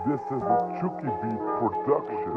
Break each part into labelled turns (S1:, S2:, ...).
S1: This is a Chucky Beat production.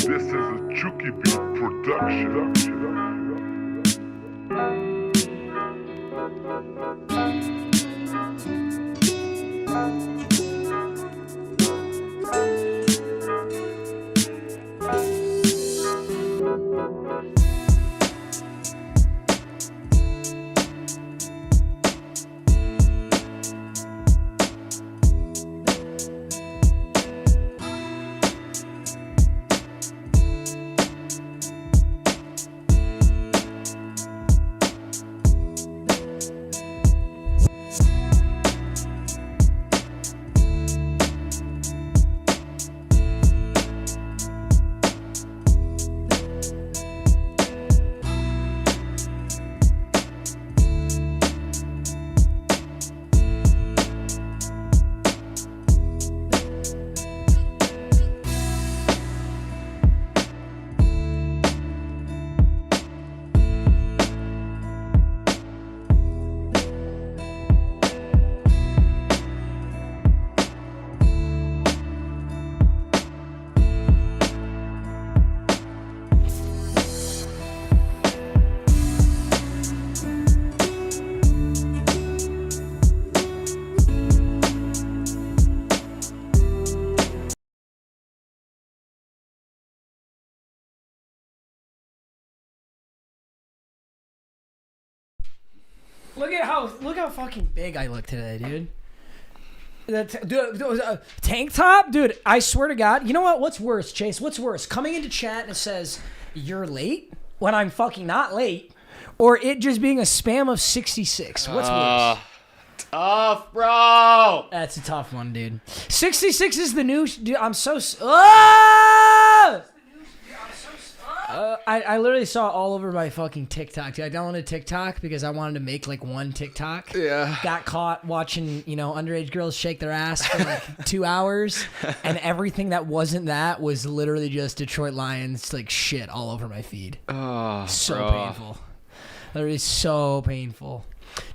S1: This is a Chucky Beat production.
S2: Look how fucking big I look today, dude. Tank top, dude. I swear to God. You know what? What's worse, Chase? What's worse? Coming into chat and it says you're late when I'm fucking not late, or it just being a spam of 66. What's worse?
S3: Tough, bro.
S2: That's a tough one, dude. 66 is the new. Dude, I'm so. Ah! I literally saw it all over my fucking TikTok. Dude, I downloaded TikTok because I wanted to make like one TikTok.
S3: Yeah.
S2: Got caught watching, underage girls shake their ass for like 2 hours, and everything that wasn't that was literally just Detroit Lions like shit all over my feed.
S3: Oh,
S2: so
S3: bro.
S2: painful. Literally so painful.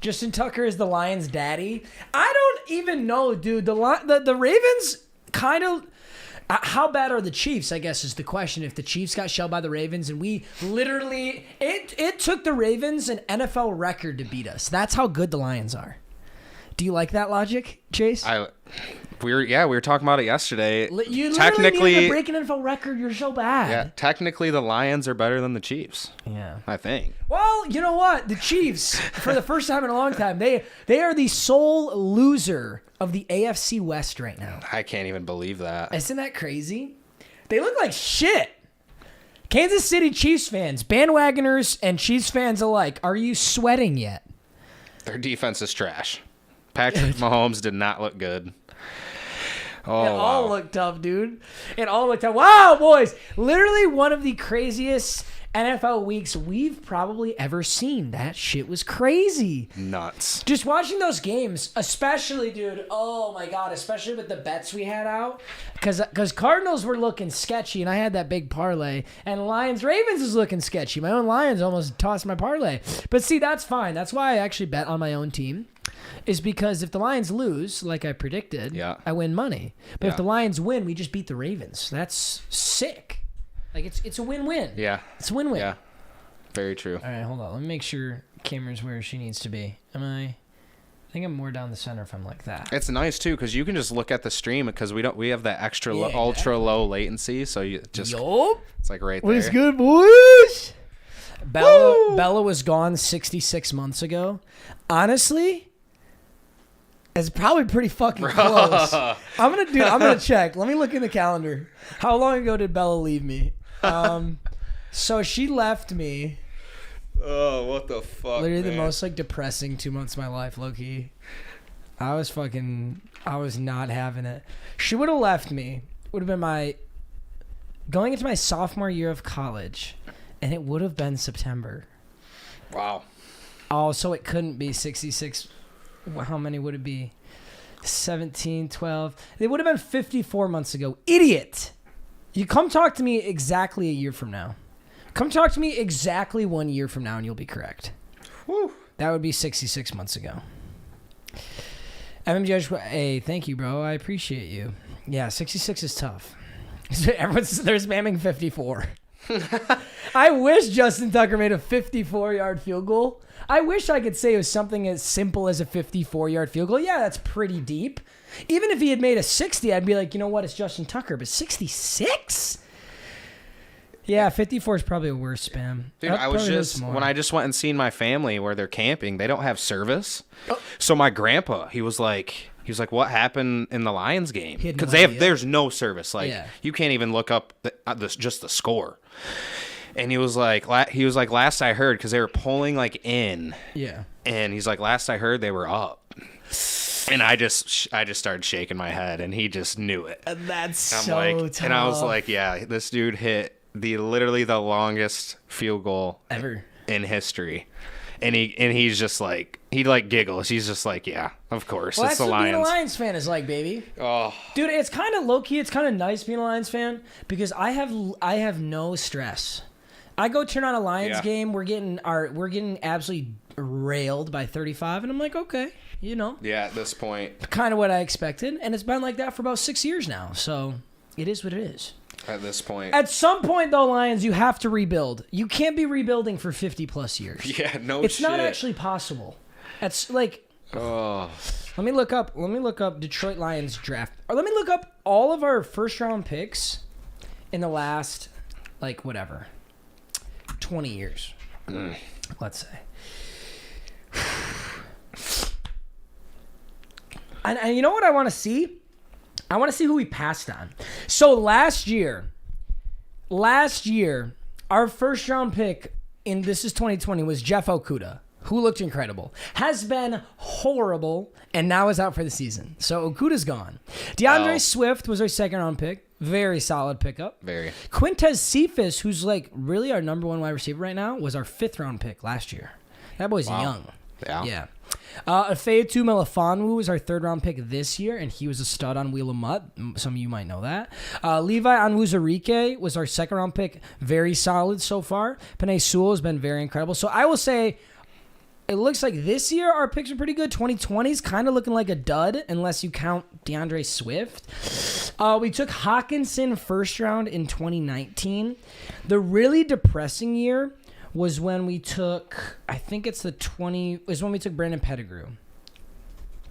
S2: Justin Tucker is the Lions' daddy. I don't even know, dude. The Ravens kind of. How bad are the Chiefs, I guess, is the question. If the Chiefs got shelled by the Ravens and we literally... It took the Ravens an NFL record to beat us. That's how good the Lions are. Do you like that logic, Chase?
S3: We were talking about it yesterday.
S2: You literally need to break an NFL record. You're so bad.
S3: Yeah, technically the Lions are better than the Chiefs.
S2: Yeah.
S3: I think.
S2: Well, you know what? The Chiefs, for the first time in a long time, they are the sole loser of the AFC West right now.
S3: I can't even believe that.
S2: Isn't that crazy? They look like shit. Kansas City Chiefs fans, bandwagoners and Chiefs fans alike, are you sweating yet?
S3: Their defense is trash. Patrick Mahomes did not look good. Oh,
S2: It all looked tough, dude. It all looked tough. Wow, boys. Literally one of the craziest NFL weeks we've probably ever seen. That shit was crazy.
S3: Nuts.
S2: Just watching those games, especially, dude, oh my God, especially with the bets we had out. Because Cardinals were looking sketchy, and I had that big parlay. And Lions-Ravens is looking sketchy. My own Lions almost tossed my parlay. But see, that's fine. That's why I actually bet on my own team. Is because if the Lions lose, like I predicted, I win money. But if the Lions win, we just beat the Ravens. That's sick. Like, it's a win-win.
S3: Yeah.
S2: It's a win-win.
S3: Yeah. Very true.
S2: All right, hold on. Let me make sure camera's where she needs to be. I think I'm more down the center if I'm like that.
S3: It's nice too because you can just look at the stream because we have that extra
S2: Yeah,
S3: ultra low latency, so you just it's like right
S2: What
S3: there.
S2: is good, boys? Bella was gone 66 months ago. Honestly, it's probably pretty fucking close. I'm gonna check. Let me look in the calendar. How long ago did Bella leave me? So she left me.
S3: Oh, what the fuck?
S2: Literally the most like depressing 2 months of my life, low key. I was not having it. She would have left me. Would have been going into my sophomore year of college, and it would have been September.
S3: Wow.
S2: Oh, so it couldn't be 66. How many would it be? 17, 12. It would have been 54 months ago. Idiot. You come talk to me exactly a year from now. Come talk to me exactly 1 year from now, and you'll be correct.
S3: Whew.
S2: That would be 66 months ago. MMG, hey, thank you, bro. I appreciate you. Yeah, 66 is tough. They're spamming 54. I wish Justin Tucker made a 54-yard field goal. I wish I could say it was something as simple as a 54-yard field goal. Yeah, that's pretty deep. Even if he had made a 60, I'd be like, you know what, it's Justin Tucker. But 66? Yeah, 54 is probably a worse spam.
S3: Dude, when I just went and seen my family where they're camping, they don't have service.
S2: Oh.
S3: So my grandpa, he was like, what happened in the Lions game? Because there's no service. Like you can't even look up just the score. And he was like, last I heard, because they were pulling like in. Yeah. And he's like, last I heard, they were up. And I just started shaking my head, and he just knew it.
S2: That's
S3: so
S2: tough.
S3: And I was like, yeah, this dude hit literally the longest field goal
S2: ever
S3: in history. And he's just like, he like giggles. He's just like, yeah, of course.
S2: Well,
S3: it's the
S2: That's
S3: Lions.
S2: what being a Lions fan is like, baby.
S3: Oh,
S2: dude, it's kind of low key. It's kind of nice being a Lions fan because I have no stress. I go turn on a Lions game. We're getting absolutely railed by 35, and I'm like, okay, you know.
S3: Yeah, at this point,
S2: kind of what I expected, and it's been like that for about 6 years now. So it is what it is.
S3: At this point.
S2: At some point, though, Lions, you have to rebuild. You can't be rebuilding for 50-plus years.
S3: Yeah, no
S2: it's
S3: shit.
S2: not actually possible. That's like...
S3: Oh.
S2: Let me look up Detroit Lions draft. Or let me look up all of our first-round picks in the last, 20 years. Let's say. And you know what I want to see? I want to see who we passed on. So last year, our first round pick this is 2020 was Jeff Okudah, who looked incredible. Has been horrible and now is out for the season. So Okudah's gone. DeAndre Swift was our second round pick. Very solid pickup. Very. Quintez Cephas, who's really our number one wide receiver right now, was our fifth round pick last year. That boy's young. Yeah. Afeatu Melifonwu was our third round pick this year, and he was a stud on Wheel of Mud. Some of you might know that. Levi Onwuzurike was our second round pick. Very solid so far. Penei Sewell has been very incredible. So I will say, it looks like this year our picks are pretty good. 2020 is kind of looking like a dud, unless you count DeAndre Swift. We took Hawkinson first round in 2019. The really depressing year was when we took, I think it's when we took Brandon Pettigrew.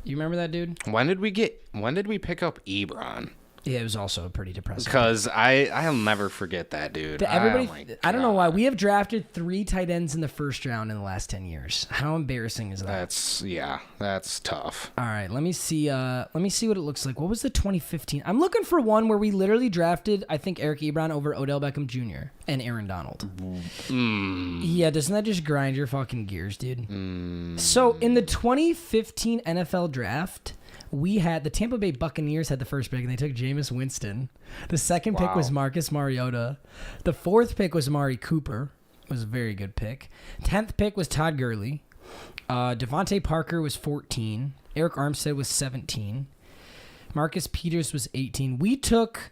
S2: You remember that dude?
S3: When did we pick up Ebron?
S2: Yeah, it was also pretty depressing.
S3: Because I'll never forget that dude.
S2: I don't know why. We have drafted 3 tight ends in the first round in the last 10 years. How embarrassing is that?
S3: That's tough.
S2: All right, let me see what it looks like. What was the 2015? I'm looking for one where we literally drafted, I think, Eric Ebron over Odell Beckham Jr. and Aaron Donald. Yeah, doesn't that just grind your fucking gears, dude? So in the 2015 NFL draft, we had the Tampa Bay Buccaneers had the first pick, and they took Jameis Winston. The second pick was Marcus Mariota. The fourth pick was Amari Cooper. It was a very good pick. 10th pick was Todd Gurley. Devontae Parker was 14. Eric Armstead was 17. Marcus Peters was 18. We took,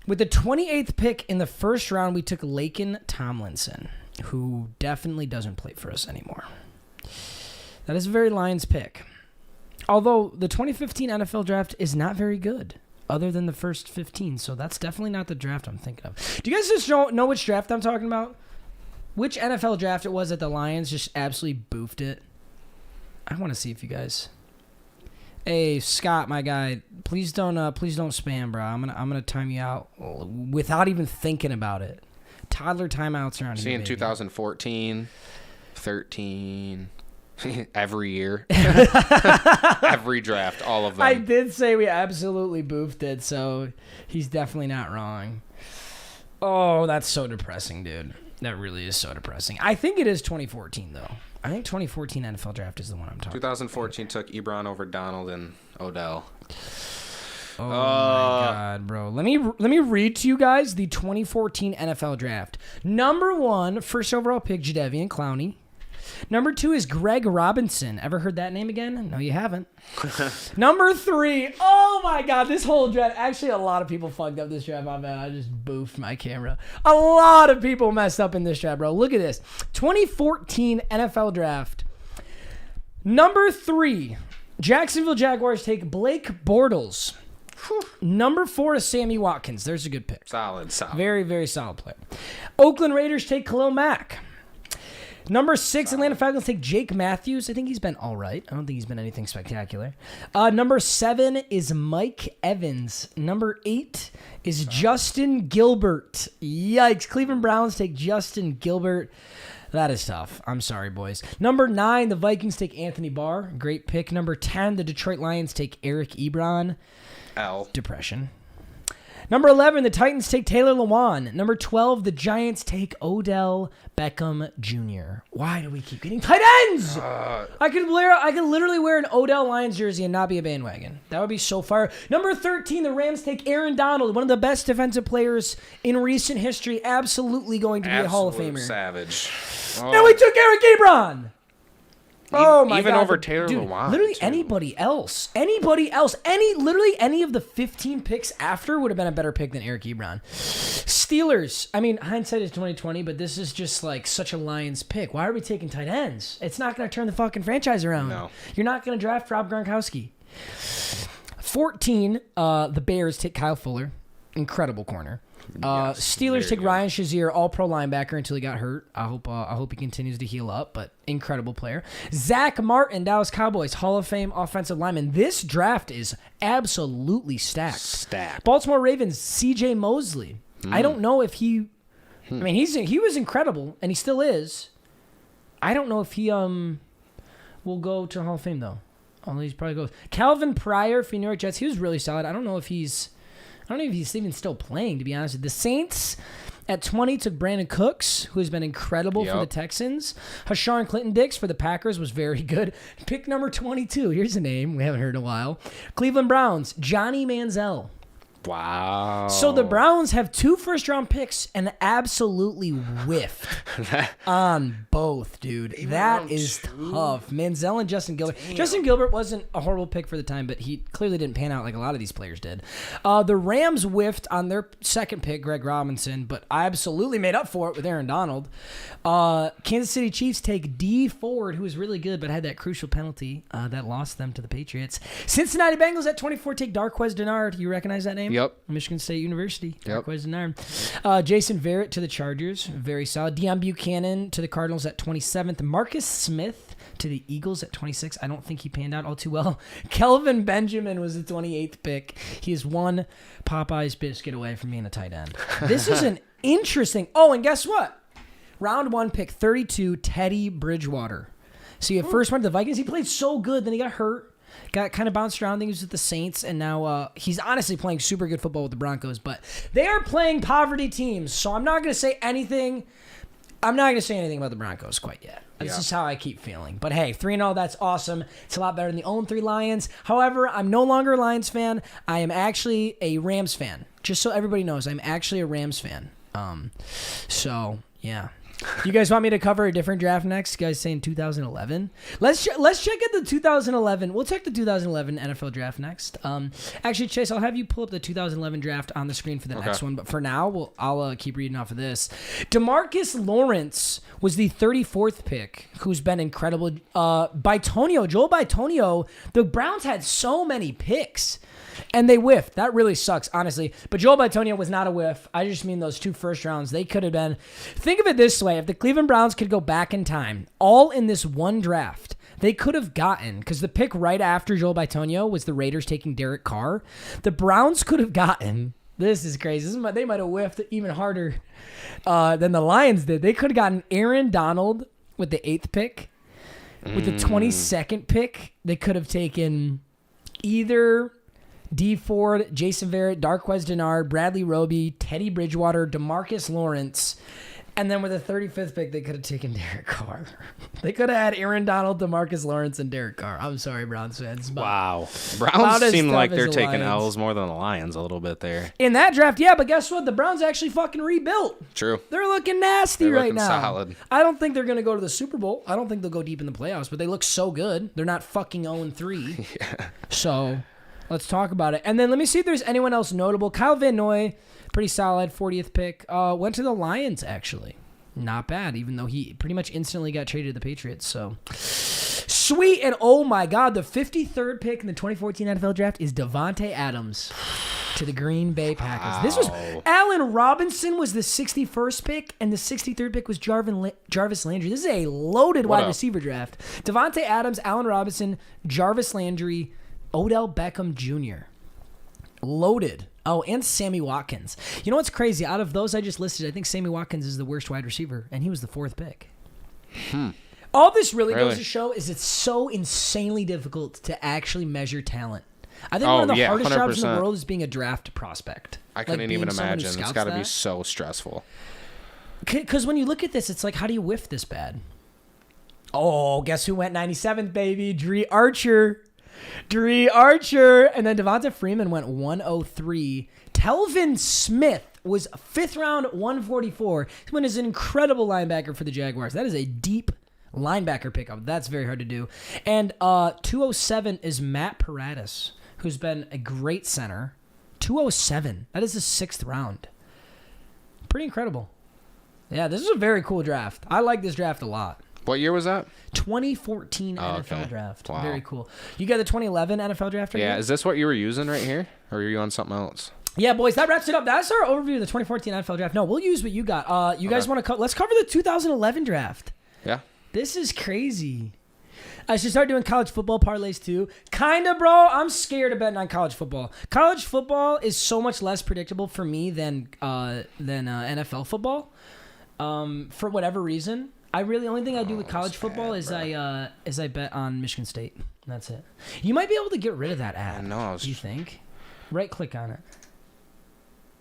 S2: with the 28th pick in the first round, we took Laken Tomlinson, who definitely doesn't play for us anymore. That is a very Lions pick. Although the 2015 NFL draft is not very good, other than the first 15, so that's definitely not the draft I'm thinking of. Do you guys just know which draft I'm talking about? Which NFL draft it was that the Lions just absolutely boofed it? I want to see if you guys. Hey Scott, my guy, please don't spam, bro. I'm gonna time you out without even thinking about it. Toddler timeouts around here.
S3: See in 2014, 13. Every year. Every draft, all of them.
S2: I did say we absolutely boofed it, so he's definitely not wrong. Oh, that's so depressing, dude. That really is so depressing. I think it is 2014, though. I think 2014 NFL draft is the one I'm talking
S3: 2014 took Ebron over Donald and Odell.
S2: Oh, my God, bro. Let me read to you guys the 2014 NFL draft. Number 1, first overall pick, Jadeveon Clowney. Number 2 is Greg Robinson. Ever heard that name again? No, you haven't. Number 3. Oh, my God. This whole draft. Actually, a lot of people fucked up this draft. My bad. I just boofed my camera. A lot of people messed up in this draft, bro. Look at this. 2014 NFL draft. Number 3. Jacksonville Jaguars take Blake Bortles. Number 4 is Sammy Watkins. There's a good pick.
S3: Solid.
S2: Very, very solid player. Oakland Raiders take Khalil Mack. Number 6, Atlanta Falcons take Jake Matthews. I think he's been all right. I don't think he's been anything spectacular. Number 7 is Mike Evans. Number 8 is Justin Gilbert. Yikes. Cleveland Browns take Justin Gilbert. That is tough. I'm sorry, boys. Number 9, the Vikings take Anthony Barr. Great pick. Number 10, the Detroit Lions take Eric Ebron. Depression. Number 11, the Titans take Taylor Lewan. Number 12, the Giants take Odell Beckham Jr. Why do we keep getting tight ends? I could literally wear an Odell Lions jersey and not be a bandwagon. That would be so far. Number 13, the Rams take Aaron Donald, one of the best defensive players in recent history, absolutely going to be a Hall of Famer.
S3: Savage.
S2: Oh. And we took Eric Ebron. Oh my God.
S3: Even over Taylor Lewan.
S2: Literally anybody else. Literally any of the 15 picks after would have been a better pick than Eric Ebron. Steelers. I mean, hindsight is 2020, but this is just like such a Lions pick. Why are we taking tight ends? It's not going to turn the fucking franchise around.
S3: No.
S2: You're not going to draft Rob Gronkowski. 14, the Bears take Kyle Fuller. Incredible corner. Steelers take Ryan Shazier, all-pro linebacker until he got hurt. I hope he continues to heal up, but incredible player. Zach Martin, Dallas Cowboys, Hall of Fame offensive lineman. This draft is absolutely stacked. Baltimore Ravens, C.J. Mosley. I don't know if he... I mean, he was incredible, and he still is. I don't know if he will go to Hall of Fame, though. Although he's probably goes. Calvin Pryor for New York Jets. He was really solid. I don't know if he's even still playing, to be honest with you. The Saints at 20 took Brandon Cooks, who has been incredible for the Texans. Hashawn Clinton-Dix for the Packers was very good. Pick number 22. Here's a name we haven't heard in a while. Cleveland Browns, Johnny Manziel.
S3: Wow.
S2: So the Browns have 2 first-round picks and absolutely whiffed on both, dude. That is tough. Manziel and Justin Gilbert. Damn. Justin Gilbert wasn't a horrible pick for the time, but he clearly didn't pan out like a lot of these players did. The Rams whiffed on their second pick, Greg Robinson, but I absolutely made up for it with Aaron Donald. Kansas City Chiefs take D Ford, who was really good, but had that crucial penalty that lost them to the Patriots. Cincinnati Bengals at 24 take Darqueze Dennard. You recognize that name?
S3: Yep.
S2: Michigan State University. Darqueze Dennard. Jason Verrett to the Chargers. Very solid. Deion Buchanan to the Cardinals at 27th. Marcus Smith to the Eagles at 26. I don't think he panned out all too well. Kelvin Benjamin was the 28th pick. He is one Popeye's biscuit away from being a tight end. This is an interesting... Oh, and guess what? Round 1, pick 32, Teddy Bridgewater. So you have first one to the Vikings. He played so good, then he got hurt. Got kind of bounced around. I think he was with the Saints, and now he's honestly playing super good football with the Broncos. But they are playing poverty teams, so I'm not going to say anything. I'm not going to say anything about the Broncos quite yet. That's just how I keep feeling. But hey, 3-0, that's awesome. It's a lot better than the 0-3 Lions. However, I'm no longer a Lions fan. I am actually a Rams fan. Just so everybody knows, I'm actually a Rams fan. So, yeah. You guys want me to cover a different draft next? You guys saying 2011? Let's check at the 2011. We'll check the 2011 NFL draft next. Actually, Chase, I'll have you pull up the 2011 draft on the screen for the next one. But for now, I'll keep reading off of this. DeMarcus Lawrence was the 34th pick, who's been incredible. Joel Bitonio, the Browns had so many picks. And they whiffed. That really sucks, honestly. But Joel Bitonio was not a whiff. I just mean those 2 first rounds. They could have been. Think of it this way. If the Cleveland Browns could go back in time, all in this one draft, they could have gotten, because the pick right after Joel Bitonio was the Raiders taking Derek Carr. The Browns could have gotten, this is crazy. They might have whiffed even harder than the Lions did. They could have gotten Aaron Donald with the 8th pick. With the 22nd pick, they could have taken either D Ford, Jason Verrett, Darqueze Dennard, Bradley Roby, Teddy Bridgewater, DeMarcus Lawrence, and then with the 35th pick, they could have taken Derek Carr. They could have had Aaron Donald, DeMarcus Lawrence, and Derek Carr. I'm sorry, Browns fans.
S3: Wow. Browns seem like they're taking L's more than the Lions a little bit there.
S2: In that draft, yeah, but guess what? The Browns actually fucking rebuilt.
S3: True.
S2: They're looking nasty right now.
S3: Solid.
S2: I don't think they're going to go to the Super Bowl. I don't think they'll go deep in the playoffs, but they look so good. They're not fucking 0-3.
S3: Yeah.
S2: So let's talk about it. And then let me see if there's anyone else notable. Kyle Van Noy, pretty solid, 40th pick. Went to the Lions, actually. Not bad, even though he pretty much instantly got traded to the Patriots. So sweet. And oh my God, the 53rd pick in the 2014 NFL draft is Davante Adams to the Green Bay Packers.
S3: Wow.
S2: This was Allen Robinson was the 61st pick, and the 63rd pick was Jarvis Landry. This is a loaded wide receiver draft. Davante Adams, Allen Robinson, Jarvis Landry, Odell Beckham Jr. Loaded. Oh, and Sammy Watkins. You know what's crazy? Out of those I just listed, I think Sammy Watkins is the worst wide receiver, and he was the 4th pick. All this really goes to show is it's so insanely difficult to actually measure talent. I think one of the hardest
S3: 100%.
S2: jobs in the world is being a draft prospect.
S3: I couldn't even imagine. It's got to be so stressful.
S2: Because when you look at this, it's like, how do you whiff this bad? Oh, guess who went 97th, baby? Dree Archer. And then Devonta Freeman went 103. Telvin Smith was 5th round, 144. This one is an incredible linebacker for the Jaguars. That is a deep linebacker pickup. That's very hard to do. And 207 is Matt Paradis, who's been a great center. 207. That is the 6th round. Pretty incredible. Yeah, this is a very cool draft. I like this draft a lot.
S3: What year was that?
S2: 2014 NFL draft.
S3: Wow.
S2: Very cool. You got the 2011 NFL draft right here?
S3: Is this what you were using right here? Or are you on something else?
S2: Yeah, boys, that wraps it up. That's our overview of the 2014 NFL draft. No, we'll use what you got. You guys want to let's cover the 2011 draft.
S3: Yeah.
S2: This is crazy. I should start doing college football parlays too. Kinda, bro. I'm scared of betting on college football. College football is so much less predictable for me than NFL football. For whatever reason. Only thing I do with college football is I bet on Michigan State. That's it. You might be able to get rid of that app. Do you think? Right click on it.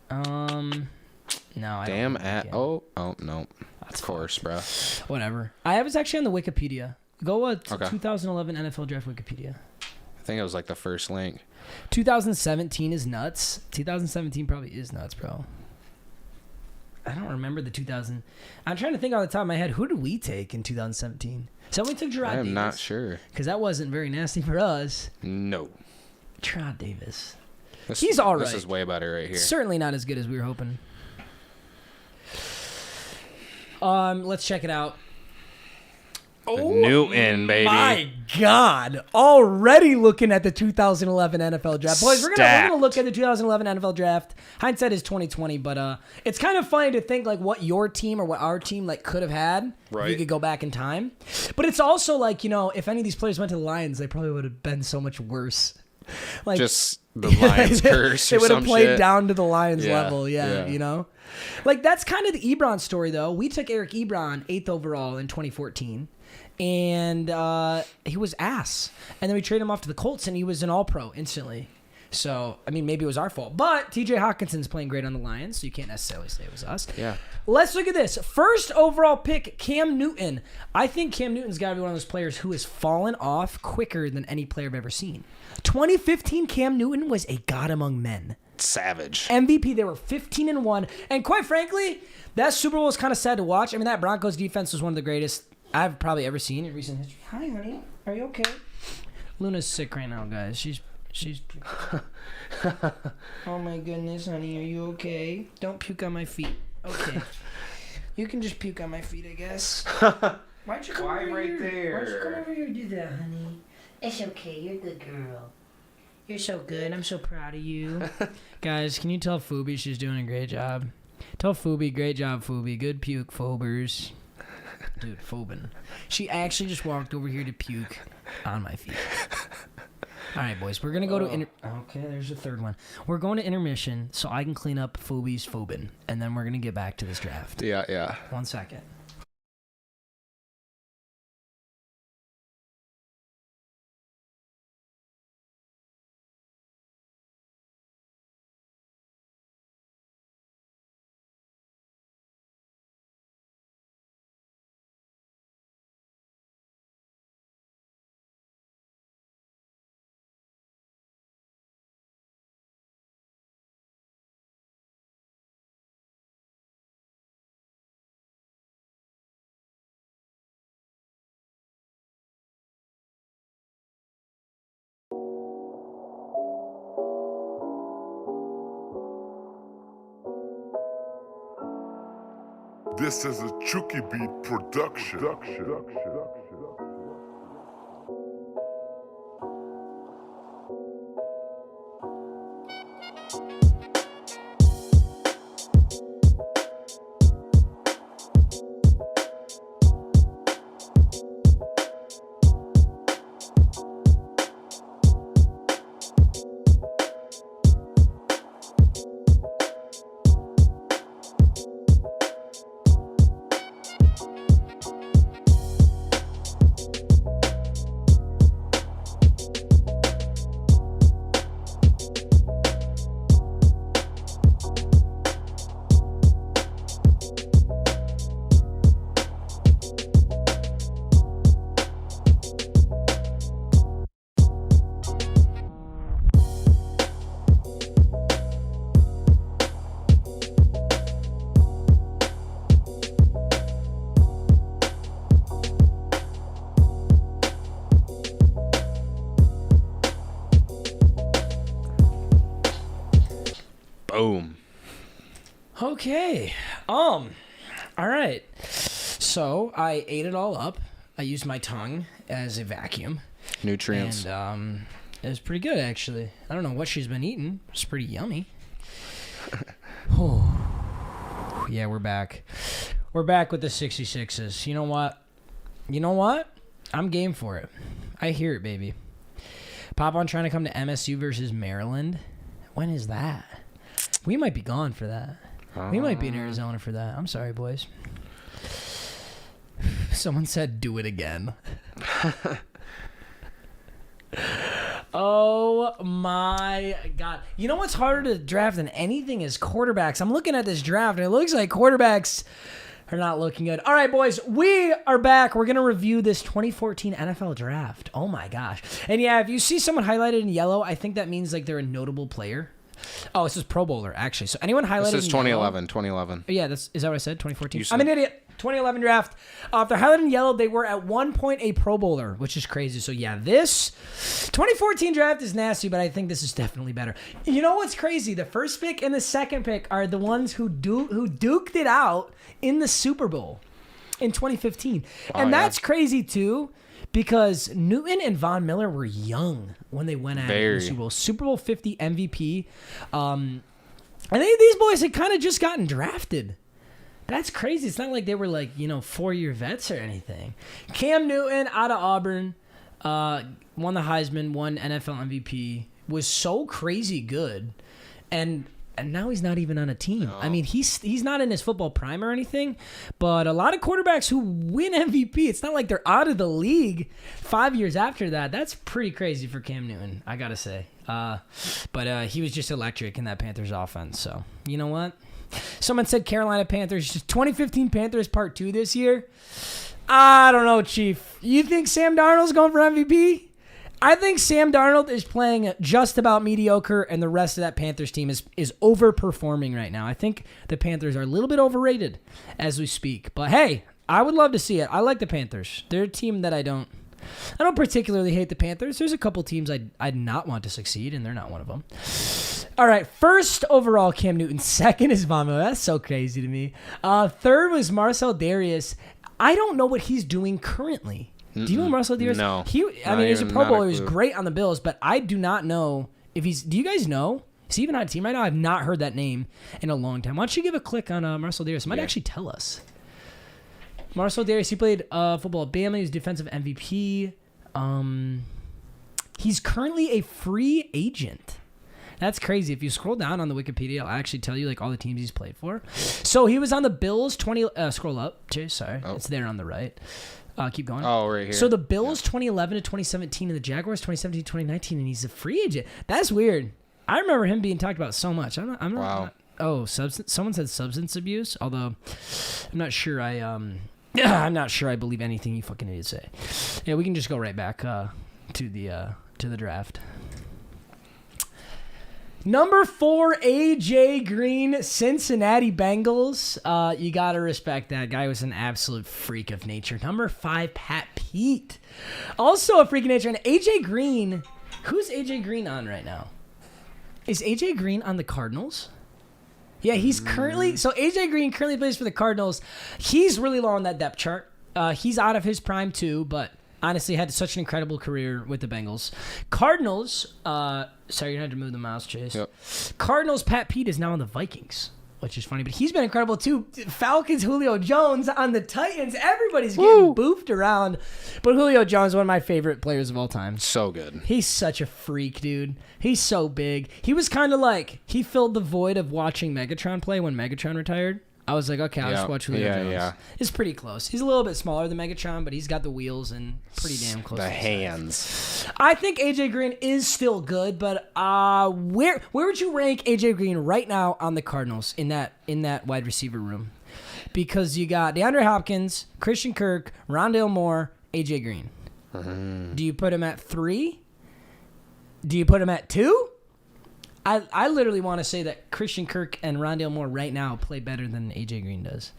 S2: No, I
S3: damn
S2: don't
S3: at no. Of course, bro.
S2: Whatever. I was actually on the Wikipedia. Go 2011 NFL draft Wikipedia.
S3: I think it was like the first link.
S2: 2017 is nuts. 2017 probably is nuts, bro. I don't remember the 2000. I'm trying to think off the top of my head. Who did we take in 2017? Someone took Gerard Davis.
S3: I am not sure.
S2: Because that wasn't very nasty for us.
S3: No.
S2: Gerard Davis. He's all right.
S3: This is way better right here.
S2: Certainly not as good as we were hoping. Let's check it out.
S3: Newton, baby.
S2: My God. Already looking at the 2011 NFL draft. Boys, we're gonna look at the 2011 NFL draft. Hindsight is 2020, but it's kind of funny to think like what your team or what our team like could have had if you could go back in time. But it's also like, if any of these players went to the Lions, they probably would have been so much worse. Like
S3: just the Lions curse.
S2: They would have played
S3: shit.
S2: Down to the Lions level. Yeah. Like that's kind of the Ebron story though. We took Eric Ebron 8th overall in 2014. And he was ass. And then we traded him off to the Colts, and he was an all-pro instantly. So, I mean, maybe it was our fault. But TJ Hawkinson's playing great on the Lions, so you can't necessarily say it was us.
S3: Yeah.
S2: Let's look at this. First overall pick, Cam Newton. I think Cam Newton's got to be one of those players who has fallen off quicker than any player I've ever seen. 2015 Cam Newton was a god among men.
S3: Savage.
S2: MVP, they were 15-1. And quite frankly, that Super Bowl was kind of sad to watch. I mean, that Broncos defense was one of the greatest I've probably ever seen in recent history. Hi, honey. Are you okay? Luna's sick right now, guys. She's oh my goodness, honey, are you okay? Don't puke on my feet. Okay. You can just puke on my feet, I guess. Why'd you come over
S3: right
S2: here?
S3: there?
S2: Why'd you come over here and do that, honey? It's okay, you're a good girl. You're so good. I'm so proud of you. Guys, can you tell Phoebe she's doing a great job? Tell Phoebe, great job, Phoebe. Good puke, Phobers. Dude, Phobin. She actually just walked over here to puke on my feet. All right, boys, we're going to go to... Okay, there's a third one. We're going to intermission so I can clean up Phoebe's Phobin, and then we're going to get back to this draft.
S3: Yeah.
S2: 1 second.
S1: This is a Chucky Beat production.
S3: Boom.
S2: Okay. All right. So I ate it all up. I used my tongue as a vacuum.
S3: Nutrients.
S2: And it was pretty good, actually. I don't know what she's been eating. It's pretty yummy. Oh. Yeah, we're back. We're back with the 66s. You know what? I'm game for it. I hear it, baby. Pop on trying to come to MSU versus Maryland. When is that? We might be gone for that. We might be in Arizona for that. I'm sorry, boys. Someone said, do it again. Oh, my God. You know what's harder to draft than anything is quarterbacks. I'm looking at this draft, and it looks like quarterbacks are not looking good. All right, boys, we are back. We're going to review this 2014 NFL draft. Oh, my gosh. And, yeah, if you see someone highlighted in yellow, I think that means like they're a notable player. Oh, this is Pro Bowler, actually. So anyone highlighted
S3: This is 2011.
S2: in
S3: 2011.
S2: yellow, yeah, is that what I said? 2014?
S3: Said,
S2: I'm an idiot. 2011 draft. If they're highlighted in yellow, they were at one point a Pro Bowler, which is crazy. So, yeah, this 2014 draft is nasty, but I think this is definitely better. You know what's crazy? The first pick and the second pick are the ones who duked it out in the Super Bowl in 2015. And that's crazy, too, because Newton and Von Miller were young when they went at it in the Super Bowl. Super Bowl 50 MVP. And these boys had kind of just gotten drafted. That's crazy. It's not like they were like, 4-year vets or anything. Cam Newton out of Auburn, won the Heisman, won NFL MVP, was so crazy good. And And now he's not even on a team.
S3: No.
S2: I mean, he's not in his football prime or anything, but a lot of quarterbacks who win MVP, it's not like they're out of the league 5 years after that. That's pretty crazy for Cam Newton, I got to say. But he was just electric in that Panthers offense. So, you know what? Someone said Carolina Panthers, 2015 Panthers Part 2 this year. I don't know, Chief. You think Sam Darnold's going for MVP? I think Sam Darnold is playing just about mediocre, and the rest of that Panthers team is overperforming right now. I think the Panthers are a little bit overrated as we speak. But, hey, I would love to see it. I like the Panthers. They're a team that I don't particularly hate the Panthers. There's a couple teams I'd not want to succeed, and they're not one of them. All right, first overall, Cam Newton. Second is Vamo. That's so crazy to me. Third was Marcel Darius. I don't know what he's doing currently. Do you know Marcel Darius?
S3: No.
S2: I mean, he's a Pro Bowler. He was great on the Bills, but I do not know if he's... Do you guys know? Is he even on a team right now? I've not heard that name in a long time. Why don't you give a click on Marcel Darius? It might actually tell us. Marcel Darius, he played football at Bama. He was defensive MVP. He's currently a free agent. That's crazy. If you scroll down on the Wikipedia, I'll actually tell you like all the teams he's played for. So he was on the Bills. Scroll up. Chase, sorry. Oh. It's there on the right. Keep going.
S3: Oh, right here.
S2: So the Bills 2011 to 2017 and the Jaguars 2017 to 2019, and he's a free agent. That's weird. I remember him being talked about so much. I'm not. Oh, someone said substance abuse. Although I'm not sure. I'm not sure I believe anything you fucking idiots say. Yeah, we can just go right back to the draft. Number 4, AJ Green, Cincinnati Bengals. You got to respect that. Guy was an absolute freak of nature. Number 5, Pat Pete. Also a freak of nature. And AJ Green, who's AJ Green on right now? Is AJ Green on the Cardinals? Yeah, he's currently... So AJ Green currently plays for the Cardinals. He's really low on that depth chart. He's out of his prime too, but... Honestly, had such an incredible career with the Bengals. Cardinals, sorry, you're going to have to move the mouse, Chase. Yep. Cardinals, Pat Pete is now on the Vikings, which is funny, but he's been incredible too. Falcons, Julio Jones on the Titans. Everybody's getting boofed around. But Julio Jones, one of my favorite players of all time.
S3: So good.
S2: He's such a freak, dude. He's so big. He was kind of like, he filled the void of watching Megatron play when Megatron retired. I was like, okay, I'll just watch Julio Jones. Yeah. It's pretty close. He's a little bit smaller than Megatron, but he's got the wheels and pretty damn close.
S3: The hands.
S2: I think AJ Green is still good, but where would you rank AJ Green right now on the Cardinals in that wide receiver room? Because you got DeAndre Hopkins, Christian Kirk, Rondale Moore, AJ Green. Mm-hmm. Do you put him at 3? Do you put him at 2? I literally want to say that Christian Kirk and Rondale Moore right now play better than AJ Green does.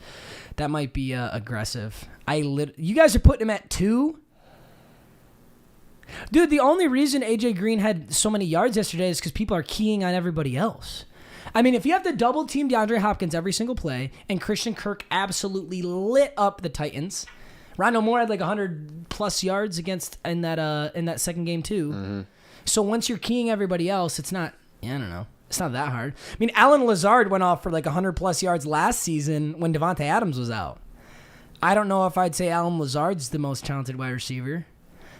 S2: That might be aggressive. You guys are putting him at 2? Dude, the only reason AJ Green had so many yards yesterday is because people are keying on everybody else. I mean, if you have to double team DeAndre Hopkins every single play, and Christian Kirk absolutely lit up the Titans, Rondale Moore had like 100+ yards in that second game too. Mm-hmm. So once you're keying everybody else, it's not. Yeah, I don't know. It's not that hard. I mean, Allen Lazard went off for like 100+ yards last season when Devontae Adams was out. I don't know if I'd say Allen Lazard's the most talented wide receiver.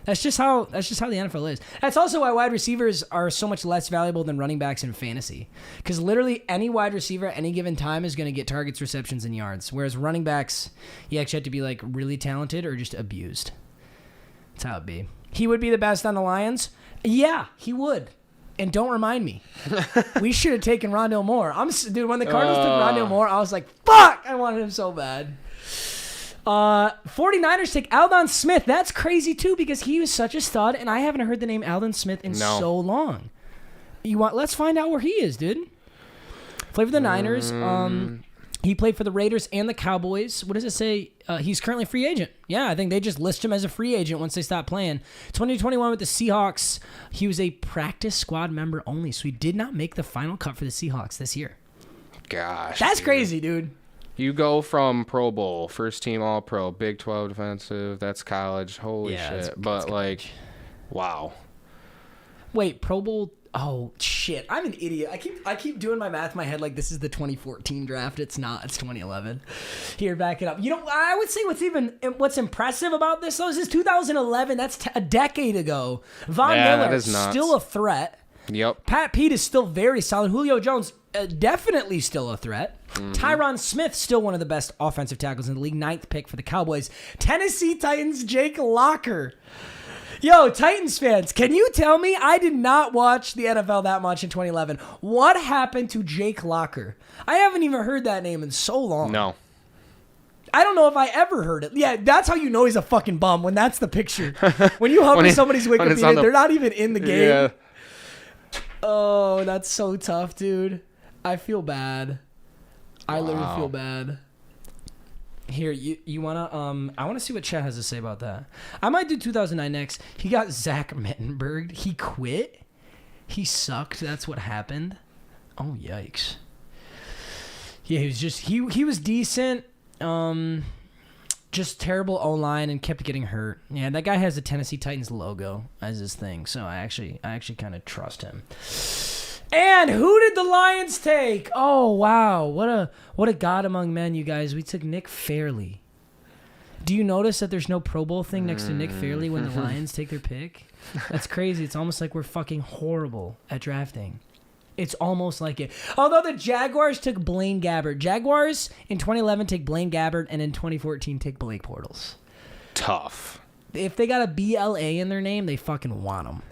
S2: That's just how the NFL is. That's also why wide receivers are so much less valuable than running backs in fantasy. Because literally any wide receiver at any given time is going to get targets, receptions, and yards. Whereas running backs, you actually have to be like really talented or just abused. That's how it be. He would be the best on the Lions? Yeah, he would. And don't remind me. We should have taken Rondale Moore. Dude, when the Cardinals took Rondale Moore, I was like, fuck! I wanted him so bad. 49ers take Aldon Smith. That's crazy, too, because he was such a stud, and I haven't heard the name Aldon Smith in so long. Let's find out where he is, dude. Played for the Niners. He played for the Raiders and the Cowboys. What does it say? He's currently a free agent. Yeah, I think they just list him as a free agent once they stop playing. 2021 with the Seahawks, he was a practice squad member only, so he did not make the final cut for the Seahawks this year.
S3: Gosh.
S2: That's crazy, dude.
S3: You go from Pro Bowl, first team All-Pro, Big 12 defensive, that's college. Holy shit. But, wow. Wait,
S2: Pro Bowl... Oh, shit. I'm an idiot. I keep doing my math in my head like this is the 2014 draft. It's not. It's 2011. Here, back it up. You know, I would say what's impressive about this, though, is 2011. That's a decade ago. Von Miller is still a threat.
S3: Yep.
S2: Pat Pete is still very solid. Julio Jones, definitely still a threat. Tyron Smith, still one of the best offensive tackles in the league. 9th pick for the Cowboys. Tennessee Titans, Jake Locker. Yo, Titans fans, can you tell me? I did not watch the NFL that much in 2011. What happened to Jake Locker? I haven't even heard that name in so long.
S3: No.
S2: I don't know if I ever heard it. Yeah, that's how you know he's a fucking bum, when that's the picture. When you hover somebody's Wikipedia, they're not even in the game.
S3: Yeah.
S2: Oh, that's so tough, dude. I feel bad. I literally feel bad. Here, you wanna I wanna see what Chat has to say about that. I might do 2009 next. He got Zach Mettenberg. He quit. He sucked. That's what happened. Oh yikes. Yeah, he was just he was decent. Just terrible O-line and kept getting hurt. Yeah, that guy has the Tennessee Titans logo as his thing, so I actually kind of trust him. And who did the Lions take? Oh wow, what a god among men, you guys. We took Nick Fairley. Do you notice that there's no Pro Bowl thing next to Nick Fairley when the Lions take their pick? That's crazy. It's almost like we're fucking horrible at drafting. It's almost like it. Although the Jaguars took Blaine Gabbert. Jaguars in 2011 take Blaine Gabbert, and in 2014 take Blake Bortles.
S3: Tough.
S2: If they got a BLA in their name, they fucking want them.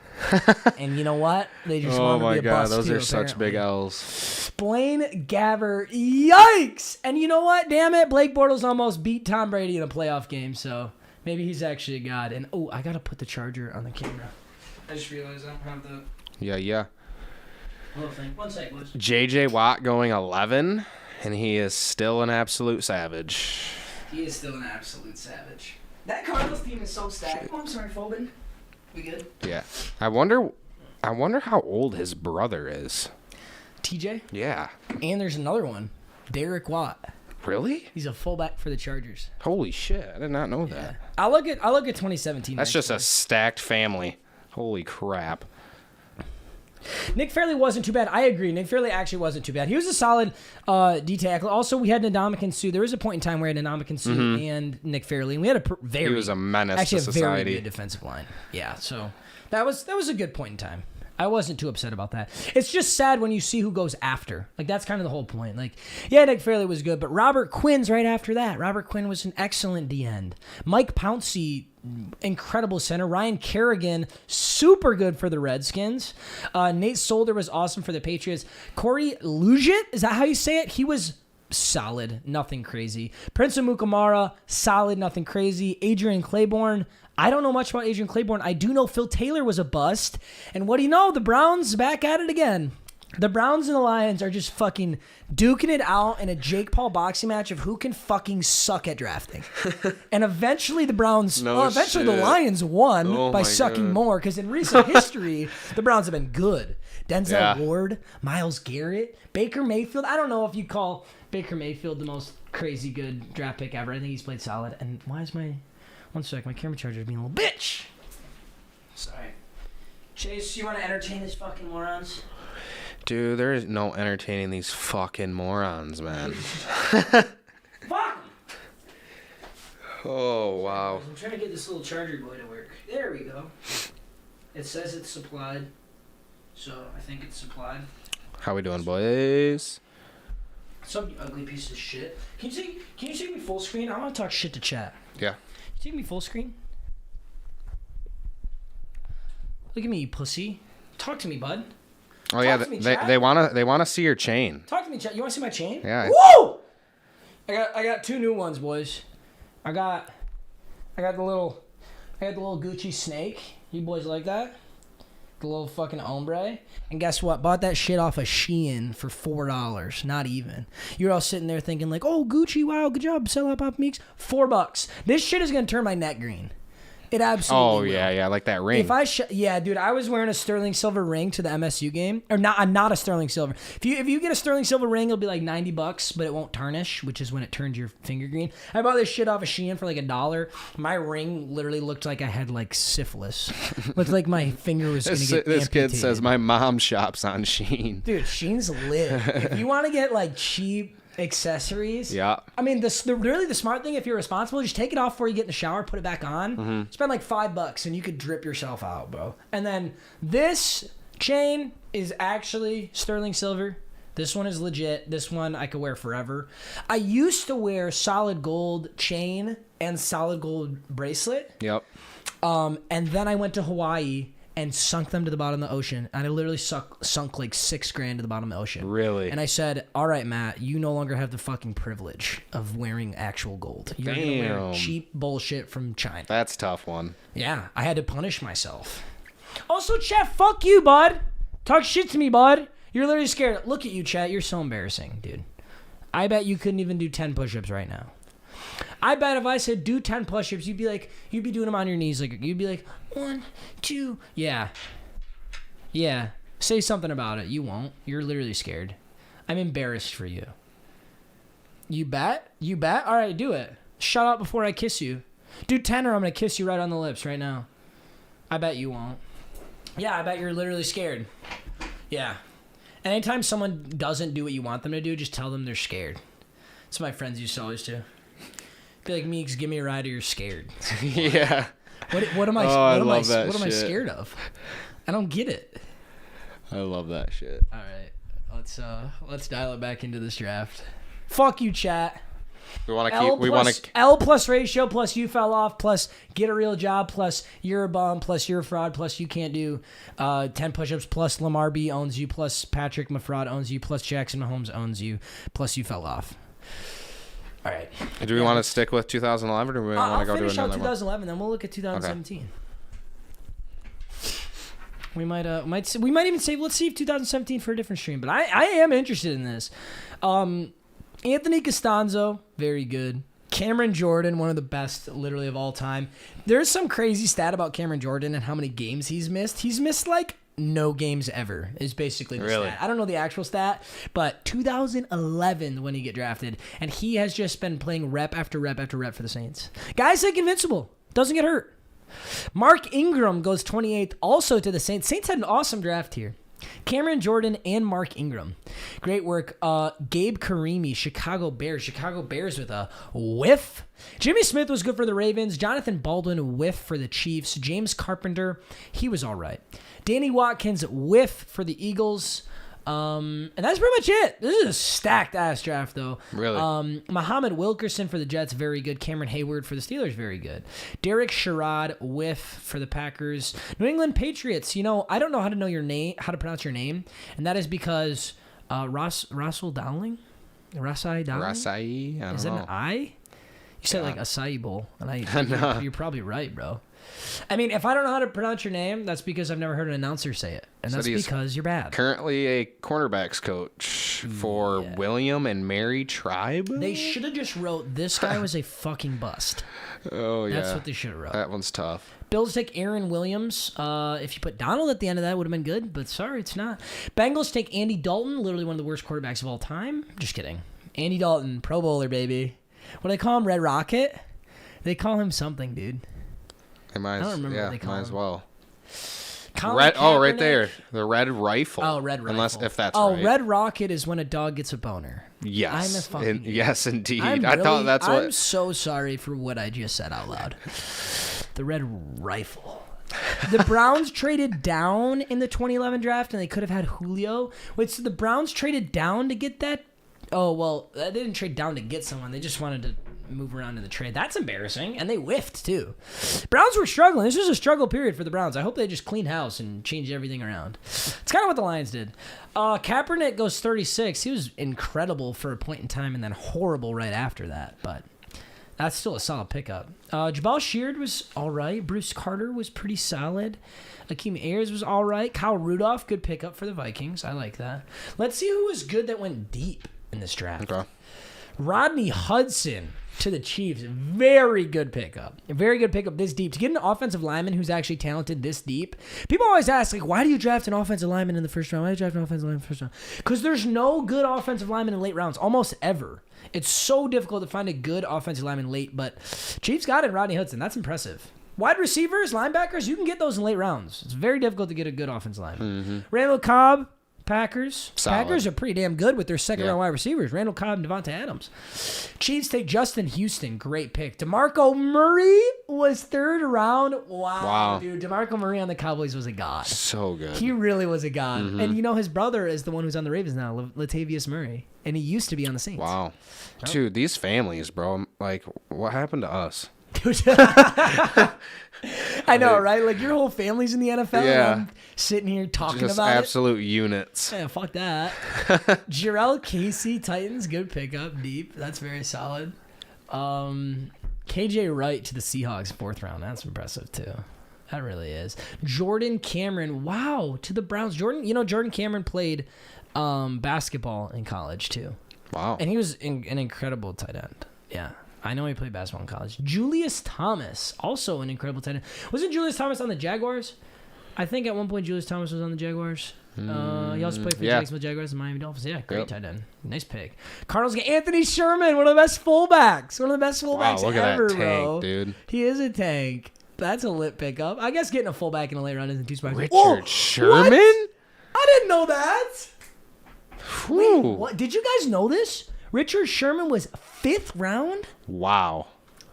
S2: And you know what? They just want to be a bust.
S3: Those
S2: too,
S3: are such
S2: apparently.
S3: big L's.
S2: Blaine Gabbert. Yikes! And you know what? Damn it. Blake Bortles almost beat Tom Brady in a playoff game, so maybe he's actually a god. And, oh, I got to put the charger on the camera. I just realized I don't have the...
S3: Yeah.
S2: little thing. 1 sec, boys.
S3: J.J. Watt going 11, and he is still an absolute savage.
S2: He is still an absolute savage. That Cardinals team is so stacked. Oh, I'm sorry, Phobin. We good?
S3: Yeah. I wonder how old his brother is.
S2: TJ?
S3: Yeah.
S2: And there's another one. Derek Watt.
S3: Really?
S2: He's a fullback for the Chargers.
S3: Holy shit. I did not know that.
S2: Yeah. I'll look at 2017.
S3: That's just a stacked family. Holy crap.
S2: Nick Fairley wasn't too bad. I agree. Nick Fairley actually wasn't too bad. He was a solid D tackle. Also, we had Ndamukong Suh. There was a point in time where we had Ndamukong Suh and Nick Fairley, and we had
S3: He was a menace
S2: actually
S3: to
S2: a very
S3: society.
S2: good defensive line. Yeah, so that was a good point in time. I wasn't too upset about that. It's just sad when you see who goes after. Like, that's kind of the whole point. Like, yeah, Nick Fairley was good, but Robert Quinn's right after that. Robert Quinn was an excellent D end. Mike Pouncey, incredible center. Ryan Kerrigan, super good for the Redskins. Nate Solder was awesome for the Patriots. Corey Luget, is that how you say it? He was solid, nothing crazy. Prince Amukamara, solid, nothing crazy. Adrian Claiborne, I don't know much about Adrian Claiborne. I do know Phil Taylor was a bust. And what do you know? The Browns back at it again. The Browns and the Lions are just fucking duking it out in a Jake Paul boxing match of who can fucking suck at drafting. And eventually the the Lions won by sucking more, because in recent history, the Browns have been good. Denzel Ward, Myles Garrett, Baker Mayfield. I don't know if you call Baker Mayfield the most crazy good draft pick ever. I think he's played solid. And why is my... One sec, my camera charger is being a little bitch. Sorry. Chase, you want to entertain these fucking morons?
S3: Dude, there is no entertaining these fucking morons, man.
S2: Fuck!
S3: Oh, wow.
S2: I'm trying to get this little charger boy to work. There we go. It says it's supplied, so I think it's supplied.
S3: How we doing, boys?
S2: Some ugly piece of shit. Can you take me full screen? I want to talk shit to chat.
S3: Yeah.
S2: Take me full screen. Look at me, you pussy. Talk to me, bud.
S3: Oh yeah, they wanna see your chain.
S2: Talk to me, chat. You wanna see my chain?
S3: Yeah.
S2: Woo! I got 2 new ones, boys. I got the little Gucci snake. You boys like that? The little fucking ombre. And guess what? Bought that shit off of Shein for $4. Not even. You're all sitting there thinking like, oh, Gucci, wow, good job. Sell out Pop Meags. $4. This shit is going to turn my neck green. It absolutely will.
S3: Yeah, like that ring.
S2: If I dude, I was wearing a sterling silver ring to the MSU game. Or not, I'm not a sterling silver. If you get a sterling silver ring, it'll be like $90, but it won't tarnish, which is when it turns your finger green. I bought this shit off of Shein for like $1. My ring literally looked like I had like syphilis. Looked like my finger was going to get
S3: This
S2: amputated.
S3: kid says my mom shops on Shein.
S2: Dude, Shein's lit. If you want to get like cheap accessories.
S3: Yeah.
S2: I mean, really the smart thing, if you're responsible, just take it off before you get in the shower, put it back on. Mm-hmm. Spend like $5 and you could drip yourself out, bro. And then this Chain is actually sterling silver. This one is legit. This one I could wear forever. I used to wear solid gold chain and solid gold bracelet.
S3: Yep.
S2: And then I went to Hawaii and sunk them to the bottom of the ocean. And I literally sunk like $6,000 to the bottom of the ocean.
S3: Really?
S2: And I said, all right, Matt, you no longer have the fucking privilege of wearing actual gold. You're going to wear cheap bullshit from China.
S3: That's a tough one.
S2: Yeah, I had to punish myself. Also, chat, fuck you, bud. Talk shit to me, bud. You're literally scared. Look at you, chat. You're so embarrassing, dude. I bet you couldn't even do 10 push-ups right now. I bet if I said do 10 push-ups, you'd be doing them on your knees. Like you'd be like 1, 2. Yeah. Say something about it. You won't. You're literally scared. I'm embarrassed for you. You bet? All right, do it. Shut up before I kiss you. Do 10 or I'm gonna kiss you right on the lips right now. I bet you won't. Yeah, I bet you're literally scared. Yeah. Anytime someone doesn't do what you want them to do, just tell them they're scared. That's what my friends used to always do. Be like, Meags, give me a ride or you're scared.
S3: Yeah.
S2: What am I scared of? I don't get it.
S3: I love that shit.
S2: All right. Let's dial it back into this draft. Fuck you, chat. L plus ratio plus you fell off plus get a real job plus you're a bum plus you're a fraud plus you can't do 10 push-ups plus Lamar B owns you plus Patrick Mafrod owns you plus Jackson Mahomes owns you plus you fell off. All right.
S3: Do we want to stick with 2011 or do we want to go to another one?
S2: I'll finish out 2011, then we'll look at 2017. Okay. We might even say let's save 2017 for a different stream, but I am interested in this. Anthony Costanzo, very good. Cameron Jordan, one of the best literally of all time. There's some crazy stat about Cameron Jordan and how many games he's missed. He's missed like no games ever is basically the stat. I don't know the actual stat, but 2011 when he get drafted, and he has just been playing rep after rep after rep for the Saints. Guy's like invincible. Doesn't get hurt. Mark Ingram goes 28th also to the Saints. Saints had an awesome draft here. Cameron Jordan and Mark Ingram. Great work. Gabe Karimi, Chicago Bears with a whiff. Jimmy Smith was good for the Ravens. Jonathan Baldwin, whiff for the Chiefs. James Carpenter, he was all right. Danny Watkins, whiff for the Eagles. And that's pretty much it. This is a stacked-ass draft, though.
S3: Really?
S2: Muhammad Wilkerson for the Jets, very good. Cameron Hayward for the Steelers, very good. Derek Sherrod, whiff for the Packers. New England Patriots, I don't know how to pronounce your name, and that is because Russell Dowling? Rasai Dowling?
S3: Rasai? I don't know.
S2: Is that an I? You said like acai bowl, and you're probably right, bro. I mean, if I don't know how to pronounce your name, that's because I've never heard an announcer say it. And that's because you're bad.
S3: Currently a cornerbacks coach for William and Mary Tribe.
S2: They should have just wrote, this guy was a fucking bust.
S3: Oh, yeah.
S2: That's what they should have wrote.
S3: That one's tough.
S2: Bills take Aaron Williams. If you put Donald at the end of that, would have been good, but sorry, it's not. Bengals take Andy Dalton, literally one of the worst quarterbacks of all time. Just kidding. Andy Dalton, Pro Bowler, baby. What do they call him, Red Rocket? They call him something, dude.
S3: I don't remember what they call him. Might as well. Right there. The Red Rifle.
S2: Oh, Red Rifle.
S3: If that's right.
S2: Red Rocket is when a dog gets a boner.
S3: Yes. Yes, indeed. I'm
S2: so sorry for what I just said out loud. The Red Rifle. The Browns traded down in the 2011 draft, and they could have had Julio. Wait, so the Browns traded down to get that? Oh, well, they didn't trade down to get someone. They just wanted to move around in the trade. That's embarrassing, and they whiffed too. Browns were struggling. This was a struggle period for the Browns. I hope they just cleaned house and changed everything around. It's kind of what the Lions did. Kaepernick goes 36. He was incredible for a point in time and then horrible right after that, but that's still a solid pickup. Jabal Sheard was all right. Bruce Carter was pretty solid. Akeem Ayers was all right. Kyle Rudolph, good pickup for the Vikings. I like that. Let's see who was good that went deep in this draft.
S3: Okay.
S2: Rodney Hudson to the Chiefs. Very good pickup. A very good pickup this deep. To get an offensive lineman who's actually talented this deep, people always ask, like, why do you draft an offensive lineman in the first round? Why do you draft an offensive lineman in the first round? Because there's no good offensive lineman in late rounds, almost ever. It's so difficult to find a good offensive lineman late, but Chiefs got it in Rodney Hudson. That's impressive. Wide receivers, linebackers, you can get those in late rounds. It's very difficult to get a good offensive lineman. Randall Cobb, Packers.
S3: Solid.
S2: Packers are pretty damn good with their second-round wide receivers. Randall Cobb and Devontae Adams. Chiefs take Justin Houston. Great pick. DeMarco Murray was third round. Wow. Dude. DeMarco Murray on the Cowboys was a god.
S3: So good.
S2: He really was a god. Mm-hmm. And you know his brother is the one who's on the Ravens now, Latavius Murray. And he used to be on the Saints.
S3: Wow. Dude, these families, bro. Like, what happened to us?
S2: I know, right? Like, your whole family's in the NFL.
S3: Yeah.
S2: And I'm sitting here talking
S3: Just
S2: about
S3: absolute units.
S2: Yeah, fuck that. Jarrell Casey, Titans, good pickup, deep. That's very solid. KJ Wright to the Seahawks, 4th round. That's impressive, too. That really is. Jordan Cameron, wow, to the Browns. Jordan Cameron played basketball in college, too.
S3: Wow.
S2: And he was an incredible tight end. Yeah. I know he played basketball in college. Julius Thomas, also an incredible tight end. Wasn't Julius Thomas on the Jaguars? I think at one point Julius Thomas was on the Jaguars. He also played for the Jacksonville Jaguars and Miami Dolphins. Yeah, great tight end. Nice pick. Cardinals get Anthony Sherman, one of the best fullbacks. One of the best fullbacks
S3: look
S2: ever,
S3: at that tank,
S2: bro.
S3: dude.
S2: He is a tank. That's a lit pickup. I guess getting a fullback in a late round isn't too spicy.
S3: Richard Sherman?
S2: What? I didn't know that.
S3: Whew.
S2: Wait, what? Did you guys know this? Richard Sherman was 5th round?
S3: Wow.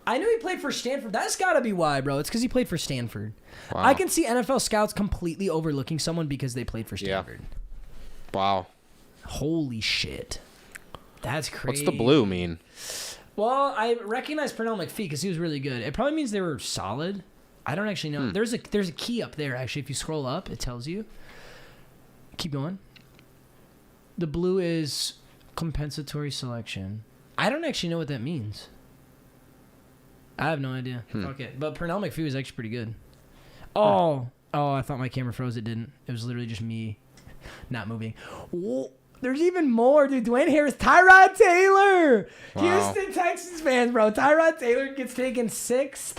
S2: I knew he played for Stanford. That's got to be why, bro. It's because he played for Stanford.
S3: Wow.
S2: I can see NFL scouts completely overlooking someone because they played for Stanford.
S3: Yeah. Wow.
S2: Holy shit. That's crazy.
S3: What's the blue mean?
S2: Well, I recognize Pernell McPhee because he was really good. It probably means they were solid. I don't actually know. There's a key up there, actually. If you scroll up, it tells you. Keep going. The blue is compensatory selection. I don't actually know what that means. I have no idea. Fuck it. But Pernell McPhee was actually pretty good. Oh, I thought my camera froze. It didn't. It was literally just me not moving. Whoa. There's even more, dude. Dwayne Harris, Tyrod Taylor.
S3: Wow.
S2: Houston Texans fans, bro. Tyrod Taylor gets taken 6th.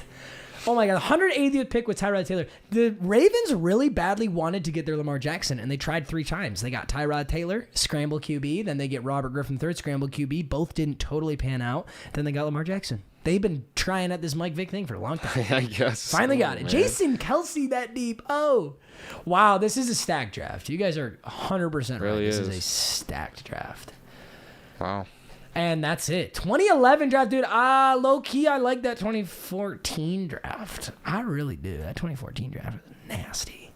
S2: Oh my God, 180th pick with Tyrod Taylor. The Ravens really badly wanted to get their Lamar Jackson, and they tried 3 times. They got Tyrod Taylor, scramble QB. Then they get Robert Griffin III, scramble QB. Both didn't totally pan out. Then they got Lamar Jackson. They've been trying at this Mike Vick thing for a long time.
S3: I guess.
S2: Finally got it.
S3: Man.
S2: Jason Kelsey that deep. Oh. Wow, this is a stacked draft. You guys are 100% right.
S3: Really
S2: This
S3: is.
S2: is a stacked draft.
S3: Wow.
S2: And that's it. 2011 draft, dude. Low key, I like that 2014 draft. I really do. That 2014 draft was nasty.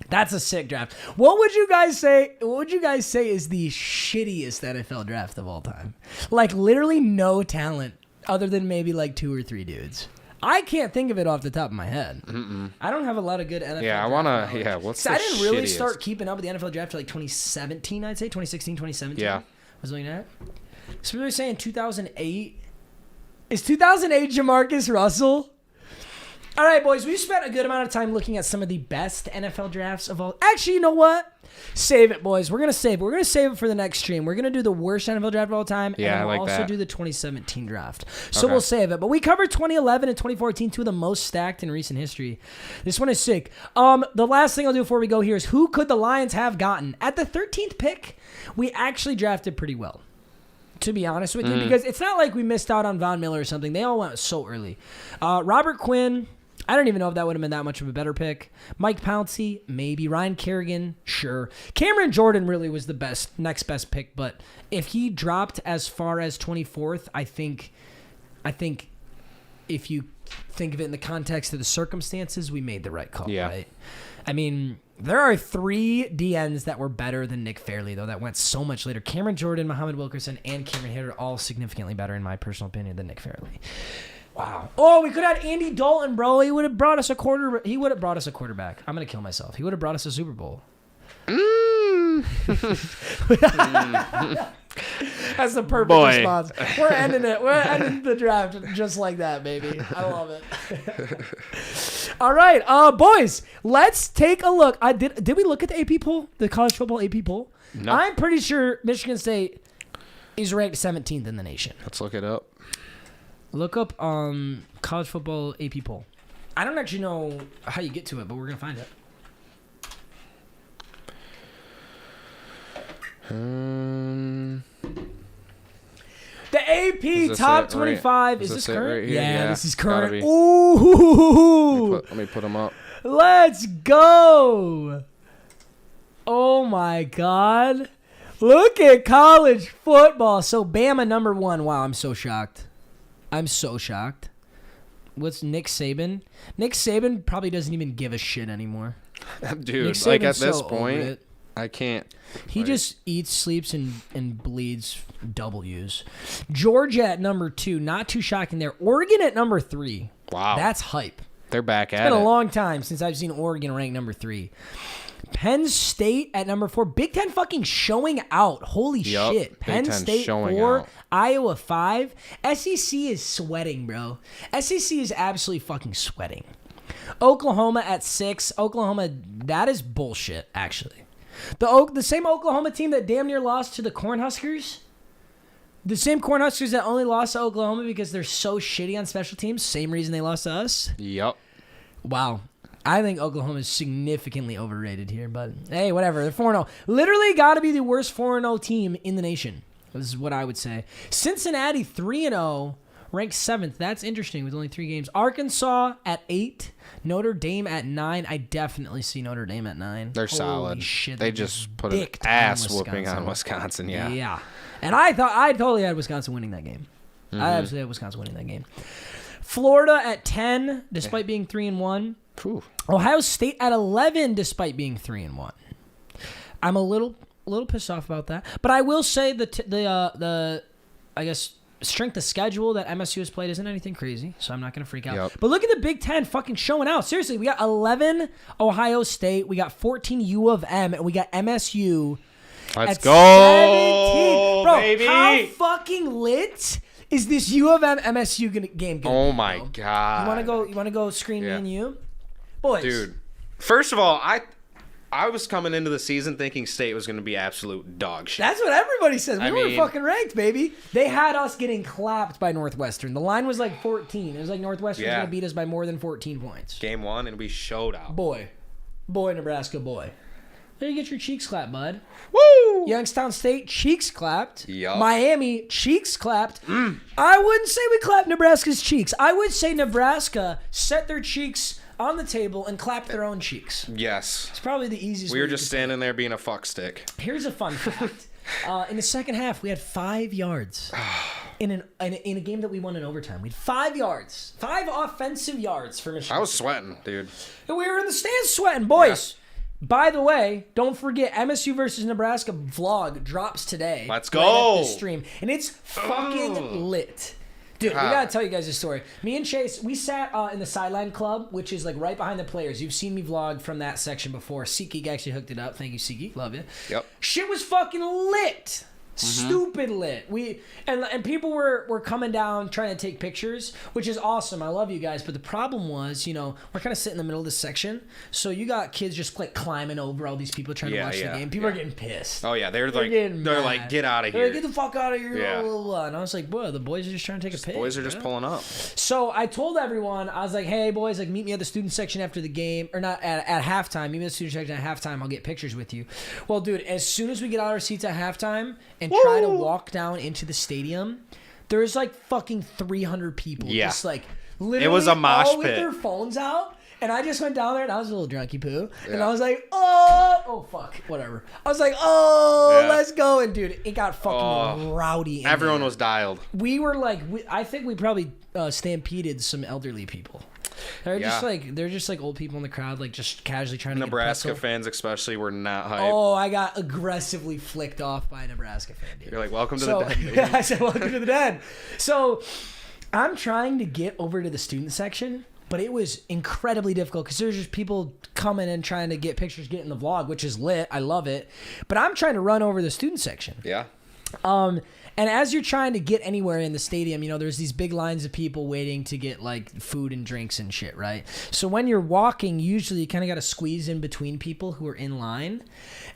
S2: That's a sick draft. What would you guys say? What would you guys say is the shittiest NFL draft of all time? Like literally no talent other than maybe like 2 or 3 dudes. I can't think of it off the top of my head. I don't have a lot of good NFL.
S3: Yeah, I want to. Yeah, what's the
S2: I didn't really
S3: shittiest?
S2: start keeping up with the NFL draft till like 2017. I'd say 2016, 2017.
S3: Yeah.
S2: I was looking at. So we were saying 2008. Is 2008 Jamarcus Russell? All right, boys. We've spent a good amount of time looking at some of the best NFL drafts of all. Actually, you know what? Save it, boys. We're gonna save it. We're gonna save it for the next stream. We're gonna do the worst NFL draft of all time,
S3: Yeah,
S2: and
S3: I
S2: we'll
S3: like
S2: also
S3: that.
S2: do the 2017 draft. So
S3: Okay.
S2: we'll save it. But we covered 2011 and 2014, 2 of the most stacked in recent history. This one is sick. The last thing I'll do before we go here is who could the Lions have gotten at the 13th pick? We actually drafted pretty well, to be honest with you, because it's not like we missed out on Von Miller or something. They all went so early. Robert Quinn. I don't even know if that would have been that much of a better pick. Mike Pouncey, maybe. Ryan Kerrigan, sure. Cameron Jordan really was the next best pick, but if he dropped as far as 24th, I think if you think of it in the context of the circumstances, we made the right call,
S3: Yeah.
S2: right? I mean, there are 3 DNs that were better than Nick Fairley, though, that went so much later. Cameron Jordan, Muhammad Wilkerson, and Cameron Hill are all significantly better, in my personal opinion, than Nick Fairley. Wow. Oh, we could have had Andy Dalton, bro. He would have brought us a quarterback. I'm going to kill myself. He would have brought us a Super Bowl. That's the perfect
S3: Boy.
S2: response. We're ending it. We're ending the draft just like that, baby. I love it. All right, boys, let's take a look. Did we look at the AP poll, the college football AP poll?
S3: No.
S2: I'm pretty sure Michigan State is ranked 17th in the nation.
S3: Let's look it up.
S2: Look up college football AP poll. I don't actually know how you get to it, but we're going to find it. The AP top 25.
S3: Right?
S2: Is this
S3: it
S2: current?
S3: right here?
S2: Yeah, this is
S3: gotta
S2: current.
S3: be.
S2: Ooh.
S3: Let me put them up.
S2: Let's go. Oh my God. Look at college football. So Bama number 1. Wow, I'm so shocked. I'm so shocked. What's Nick Saban? Nick Saban probably doesn't even give a shit anymore.
S3: Dude, like at this point, I can't.
S2: He just eats, sleeps, and bleeds W's. Georgia at number 2. Not too shocking there. Oregon at number 3.
S3: Wow.
S2: That's hype.
S3: They're back at it.
S2: It's been a long time since I've seen Oregon ranked number 3. Penn State at number 4. Big Ten fucking showing out. Holy shit. Penn State 4. Iowa 5. SEC is sweating, bro. SEC is absolutely fucking sweating. Oklahoma at 6. Oklahoma, that is bullshit, actually. The same Oklahoma team that damn near lost to the Cornhuskers. The same Cornhuskers that only lost to Oklahoma because they're so shitty on special teams. Same reason they lost to us.
S3: Yep.
S2: Wow. I think Oklahoma is significantly overrated here, but hey, whatever. They're 4-0. Literally got to be the worst 4-0 team in the nation. This is what I would say. Cincinnati 3-0, ranked 7th. That's interesting with only 3 games. Arkansas at 8. Notre Dame at 9. I definitely see Notre Dame at 9.
S3: They're
S2: Holy
S3: solid.
S2: Shit,
S3: they just put an ass whooping on Wisconsin. Yeah.
S2: Yeah. And I totally had Wisconsin winning that game. I absolutely had Wisconsin winning that game. Florida at 10, despite being 3-1.
S3: Ooh.
S2: Ohio State at 11, despite being 3-1. I'm a little pissed off about that, but I will say the I guess strength of schedule that MSU has played isn't anything crazy, so I'm not gonna freak out.
S3: Yep.
S2: But look at the Big Ten fucking showing out. Seriously, we got 11 Ohio State, we got 14 U of M, and we got MSU.
S3: Let's
S2: at
S3: go,
S2: 17. Bro,
S3: baby!
S2: How fucking lit is this U of M MSU game gonna
S3: Oh
S2: be,
S3: my
S2: bro?
S3: God!
S2: You wanna go screen me and you, boys?
S3: Dude, first of all, I was coming into the season thinking State was going to be absolute dog shit.
S2: That's what everybody says. We were
S3: mean,
S2: fucking ranked, baby. They had us getting clapped by Northwestern. The line was like 14. It was like Northwestern's going to beat us by more than 14 points.
S3: Game 1, and we showed out.
S2: Boy, Nebraska, boy. There you get your cheeks clapped, bud.
S3: Woo!
S2: Youngstown State, cheeks clapped.
S3: Yup.
S2: Miami, cheeks clapped. I wouldn't say we clapped Nebraska's cheeks. I would say Nebraska set their cheeks on the table and clapped their own cheeks.
S3: Yes.
S2: It's probably the easiest way.
S3: We were just standing there being a fuck stick.
S2: Here's a fun fact. In the second half, we had 5 yards. In a game that we won in overtime. We had 5 yards. 5 offensive yards for Michigan.
S3: I was sweating, dude.
S2: And we were in the stands sweating. Boys, by the way, don't forget, MSU versus Nebraska vlog drops today.
S3: Let's go.
S2: Right after the stream. And it's fucking lit. Dude, we gotta tell you guys this story. Me and Chase, we sat in the sideline club, which is like right behind the players. You've seen me vlog from that section before. SeatGeek actually hooked it up. Thank you, SeatGeek. Love you.
S3: Yep.
S2: Shit was fucking lit. Stupid lit. And people were coming down trying to take pictures, which is awesome. I love you guys, but the problem was, we're kind of sitting in the middle of this section, so you got kids just like climbing over all these people trying to watch the game. People are getting pissed.
S3: Oh yeah, they're like get out of here.
S2: Like, get the fuck out of here.
S3: Yeah.
S2: Blah, blah, blah. And I was like, boy, the boys are just trying to take a pic.
S3: Boys are just pulling up.
S2: So I told everyone, I was like, hey boys, like meet me at the student section after the game, or not at halftime. Meet me at the student section at halftime. I'll get pictures with you. Well, dude, as soon as we get out of our seats at halftime and try to walk down into the stadium, there's like fucking 300 people.
S3: Yeah.
S2: Just like literally
S3: It was a mosh
S2: all with
S3: pit.
S2: their phones out. And I just went down there and I was a little drunky poo. Yeah. And I was like, oh fuck, whatever. I was like, let's go. And dude, it got fucking rowdy.
S3: Everyone was dialed.
S2: We were like, I think we probably stampeded some elderly people. They're just like old people in the crowd, like just casually trying to
S3: Nebraska fans especially were not hyped.
S2: Oh, I got aggressively flicked off by a Nebraska fan, dude.
S3: You're like, welcome to the den, baby.
S2: I said, welcome to the den. So I'm trying to get over to the student section, but it was incredibly difficult because there's just people coming and trying to get pictures, get in the vlog, which is lit. I love it. But I'm trying to run over the student section.
S3: Yeah.
S2: And as you're trying to get anywhere in the stadium, there's these big lines of people waiting to get like food and drinks and shit, right? So when you're walking, usually you kind of got to squeeze in between people who are in line.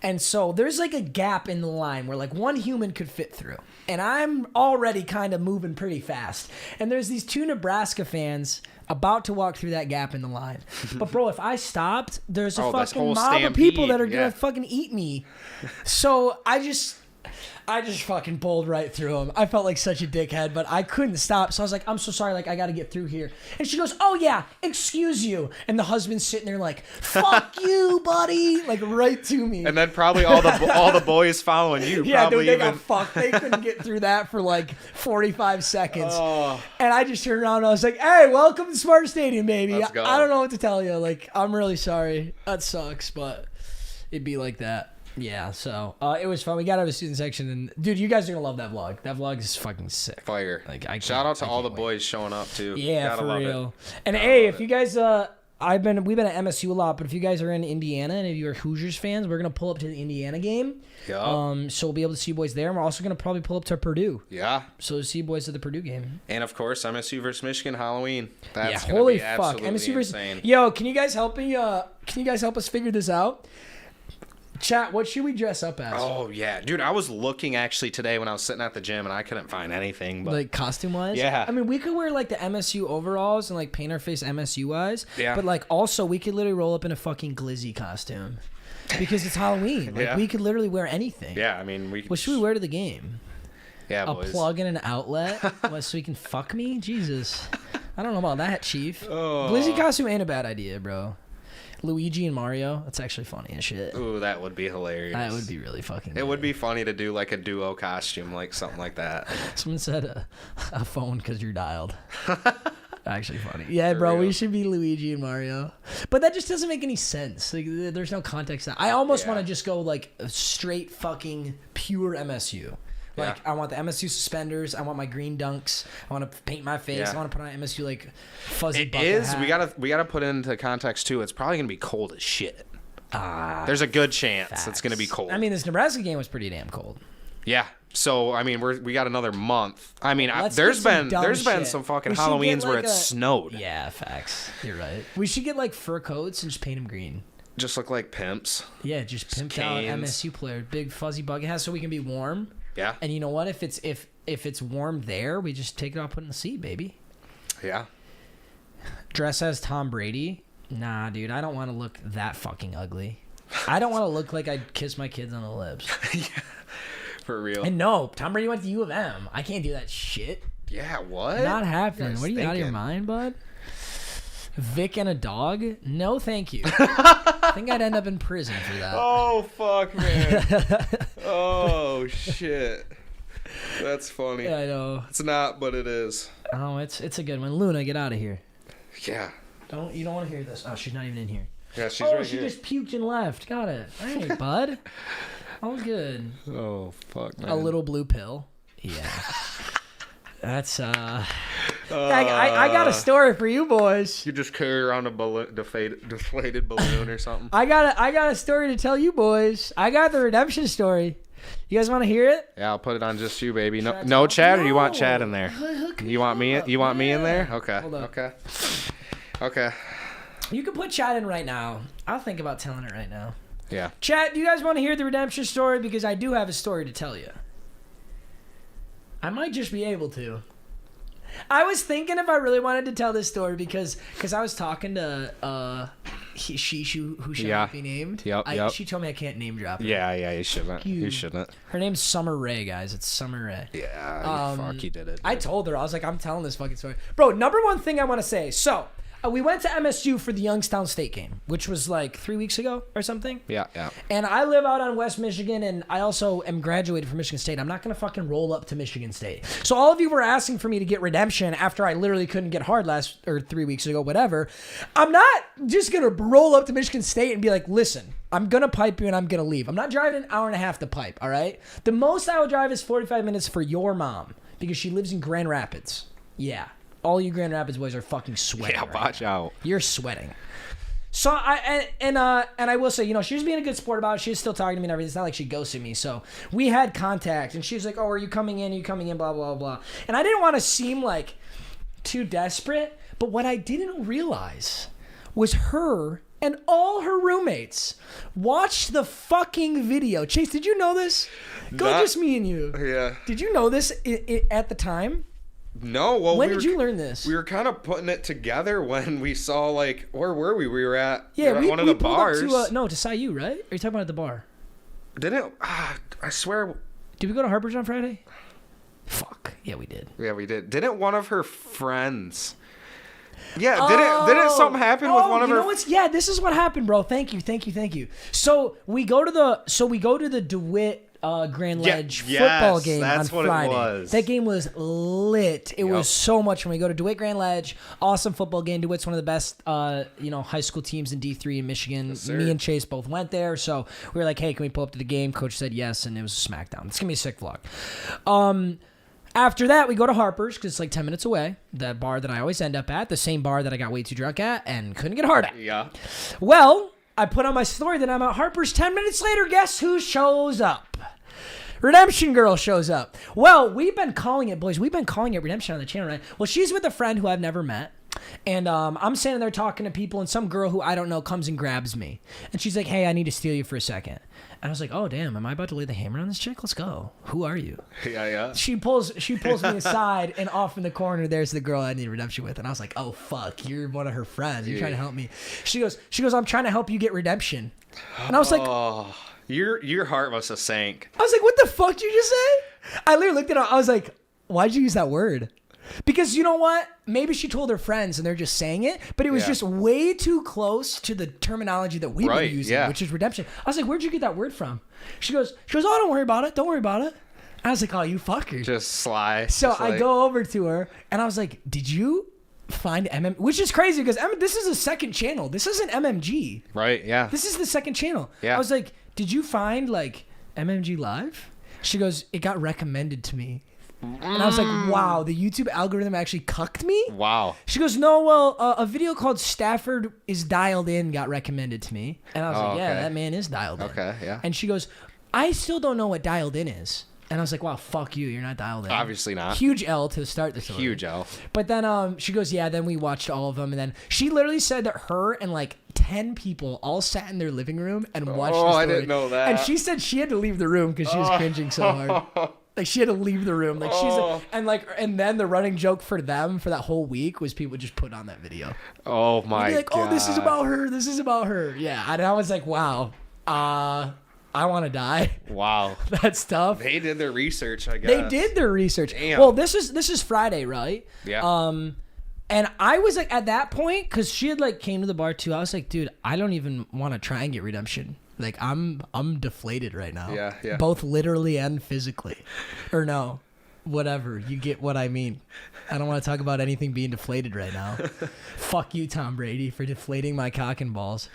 S2: And so there's like a gap in the line where like one human could fit through. And I'm already kind of moving pretty fast. And there's these 2 Nebraska fans about to walk through that gap in the line. But bro, if I stopped, there's a fucking mob of people that are going to fucking eat me. So I just fucking bowled right through him. I felt like such a dickhead, but I couldn't stop. So I was like, I'm so sorry. Like, I got to get through here. And she goes, oh, yeah, excuse you. And the husband's sitting there like, fuck you, buddy. Like, right to me.
S3: And then probably all the boys following you.
S2: Yeah,
S3: probably
S2: dude, they got fucked. They couldn't get through that for like 45 seconds.
S3: Oh.
S2: And I just turned around and I was like, hey, welcome to Smart Stadium, baby.
S3: Let's go.
S2: I don't know what to tell you. Like, I'm really sorry. That sucks, but it'd be like that. Yeah, so it was fun. We got out of the student section, and dude, you guys are gonna love that vlog. That vlog is fucking sick.
S3: Fire.
S2: Like,
S3: shout out to all the boys showing up too.
S2: Yeah,
S3: Gotta
S2: for real.
S3: It.
S2: And hey, if you guys, we've been at MSU a lot, but if you guys are in Indiana and if you are Hoosiers fans, we're gonna pull up to the Indiana game.
S3: Yeah.
S2: So we'll be able to see you boys there, and we're also gonna probably pull up to Purdue.
S3: Yeah.
S2: So see you boys at the Purdue game.
S3: And of course, MSU versus Michigan Halloween. That's
S2: yeah,
S3: gonna
S2: holy
S3: be
S2: fuck,
S3: absolutely
S2: MSU versus
S3: insane.
S2: Yo, can you guys help me? Can you guys help us figure this out? Chat, what should we dress up as?
S3: Oh, yeah. Dude, I was looking actually today when I was sitting at the gym, and I couldn't find anything. But
S2: like, costume-wise?
S3: Yeah.
S2: I mean, we could wear, like, the MSU overalls and, like, paint our face MSU-wise.
S3: Yeah.
S2: But, like, also, we could literally roll up in a fucking glizzy costume. Because it's Halloween. Like,
S3: Yeah.
S2: we could literally wear anything.
S3: Yeah, I mean,
S2: What should we wear to the game?
S3: Yeah,
S2: A
S3: boys.
S2: plug and an outlet? So he can fuck me? Jesus. I don't know about that, Chief.
S3: Oh.
S2: Glizzy costume ain't a bad idea, bro. Luigi and Mario. That's actually funny as shit.
S3: Ooh, that would be hilarious.
S2: That would be really fucking
S3: It would be funny to do like a duo costume, like something like that.
S2: Someone said a phone because you're dialed. Actually funny. Yeah,
S3: For
S2: bro,
S3: real.
S2: we should be Luigi and Mario. But that just doesn't make any sense. Like, there's no context. I almost want to just go like a straight fucking pure MSU. Like,
S3: Yeah.
S2: I want the MSU suspenders. I want my green dunks. I want to paint my face.
S3: Yeah.
S2: I want to put on MSU like fuzzy
S3: It
S2: bucket
S3: is.
S2: hat.
S3: We gotta put it into context too. It's probably gonna be cold as shit.
S2: Ah,
S3: There's a good chance it's
S2: facts.
S3: gonna be cold.
S2: I mean, this Nebraska game was pretty damn cold.
S3: Yeah. So I mean, we got another month. I mean,
S2: Let's
S3: there's
S2: get some
S3: been
S2: dumb
S3: been
S2: shit.
S3: some fucking
S2: We should get,
S3: Halloweens where
S2: like,
S3: it snowed.
S2: Yeah, facts. You're right. We should get like fur coats and just paint them green.
S3: Just look like pimps.
S2: Yeah, just pimped out
S3: canes.
S2: MSU player, big fuzzy bucket hat, so we can be warm.
S3: Yeah.
S2: And you know what? If it's warm there, we just take it off, put it in the seat, baby.
S3: Yeah.
S2: Dress as Tom Brady? Nah, dude, I don't want to look that fucking ugly. I don't want to look like I'd kiss my kids on the lips.
S3: Yeah. For real.
S2: And no, Tom Brady went to U of M. I can't do that shit.
S3: Yeah. What?
S2: Not happening.
S3: guys
S2: What are you out of your
S3: thinking?
S2: mind, bud? Vic and a dog? No, thank you. I think I'd end up in prison for that.
S3: Oh fuck, man. Oh shit. That's funny.
S2: Yeah, I know.
S3: It's not, but it is.
S2: Oh, it's a good one. Luna, get out of here.
S3: Yeah.
S2: You don't want to hear this. Oh, she's not even in here.
S3: Yeah, she's
S2: Oh,
S3: right
S2: she
S3: here.
S2: just puked and left. Got it. All right, bud. All good.
S3: Oh fuck, man.
S2: A little blue pill. Yeah. That's I got a story for you boys.
S3: You just carry around a balloon, deflated balloon or something.
S2: I got a story to tell you boys. I got the redemption story. You guys want to hear it?
S3: Yeah, I'll put it on just you, baby. No,
S2: Should I
S3: no
S2: talk?
S3: Chad, or you want
S2: No.
S3: Chad in there?
S2: Hook
S3: You want me?
S2: up.
S3: You want me in there?
S2: Yeah.
S3: Okay.
S2: Hold up.
S3: Okay.
S2: You can put Chad in right now. I'll think about telling it right now.
S3: Yeah.
S2: Chat, do you guys want to hear the redemption story? Because I do have a story to tell you. I might just be able to. I was thinking if I really wanted to tell this story because I was talking to who shall
S3: Yeah.
S2: not be named.
S3: Yep.
S2: She told me I can't name drop her.
S3: Yeah. You shouldn't. You shouldn't.
S2: Her name's Summer Rae, guys. It's Summer Rae.
S3: Yeah. Fuck, you did it.
S2: I told her. I was like, I'm telling this fucking story. Bro, number one thing I want to say. So, we went to MSU for the Youngstown State game, which was like 3 weeks ago or something.
S3: Yeah.
S2: And I live out on West Michigan, and I also am graduated from Michigan State. I'm not going to fucking roll up to Michigan State. So all of you were asking for me to get redemption after I literally couldn't get hard 3 weeks ago, whatever. I'm not just going to roll up to Michigan State and be like, listen, I'm going to pipe you and I'm going to leave. I'm not driving an hour and a half to pipe, all right? The most I will drive is 45 minutes for your mom because she lives in Grand Rapids. Yeah. All you Grand Rapids boys are fucking sweating.
S3: Yeah. Watch out.
S2: You're sweating. So I will say, she was being a good sport about it. She was still talking to me and everything. It's not like she ghosted me. So we had contact, and she was like, "Oh, are you coming in? Are you coming in?" Blah blah blah. And I didn't want to seem like too desperate, but what I didn't realize was her and all her roommates watched the fucking video. Chase, did you know this? Go, just me and you.
S3: Yeah.
S2: Did you know this at the time?
S3: No. Well,
S2: When did you learn this?
S3: We were kind of putting it together when we saw where were we? We were at one of
S2: we
S3: the
S2: pulled
S3: bars.
S2: up to, no, to SIU, right? Or are you talking about at the bar?
S3: Didn't I swear?
S2: Did we go to Harper's on Friday? Fuck. Yeah, we did.
S3: Yeah, we did. Didn't one of her friends... Yeah, didn't something happen with one of her...
S2: Yeah, this is what happened, bro. Thank you. So we go to the DeWitt Grand Ledge football game on Friday.
S3: It was.
S2: That game was lit. It was so much fun. We go to DeWitt Grand Ledge, awesome football game. DeWitt's one of the best high school teams in D3 in Michigan. Yes, me and Chase both went there, so we were like, hey, can we pull up to the game? Coach said yes, and it was a smackdown. It's gonna be a sick vlog. After that, we go to Harper's because it's like 10 minutes away. The bar that I always end up at, the same bar that I got way too drunk at and couldn't get hard at.
S3: Yeah.
S2: Well, I put on my story that I'm at Harper's. 10 minutes later, guess who shows up? Redemption Girl shows up. Well, we've been calling it, boys. We've been calling it Redemption on the channel, right? Well, she's with a friend who I've never met. And I'm standing there talking to people, and some girl who I don't know comes and grabs me. And she's like, hey, I need to steal you for a second. And I was like, oh, damn, am I about to lay the hammer on this chick? Let's go. Who are you?
S3: Yeah.
S2: She pulls me aside, and off in the corner, there's the girl I need redemption with. And I was like, oh, fuck, you're one of her friends. You're trying to help me. She goes, I'm trying to help you get redemption. And I was like...
S3: Oh, your heart must have sank.
S2: I was like, what the fuck did you just say? I literally looked at her. I was like, why'd you use that word? Because you know what? Maybe she told her friends and they're just saying it, but it was just way too close to the terminology that we've been using, which is redemption. I was like, where'd you get that word from? She goes, oh, don't worry about it. Don't worry about it. I was like, oh, you fucker.
S3: Just sly.
S2: So I go over to her and I was like, did you find MMG? Which is crazy because this is a second channel. This isn't MMG.
S3: Right, yeah.
S2: This is the second channel.
S3: Yeah.
S2: I was like, did you find like MMG Live? She goes, it got recommended to me. And I was like, wow, the YouTube algorithm actually cucked me?
S3: Wow.
S2: She goes, no, well, a video called Stafford is Dialed In got recommended to me. And I was like, yeah, that man is dialed in.
S3: Okay, yeah.
S2: And she goes, I still don't know what Dialed In is. And I was like, wow, fuck you. You're not dialed in.
S3: Obviously not.
S2: Huge L to start the story.
S3: Huge L.
S2: But then she goes, yeah, then we watched all of them. And then she literally said that her and like 10 people all sat in their living room and watched the story.
S3: I didn't know that.
S2: And she said she had to leave the room because she was cringing so hard. Like she had to leave the room. Like and then the running joke for them for that whole week was people just put on that video.
S3: Oh my god.
S2: Oh, this is about her. This is about her. Yeah. And I was like, wow. I want to die.
S3: Wow.
S2: That's tough.
S3: They did their research, I guess.
S2: They did their research.
S3: Damn.
S2: Well, this is Friday, right?
S3: Yeah.
S2: And I was like at that point because she had like came to the bar too. I was like, dude, I don't even want to try and get redemption. Like I'm deflated right now.
S3: Yeah.
S2: Both literally and physically. Or no, whatever. You get what I mean. I don't want to talk about anything being deflated right now. Fuck you, Tom Brady, for deflating my cock and balls.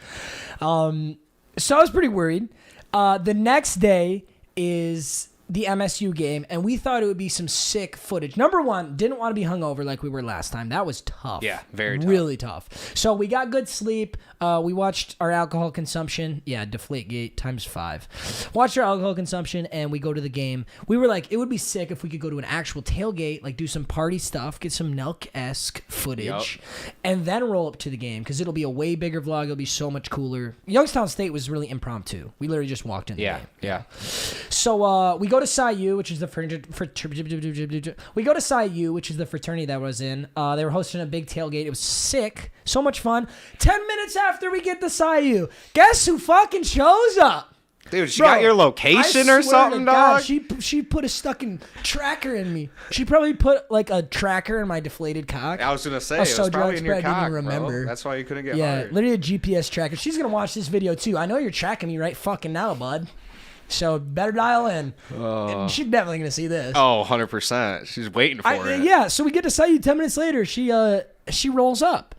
S2: So I was pretty worried. The next day is the MSU game, and we thought it would be some sick footage. Number one, didn't want to be hungover like we were last time. That was tough.
S3: Yeah, very tough.
S2: Really tough. So we got good sleep. We watched our alcohol consumption. Yeah, Deflategate times 5. Watched our alcohol consumption, and we go to the game. We were like, it would be sick if we could go to an actual tailgate, like do some party stuff, get some Nelk-esque footage, and then roll up to the game, because it'll be a way bigger vlog. It'll be so much cooler. Youngstown State was really impromptu. We literally just walked in the game.
S3: Yeah.
S2: So we go to SIU, which is the we go to SIU, which is the fraternity that I was in. They were hosting a big tailgate. It was sick, so much fun. 10 minutes after we get to SIU, guess who fucking shows up?
S3: Dude, she got your location or something, dog?
S2: She put a stucking tracker in me. She probably put like a tracker in my deflated cock.
S3: I was gonna say, it was probably in your cock,
S2: I didn't remember.
S3: Bro. That's why you couldn't get hard.
S2: Literally a GPS tracker. She's gonna watch this video too. I know you're tracking me right fucking now, bud. So better dial in. She's definitely going to see this.
S3: Oh, 100%. She's waiting for it.
S2: Yeah, so we get to SIU 10 minutes later. She rolls up.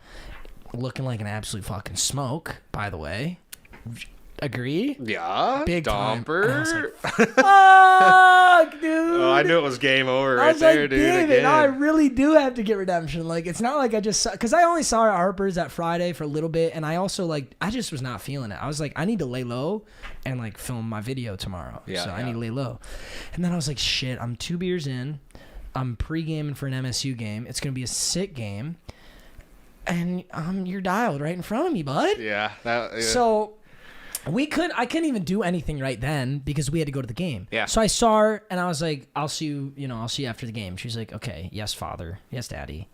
S2: Looking like an absolute fucking smoke, by the way. Agree?
S3: Yeah.
S2: Big
S3: Dumper.
S2: Fuck, dude.
S3: Oh, I knew it was game over right there, dude.
S2: David, I really do have to get redemption. Like, it's not like I just saw, because I only saw her at Harper's that Friday for a little bit, and I also, like, I just was not feeling it. I was like, I need to lay low and, like, film my video tomorrow. I need to lay low. And then I was like, shit, I'm 2 beers in. I'm pre-gaming for an MSU game. It's going to be a sick game. And you're dialed right in front of me, bud.
S3: Yeah.
S2: So I couldn't even do anything right then because we had to go to the game.
S3: Yeah.
S2: So I saw her and I was like, I'll see you after the game. She's like, okay, yes, father. Yes, daddy.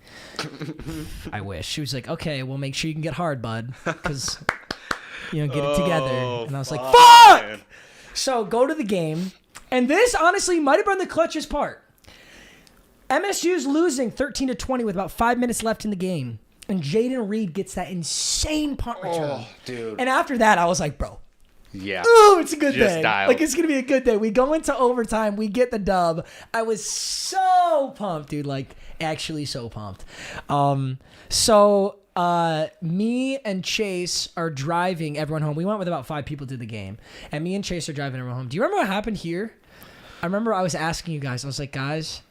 S2: I wish. She was like, okay, well, make sure you can get hard, bud. Because, get it together. And I was like, fuck! So go to the game. And this, honestly, might have been the clutchest part. MSU's losing 13-20 with about 5 minutes left in the game. And Jaden Reed gets that insane punt return.
S3: Oh, dude.
S2: And after that, I was like, bro.
S3: Yeah.
S2: Oh, it's a good day.
S3: Dialed.
S2: Like, it's going to be a good day. We go into overtime. We get the dub. I was so pumped, dude. Like, actually so pumped. Me and Chase are driving everyone home. We went with about 5 people to the game. And me and Chase are driving everyone home. Do you remember what happened here? I remember I was asking you guys. I was like, guys,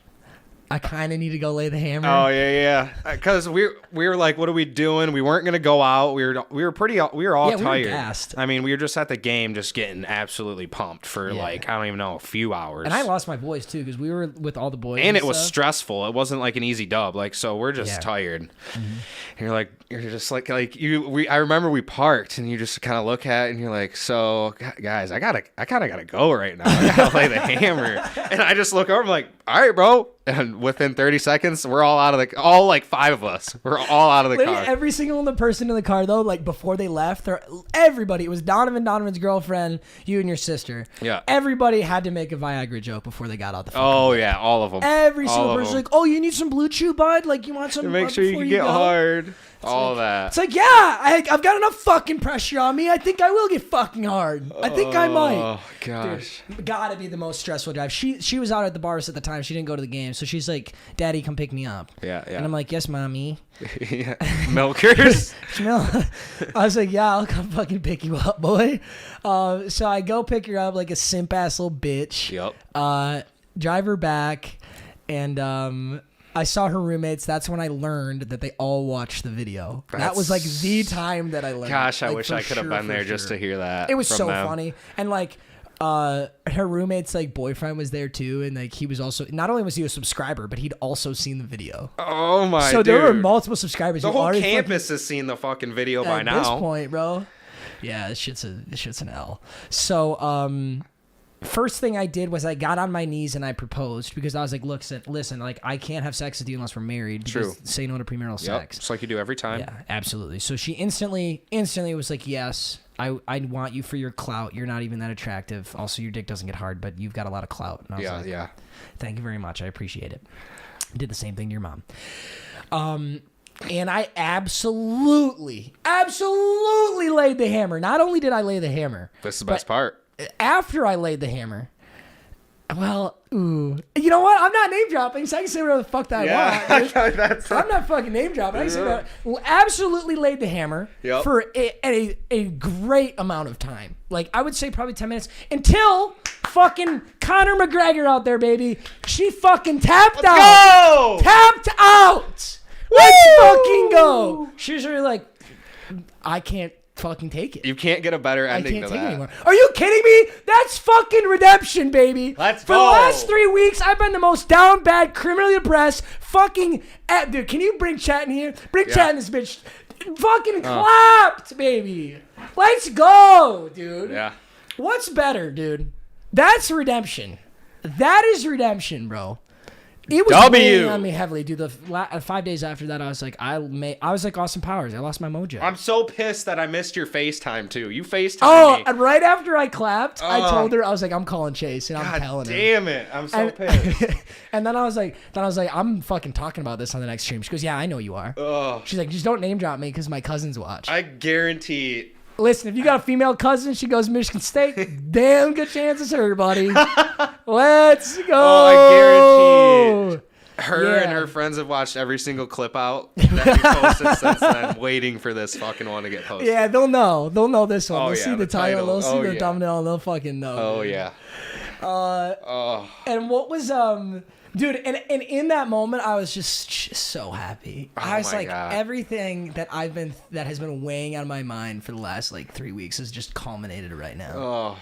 S2: I kind of need to go lay the hammer.
S3: Oh yeah. Because we were like, what are we doing? We weren't gonna go out. We were all tired.
S2: We were gassed.
S3: I mean, we were just at the game, just getting absolutely pumped for like, I don't even know, a few hours.
S2: And I lost my boys too because we were with all the boys.
S3: And it was stressful. It wasn't like an easy dub. Like, so we're just tired.
S2: Mm-hmm.
S3: And you're just like I remember we parked and you just kind of look at it and you're like, so guys, I kind of gotta go right now. I gotta lay the hammer. And I just look over, I'm like, all right, bro. And within 30 seconds, we're all out of all like 5 of us. We're all out of the car.
S2: Every single person in the car, though, like before they left, everybody, it was Donovan's girlfriend, you and your sister.
S3: Yeah.
S2: Everybody had to make a Viagra joke before they got out the fucking
S3: car. Yeah, all of them.
S2: Every single person's like, oh, you need some Blue Chew, bud? Like, you want some?
S3: Make sure you get hard. All that.
S2: It's like, yeah, I've got enough fucking pressure on me. I think I will get fucking hard. I think I might. Oh,
S3: gosh.
S2: Dude, gotta be the most stressful drive. She was out at the bars at the time. She didn't go to the game. So she's like, Daddy, come pick me up.
S3: Yeah.
S2: And I'm like, yes, Mommy.
S3: Yeah. Milkers.
S2: I was like, yeah, I'll come fucking pick you up, boy. So I go pick her up like a simp-ass little bitch.
S3: Yep.
S2: Drive her back. And I saw her roommates. That's when I learned that they all watched the video. That was like the time that I learned.
S3: Gosh, I wish I could have been there just to hear that.
S2: It was so funny. And like her roommate's like boyfriend was there too, and like he was also, not only was he a subscriber, but he'd also seen the video.
S3: Oh my!
S2: So there were multiple subscribers.
S3: The whole campus has seen the fucking video by now.
S2: At this point, bro. Yeah, this shit's an L. So first thing I did was I got on my knees and I proposed because I was like, listen, like I can't have sex with you unless we're married.
S3: True.
S2: Say no to premarital sex.
S3: It's like you do every time.
S2: Yeah, absolutely. So she instantly was like, yes, I want you for your clout. You're not even that attractive. Also, your dick doesn't get hard, but you've got a lot of clout. And I was like,
S3: yeah.
S2: Thank you very much. I appreciate it. Did the same thing to your mom. And I absolutely laid the hammer. Not only did I lay the hammer.
S3: That's the best part.
S2: After I laid the hammer, well, you know what? I'm not name dropping, so I can say whatever the fuck that I want. I'm not fucking name dropping. I can say whatever. Absolutely laid the hammer for a great amount of time. Like, I would say probably 10 minutes until fucking Conor McGregor out there, baby. She fucking tapped out. Tapped out. Woo! Let's fucking go. She was really like, I can't fucking take it.
S3: You can't get a better ending to that. I can't take it anymore.
S2: Are you kidding me? That's fucking redemption, baby.
S3: Let's go.
S2: For the last 3 weeks, I've been the most down bad, criminally depressed, fucking... Dude, can you bring chat in here? Bring chat in this bitch. Fucking clapped, baby. Let's go, dude.
S3: Yeah.
S2: What's better, dude? That's redemption. That is redemption, bro. It was weighing on me heavily, dude. The 5 days after that, I was like, I was like Austin Powers. I lost my mojo.
S3: I'm so pissed that I missed your FaceTime too. You FaceTimed me.
S2: And right after I clapped, I told her, I was like, I'm calling Chase, and I'm telling her.
S3: Damn it, I'm so pissed.
S2: And then I was like, I'm fucking talking about this on the next stream. She goes, yeah, I know you are. She's like, just don't name drop me because my cousins watch.
S3: I guarantee.
S2: Listen, if you got a female cousin, she goes Michigan State, damn good chance it's her, buddy. Let's go.
S3: Oh, I guarantee her and her friends have watched every single clip out that we posted since then, waiting for this fucking one to get posted.
S2: Yeah, they'll know. They'll know this one. They'll see
S3: the
S2: title. They'll see the thumbnail. And they'll fucking know.
S3: Oh, yeah.
S2: And what was, dude, and in that moment, I was just so happy. I was like, God. Everything that has been weighing on my mind for the last like 3 weeks has just culminated right now.
S3: Oh,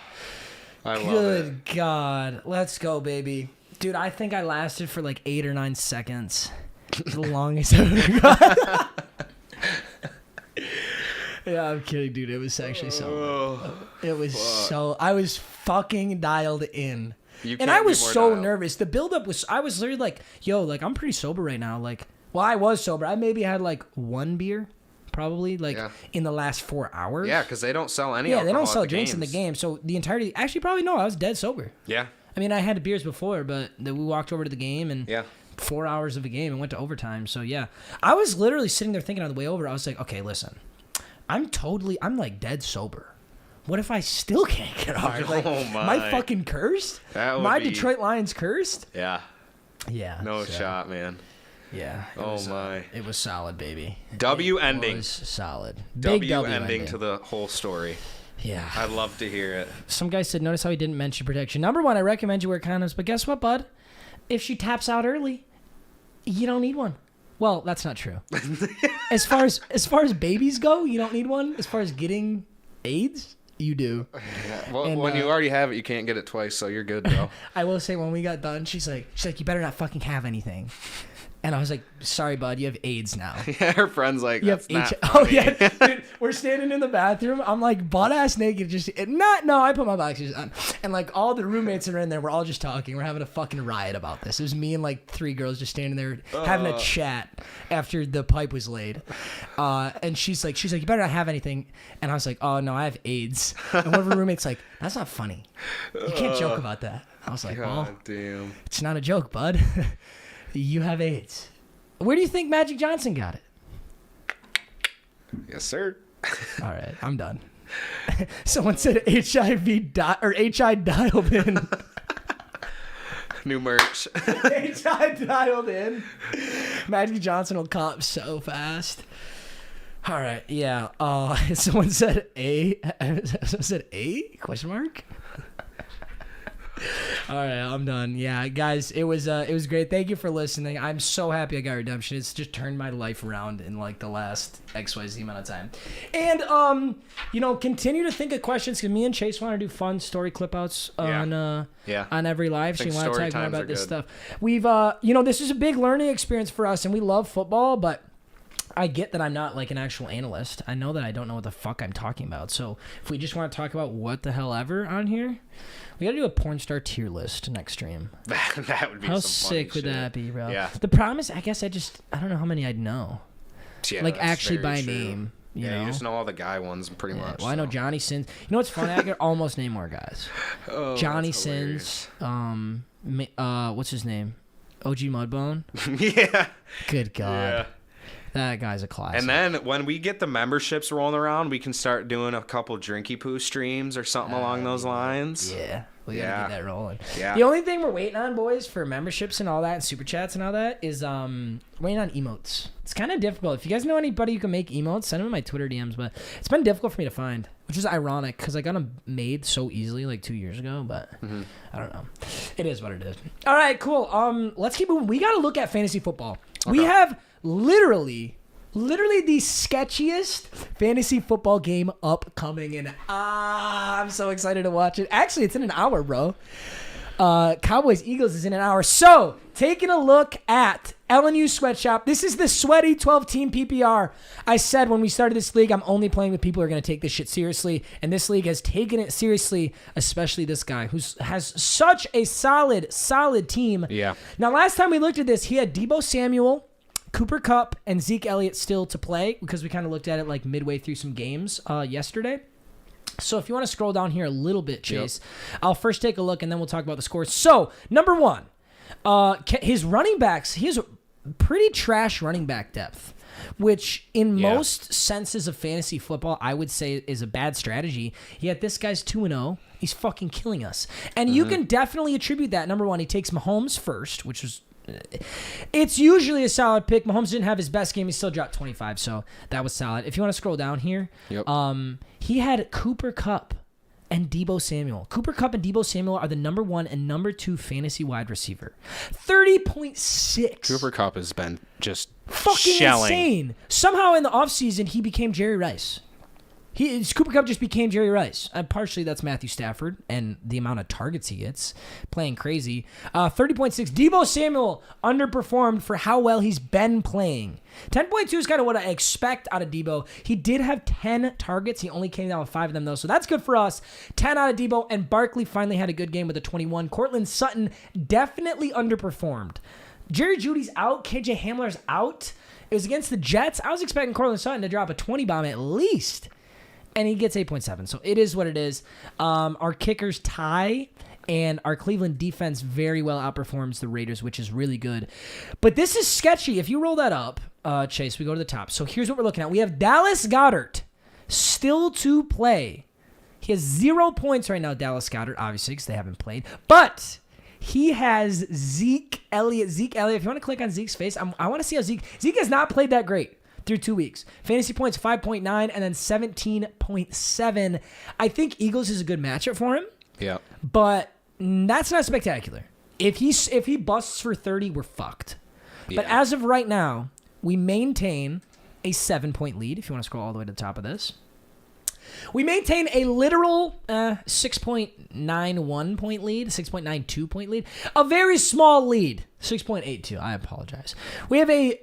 S3: I love it.
S2: Good God. Let's go, baby. Dude, I think I lasted for like 8 or 9 seconds. The longest I've ever got. Yeah, I'm kidding, dude. It was actually so. It was so. I was fucking dialed in. And I was so nervous. The buildup was. I was literally like, yo, like, I'm pretty sober right now. Like, well, I was sober. I maybe had like 1 beer, probably, like, in the last 4 hours.
S3: Yeah, because they don't sell any alcohol.
S2: Yeah, they don't sell drinks in the game. So the entirety. Actually, probably no. I was dead sober.
S3: Yeah.
S2: I mean, I had beers before, but we walked over to the game and 4 hours of a game and went to overtime. So, yeah. I was literally sitting there thinking on the way over, I was like, okay, listen, I'm like dead sober. What if I still can't get hard? Like, am I fucking cursed? My Detroit Lions cursed?
S3: Yeah.
S2: Yeah.
S3: No shot, man.
S2: Yeah. It was solid, baby.
S3: W ending.
S2: It was solid.
S3: Big W ending to the whole story.
S2: Yeah.
S3: I'd love to hear it.
S2: Some guy said, notice how he didn't mention protection. Number one, I recommend you wear condoms, but guess what, bud? If she taps out early, you don't need one. Well, that's not true. As far as babies go, you don't need one. As far as getting AIDS, you do.
S3: Yeah. Well, and, when you already have it, you can't get it twice, so you're good, bro.
S2: I will say, when we got done, she's like, you better not fucking have anything. And I was like, sorry, bud, you have AIDS now.
S3: Yeah, her friend's like, that's not funny.
S2: Oh, yeah. Dude, we're standing in the bathroom. I'm like butt-ass naked. I put my boxers on. And like all the roommates are in there. We're all just talking. We're having a fucking riot about this. It was me and like 3 girls just standing there having a chat after the pipe was laid. And she's like, you better not have anything. And I was like, oh, no, I have AIDS. And one of her roommates like, that's not funny. You can't joke about that. I was like,
S3: damn.
S2: It's not a joke, bud. You have AIDS. Where do you think Magic Johnson got it?
S3: Yes, sir.
S2: All right, I'm done. Someone said HIV dialed in.
S3: New merch.
S2: HIV dialed in. Magic Johnson will cop so fast. All right, yeah. Someone said A? Question mark? All right, I'm done. Yeah, guys, it was great. Thank you for listening. I'm so happy I got redemption. It's just turned my life around in like the last XYZ amount of time. And continue to think of questions, because me and Chase want to do fun story clip outs on every live stream. Want to talk more about this stuff. We've this is a big learning experience for us, and we love football, but I get that I'm not like an actual analyst. I know that I don't know what the fuck I'm talking about. So if we just want to talk about what the hell ever on here, we gotta do a porn star tier list next stream.
S3: That would be
S2: how
S3: some
S2: sick
S3: funny
S2: would
S3: shit.
S2: that be, bro?
S3: Yeah.
S2: The problem is, I guess I don't know how many I'd know.
S3: Yeah,
S2: like actually by
S3: true.
S2: name. You know?
S3: You just know all the guy ones pretty much.
S2: Well, I know Johnny Sins. You know what's funny? I could almost name more guys. Johnny Sins. What's his name? OG Mudbone.
S3: Yeah.
S2: Good God. Yeah. That guy's a classic.
S3: And then when we get the memberships rolling around, we can start doing a couple Drinky Poo streams or something along those lines.
S2: Yeah. We gotta get that rolling.
S3: Yeah.
S2: The only thing we're waiting on, boys, for memberships and all that, and super chats and all that, is waiting on emotes. It's kind of difficult. If you guys know anybody who can make emotes, send them in my Twitter DMs. But it's been difficult for me to find, which is ironic because I got them made so easily like 2 years ago. But I don't know. It is what it is. All right, cool. Let's keep moving. We gotta look at fantasy football. Okay. We have literally the sketchiest fantasy football game upcoming, and I'm so excited to watch it. Actually, it's in an hour, bro. Cowboys-Eagles is in an hour. So, taking a look at LNU Sweatshop. This is the sweaty 12-team PPR. I said when we started this league, I'm only playing with people who are going to take this shit seriously, and this league has taken it seriously, especially this guy who has such a solid team.
S3: Yeah.
S2: Now, last time we looked at this, he had Deebo Samuel, Cooper Kupp, and Zeke Elliott still to play, because we kind of looked at it like midway through some games yesterday. So if you want to scroll down here a little bit, Chase, I'll first take a look, and then we'll talk about the scores. So, number one, his running backs, he has a pretty trash running back depth, which in most senses of fantasy football, I would say is a bad strategy. Yet this guy's 2-0. He's fucking killing us. And you can definitely attribute that. Number one, he takes Mahomes first, which was... It's usually a solid pick. Mahomes didn't have his best game. He still dropped 25, so that was solid. If you want to scroll down here, he had Cooper Kupp and Deebo Samuel. Cooper Kupp and Deebo Samuel are the number 1 and number 2 fantasy wide receiver. 30.6.
S3: Cooper Kupp has been just
S2: fucking
S3: shelling.
S2: Insane. Somehow in the offseason, he became Jerry Rice. Cooper Kupp just became Jerry Rice. Partially that's Matthew Stafford and the amount of targets he gets, playing crazy. 30.6. Deebo Samuel underperformed for how well he's been playing. 10.2 is kind of what I expect out of Deebo. He did have 10 targets. He only came down with 5 of them, though, so that's good for us. 10 out of Deebo, and Barkley finally had a good game with a 21. Cortland Sutton definitely underperformed. Jerry Jeudy's out. KJ Hamler's out. It was against the Jets. I was expecting Cortland Sutton to drop a 20 bomb at least. And he gets 8.7, so it is what it is. Our kickers tie and our Cleveland defense very well outperforms the Raiders, which is really good. But this is sketchy. If you roll that up, Chase, we go to the top. So here's what we're looking at. We have Dallas Goedert still to play. He has 0 points right now, Dallas Goedert, obviously, because they haven't played. But he has Zeke Elliott. Zeke Elliott, if you want to click on Zeke's face, I want to see how Zeke has not played that great through 2 weeks. Fantasy points 5.9 and then 17.7. I think Eagles is a good matchup for him.
S3: Yeah.
S2: But that's not spectacular. If he busts for 30, we're fucked. Yeah. But as of right now, we maintain a 7-point lead, if you want to scroll all the way to the top of this. We maintain a literal 6.91 point lead, 6.92 point lead. A very small lead, 6.82. I apologize. We have a...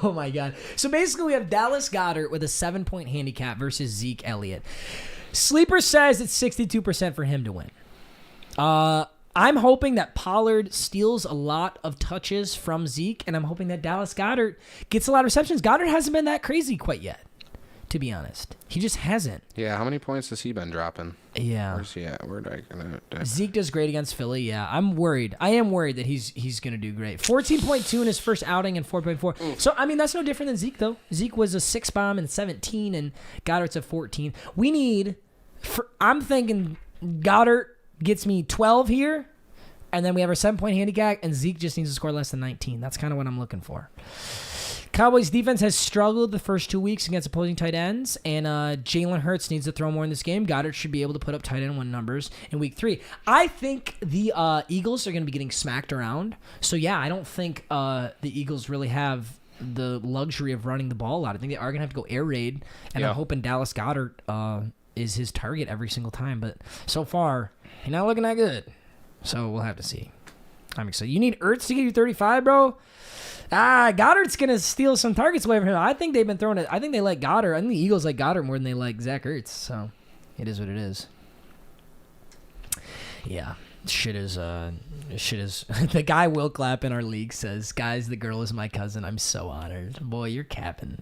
S2: oh, my God. So, basically, we have Dallas Goedert with a 7-point handicap versus Zeke Elliott. Sleeper says it's 62% for him to win. I'm hoping that Pollard steals a lot of touches from Zeke, and I'm hoping that Dallas Goedert gets a lot of receptions. Goedert hasn't been that crazy quite yet, to be honest. He just hasn't.
S3: Yeah, how many points has he been dropping?
S2: Yeah.
S3: Where's he at?
S2: Zeke does great against Philly, yeah. I'm worried. I am worried that he's going to do great. 14.2 in his first outing and 4.4. So, I mean, that's no different than Zeke, though. Zeke was a 6-bomb and 17, and Goddard's a 14. We need... I'm thinking Goedert gets me 12 here, and then we have our 7-point handicap, and Zeke just needs to score less than 19. That's kind of what I'm looking for. Cowboys defense has struggled the first 2 weeks against opposing tight ends, and Jalen Hurts needs to throw more in this game. Goedert should be able to put up tight end 1 numbers in week 3. I think the Eagles are going to be getting smacked around. So, yeah, I don't think the Eagles really have the luxury of running the ball a lot. I think they are going to have to go air raid, and I'm hoping Dallas Goedert is his target every single time. But so far, he's not looking that good. So we'll have to see. I'm excited. You need Ertz to give you 35, bro? Goddard's going to steal some targets away from him. I think they've been throwing it. I think they like Goddard. I think the Eagles like Goddard more than they like Zach Ertz. So it is what it is. Yeah. Shit is the guy Will Clapp in our league says, guys, the girl is my cousin. I'm so honored. Boy, you're capping.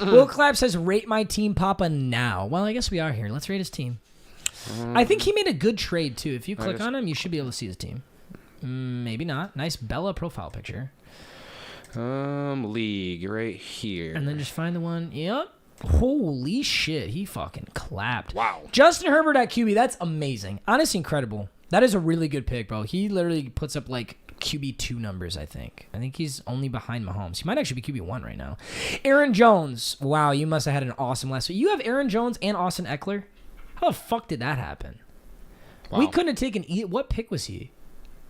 S2: Will Clapp says, rate my team, Papa, now. Well, I guess we are here. Let's rate his team. I think he made a good trade, too. If you click on him, you should be able to see his team. Maybe not. Nice Bella profile picture.
S3: League right here.
S2: And then just find the one. Yep. Holy shit. He fucking clapped.
S3: Wow.
S2: Justin Herbert at QB. That's amazing. Honestly, incredible. That is a really good pick, bro. He literally puts up like QB2 numbers, I think. I think he's only behind Mahomes. He might actually be QB1 right now. Aaron Jones. Wow, you must have had an awesome last week. You have Aaron Jones and Austin Eckler? How the fuck did that happen? Wow. We couldn't have taken... What pick was he?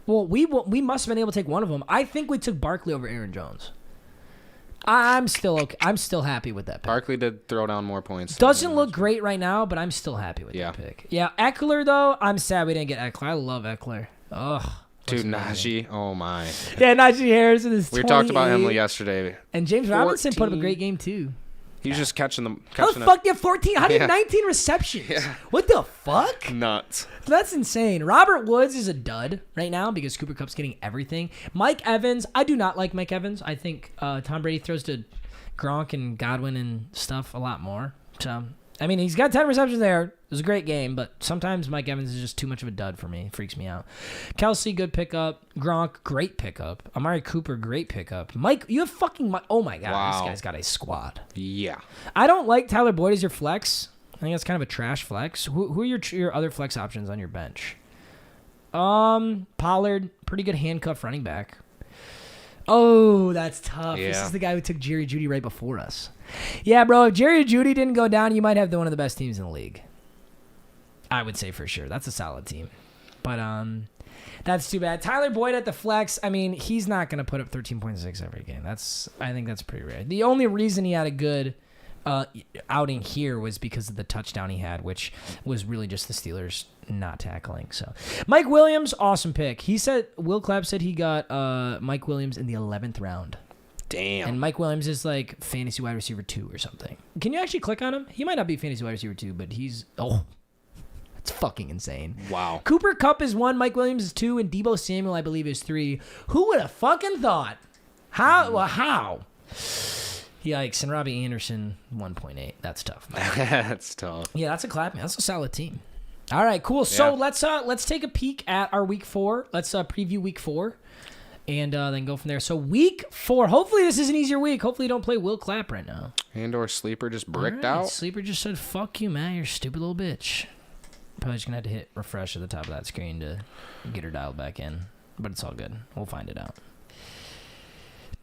S2: Well, we must have been able to take one of them. I think we took Barkley over Aaron Jones. I'm still okay. I'm still happy with that pick.
S3: Barkley did throw down more points.
S2: Doesn't look great right now, but I'm still happy with that pick. Yeah, Eckler, though, I'm sad we didn't get Eckler. I love Eckler. Ugh.
S3: Dude, Najee. Oh, my.
S2: Yeah, Najee Harris is 28.
S3: We talked about him yesterday.
S2: And James Robinson put up a great game, too.
S3: He was just catching them.
S2: How the fuck did you have 14? How did you have 19 receptions? Yeah. What the fuck?
S3: Nuts.
S2: That's insane. Robert Woods is a dud right now because Cooper Kupp's getting everything. Mike Evans, I do not like Mike Evans. I think Tom Brady throws to Gronk and Godwin and stuff a lot more. So, I mean, he's got 10 receptions there. It was a great game, but sometimes Mike Evans is just too much of a dud for me. It freaks me out. Kelsey, good pickup. Gronk, great pickup. Amari Cooper, great pickup. Mike, you have fucking Mike. Oh, my God. Wow. This guy's got a squad.
S3: Yeah.
S2: I don't like Tyler Boyd as your flex. I think that's kind of a trash flex. Who are your other flex options on your bench? Pollard, pretty good handcuff running back. Oh, that's tough. Yeah. This is the guy who took Jerry Jeudy right before us. Yeah, bro, if Jerry Jeudy didn't go down, you might have one of the best teams in the league. I would say for sure. That's a solid team. But that's too bad. Tyler Boyd at the flex, I mean, he's not going to put up 13.6 every game. I think that's pretty rare. The only reason he had a good outing here was because of the touchdown he had, which was really just the Steelers not tackling. So Mike Williams, awesome pick. He said, Will Clapp said he got Mike Williams in the 11th round.
S3: Damn.
S2: And Mike Williams is like fantasy wide receiver 2 or something. Can you actually click on him? He might not be fantasy wide receiver 2, but he's it's fucking insane. Wow. Cooper Kupp is 1, Mike Williams is 2, and Deebo Samuel, I believe, is 3. Who would have fucking thought? How? Well, how? Yikes. And Robbie Anderson, 1.8. That's tough.
S3: That's tough.
S2: Yeah, that's a clap, man. That's a solid team. All right, cool. So let's take a peek at our week 4. Let's preview week 4. And then go from there. So week 4. Hopefully this is an easier week. Hopefully you don't play Will Clapp right now.
S3: And/or Sleeper just bricked out.
S2: Sleeper just said, "Fuck you, man. You're a stupid little bitch." Probably just gonna have to hit refresh at the top of that screen to get her dialed back in. But it's all good. We'll find it out.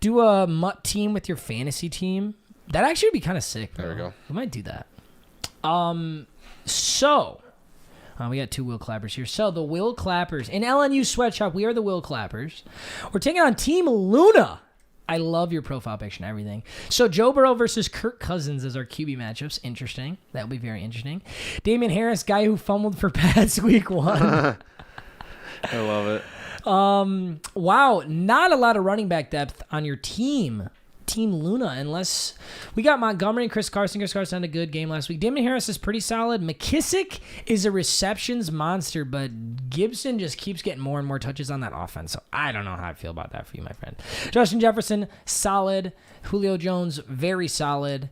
S2: Do a mutt team with your fantasy team. That actually would be kind of sick. Bro.
S3: There we go.
S2: We might do that. So. We got 2 Will Clappers here. So, the Will Clappers. In LNU Sweatshop, we are the Will Clappers. We're taking on Team Luna. I love your profile picture and everything. So, Joe Burrow versus Kirk Cousins as our QB matchups. Interesting. That will be very interesting. Damian Harris, guy who fumbled for Pats week 1.
S3: I love it.
S2: Wow. Not a lot of running back depth on your team. Team Luna, unless we got Montgomery and Chris Carson. Chris Carson had a good game last week. Damian Harris is pretty solid. McKissick is a receptions monster, but Gibson just keeps getting more and more touches on that offense. So I don't know how I feel about that for you, my friend. Justin Jefferson, solid. Julio Jones, very solid.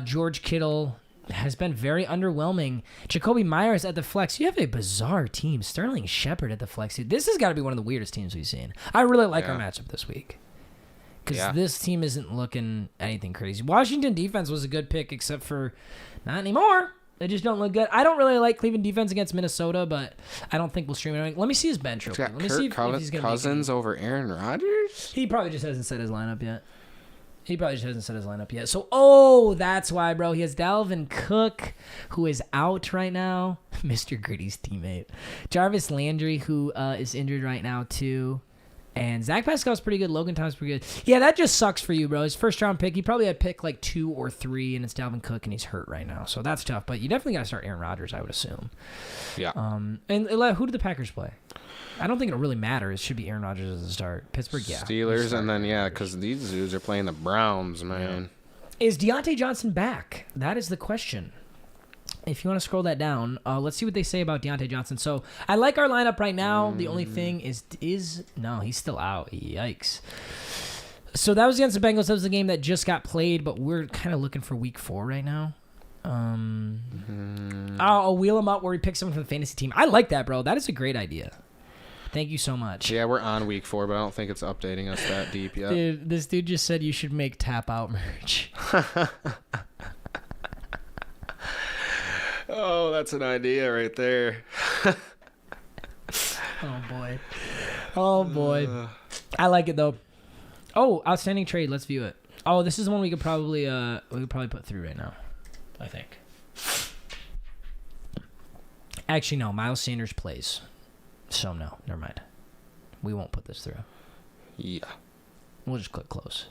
S2: George Kittle has been very underwhelming. Jacoby Myers at the flex. You have a bizarre team. Sterling Shepard at the flex. This has got to be one of the weirdest teams we've seen. I really like our matchup this week. Because this team isn't looking anything crazy. Washington defense was a good pick, except for not anymore. They just don't look good. I don't really like Cleveland defense against Minnesota, but I don't think we'll stream it. Let me see his bench real quick. Let me see if he's going to
S3: Cousins over Aaron Rodgers?
S2: He probably just hasn't set his lineup yet. So, that's why, bro. He has Dalvin Cook, who is out right now. Mr. Gritty's teammate. Jarvis Landry, who is injured right now, too. And Zach Pascal's pretty good. Logan Thomas pretty good. Yeah, that just sucks for you, bro. His first round pick, he probably had pick like 2 or 3, and it's Dalvin Cook, and he's hurt right now. So that's tough. But you definitely got to start Aaron Rodgers, I would assume.
S3: Yeah.
S2: And who do the Packers play? I don't think it'll really matter. It should be Aaron Rodgers as a start. Pittsburgh, yeah.
S3: Steelers, and then, because these dudes are playing the Browns, man.
S2: Is Deontay Johnson back? That is the question. If you want to scroll that down, let's see what they say about Deontay Johnson. So I like our lineup right now. The only thing is no, he's still out. Yikes. So that was against the Bengals. That was the game that just got played, but we're kind of looking for week 4 right now. I'll wheel him up where we pick someone from the fantasy team. I like that, bro. That is a great idea. Thank you so much.
S3: Yeah, we're on week 4, but I don't think it's updating us that deep yet.
S2: Dude, this dude just said you should make tap out merch.
S3: Oh, that's an idea right there.
S2: Oh, boy. I like it, though. Oh, outstanding trade. Let's view it. Oh, this is one we could probably put through right now, I think. Actually, no. Miles Sanders plays. So, no. Never mind. We won't put this through.
S3: Yeah.
S2: We'll just click close.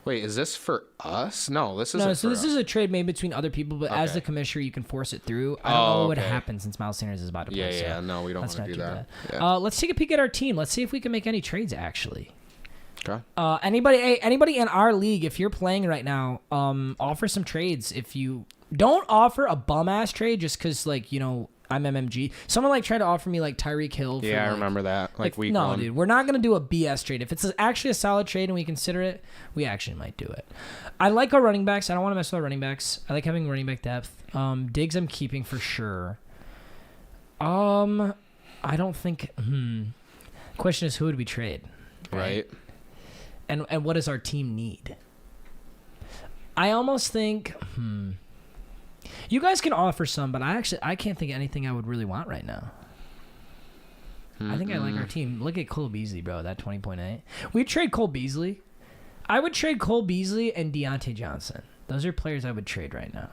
S3: Wait, is this for us? No, this isn't.
S2: No, so this is a trade made between other people, but as the commissioner, you can force it through. I don't know what happened since Miles Sanders is about to play.
S3: Yeah, no, we don't want to do that.
S2: Yeah. Let's take a peek at our team. Let's see if we can make any trades, actually.
S3: Okay.
S2: Anybody in our league, if you're playing right now, offer some trades. If you don't offer a bum-ass trade just because, I'm MMG. Someone tried to offer me Tyreek Hill.
S3: I remember that. Week 1.
S2: No, dude, we're not gonna do a BS trade. If it's actually a solid trade and we consider it, we actually might do it. I like our running backs. I don't want to mess with our running backs. I like having running back depth. Diggs, I'm keeping for sure. I don't think. Question is, who would we trade?
S3: Right.
S2: And what does our team need? I almost think. You guys can offer some, but I can't think of anything I would really want right now. I think I like our team. Look at Cole Beasley, bro. That 20.8. We'd trade Cole Beasley. I would trade Cole Beasley and Deontay Johnson. Those are players I would trade right now.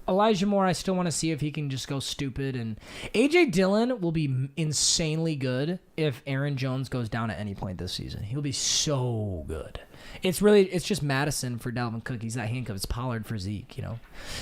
S2: Elijah Moore, I still want to see if he can just go stupid. And A.J. Dillon will be insanely good if Aaron Jones goes down at any point this season. He'll be so good. It's just Madison for Dalvin Cook. He's not handcuffed. It's Pollard for Zeke.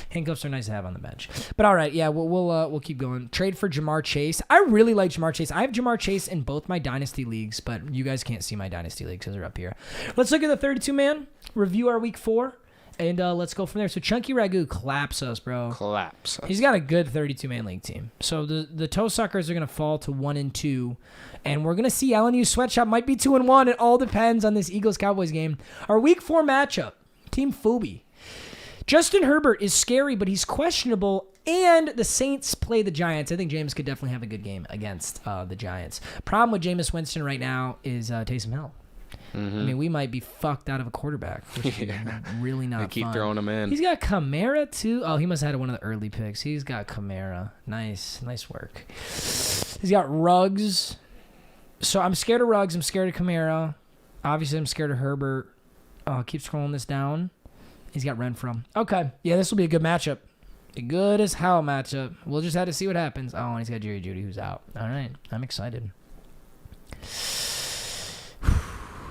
S2: Handcuffs are nice to have on the bench. But all right, yeah, we'll keep going. Trade for Jamar Chase. I really like Jamar Chase. I have Jamar Chase in both my dynasty leagues, but you guys can't see my dynasty leagues because they're up here. Let's look at the 32-man. Review our week 4. And let's go from there. So Chunky Ragu claps us, bro.
S3: Claps us.
S2: He's got a good 32-man league team. So the toe suckers are going to fall to 1-2. And we're going to see LNU Sweatshop might be 2-1. It all depends on this Eagles-Cowboys game. Our week 4 matchup, Team Fubi. Justin Herbert is scary, but he's questionable And the Saints play the Giants. I think Jameis could definitely have a good game against the Giants. Problem with Jameis Winston right now is Taysom Hill. Mm-hmm. I mean, we might be fucked out of a quarterback, which is really not
S3: they keep
S2: fun.
S3: Throwing him in.
S2: He's got Kamara, too. Oh, he must have had one of the early picks. He's got Kamara. Nice work. He's got Ruggs. So I'm scared of Ruggs. I'm scared of Kamara. Obviously, I'm scared of Herbert. Keep scrolling this down. He's got Renfro. Okay. Yeah, this will be a good matchup. A good as hell matchup. We'll just have to see what happens. Oh, and he's got Jerry Jeudy, who's out. All right. I'm excited.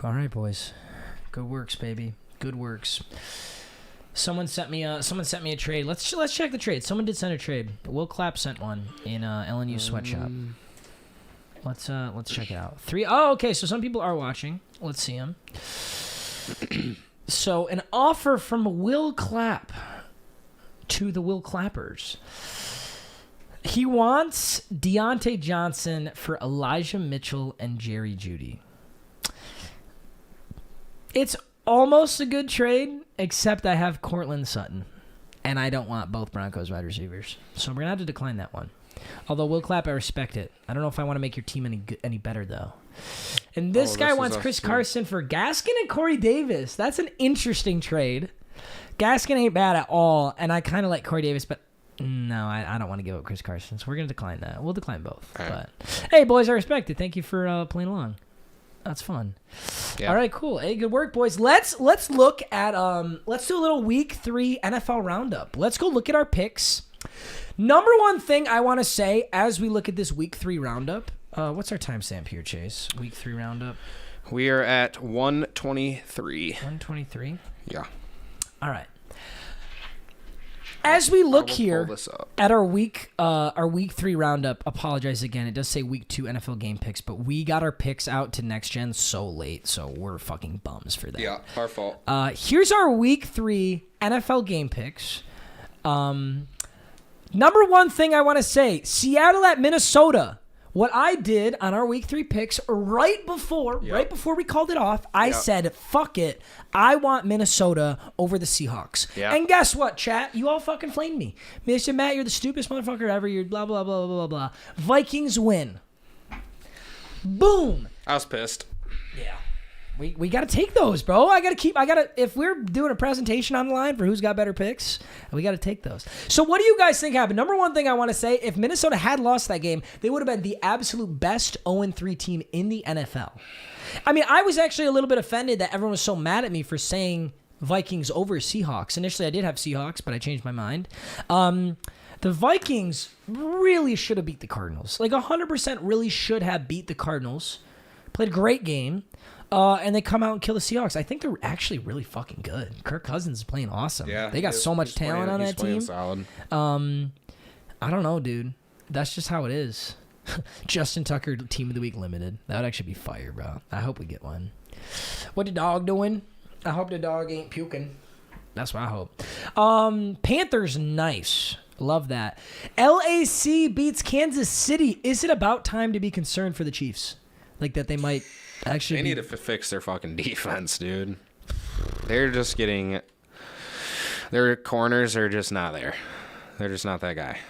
S2: All right, boys. Good works, baby. Good works. Someone sent me a trade. Let's check the trade. Someone did send a trade. Will Clapp sent one in LNU sweatshop. Let's check it out. Okay. So some people are watching. Let's see them. So an offer from Will Clapp to the Will Clappers. He wants Deontay Johnson for Elijah Mitchell and Jerry Jeudy. It's almost a good trade, except I have Cortland Sutton, and I don't want both Broncos wide receivers. So we're going to have to decline that one. Although, Will Clapp, I respect it. I don't know if I want to make your team any better, though. And this guy wants Chris Carson for Gaskin and Corey Davis. That's an interesting trade. Gaskin ain't bad at all, and I kind of like Corey Davis, but no, I don't want to give up Chris Carson, so we're going to decline that. We'll decline both.
S3: All right.
S2: But hey, boys, I respect it. Thank you for playing along. That's fun. Yeah. All right, cool. Hey, good work, boys. Let's look at let's do a little week 3 NFL roundup. Let's go look at our picks. Number one thing I want to say as we look at this week 3 roundup. What's our timestamp here, Chase? Week 3 roundup.
S3: We are at 123.
S2: 123.
S3: Yeah.
S2: All right. As we look here at our week 3 roundup, apologize again. It does say week 2 NFL game picks, but we got our picks out to next gen so late, so we're fucking bums for that.
S3: Yeah, our fault.
S2: Here's our week 3 NFL game picks. Number one thing I want to say: Seattle at Minnesota. What I did on our week 3 picks right before we called it off, I said, fuck it. I want Minnesota over the Seahawks. Yep. And guess what, chat? You all fucking flamed me. They said, Matt, you're the stupidest motherfucker ever. You're blah, blah, blah, blah, blah, blah. Vikings win. Boom.
S3: I was pissed.
S2: Yeah. We got to take those, bro. If we're doing a presentation on the line for who's got better picks, we got to take those. So what do you guys think happened? Number one thing I want to say, if Minnesota had lost that game, they would have been the absolute best 0-3 team in the NFL. I mean, I was actually a little bit offended that everyone was so mad at me for saying Vikings over Seahawks. Initially, I did have Seahawks, but I changed my mind. The Vikings really should have beat the Cardinals. Like 100% really should have beat the Cardinals. Played a great game. And they come out and kill the Seahawks. I think they're actually really fucking good. Kirk Cousins is playing awesome. Yeah, they got so much talent on that team. Solid. I don't know, dude. That's just how it is. Justin Tucker, Team of the Week limited. That would actually be fire, bro. I hope we get one. What the dog doing? I hope the dog ain't puking. That's what I hope. Panthers, nice. Love that. LAC beats Kansas City. Is it about time to be concerned for the Chiefs? Like that they might... Actually,
S3: they need to fix their fucking defense, dude. They're just getting... Their corners are just not there. They're just not that guy.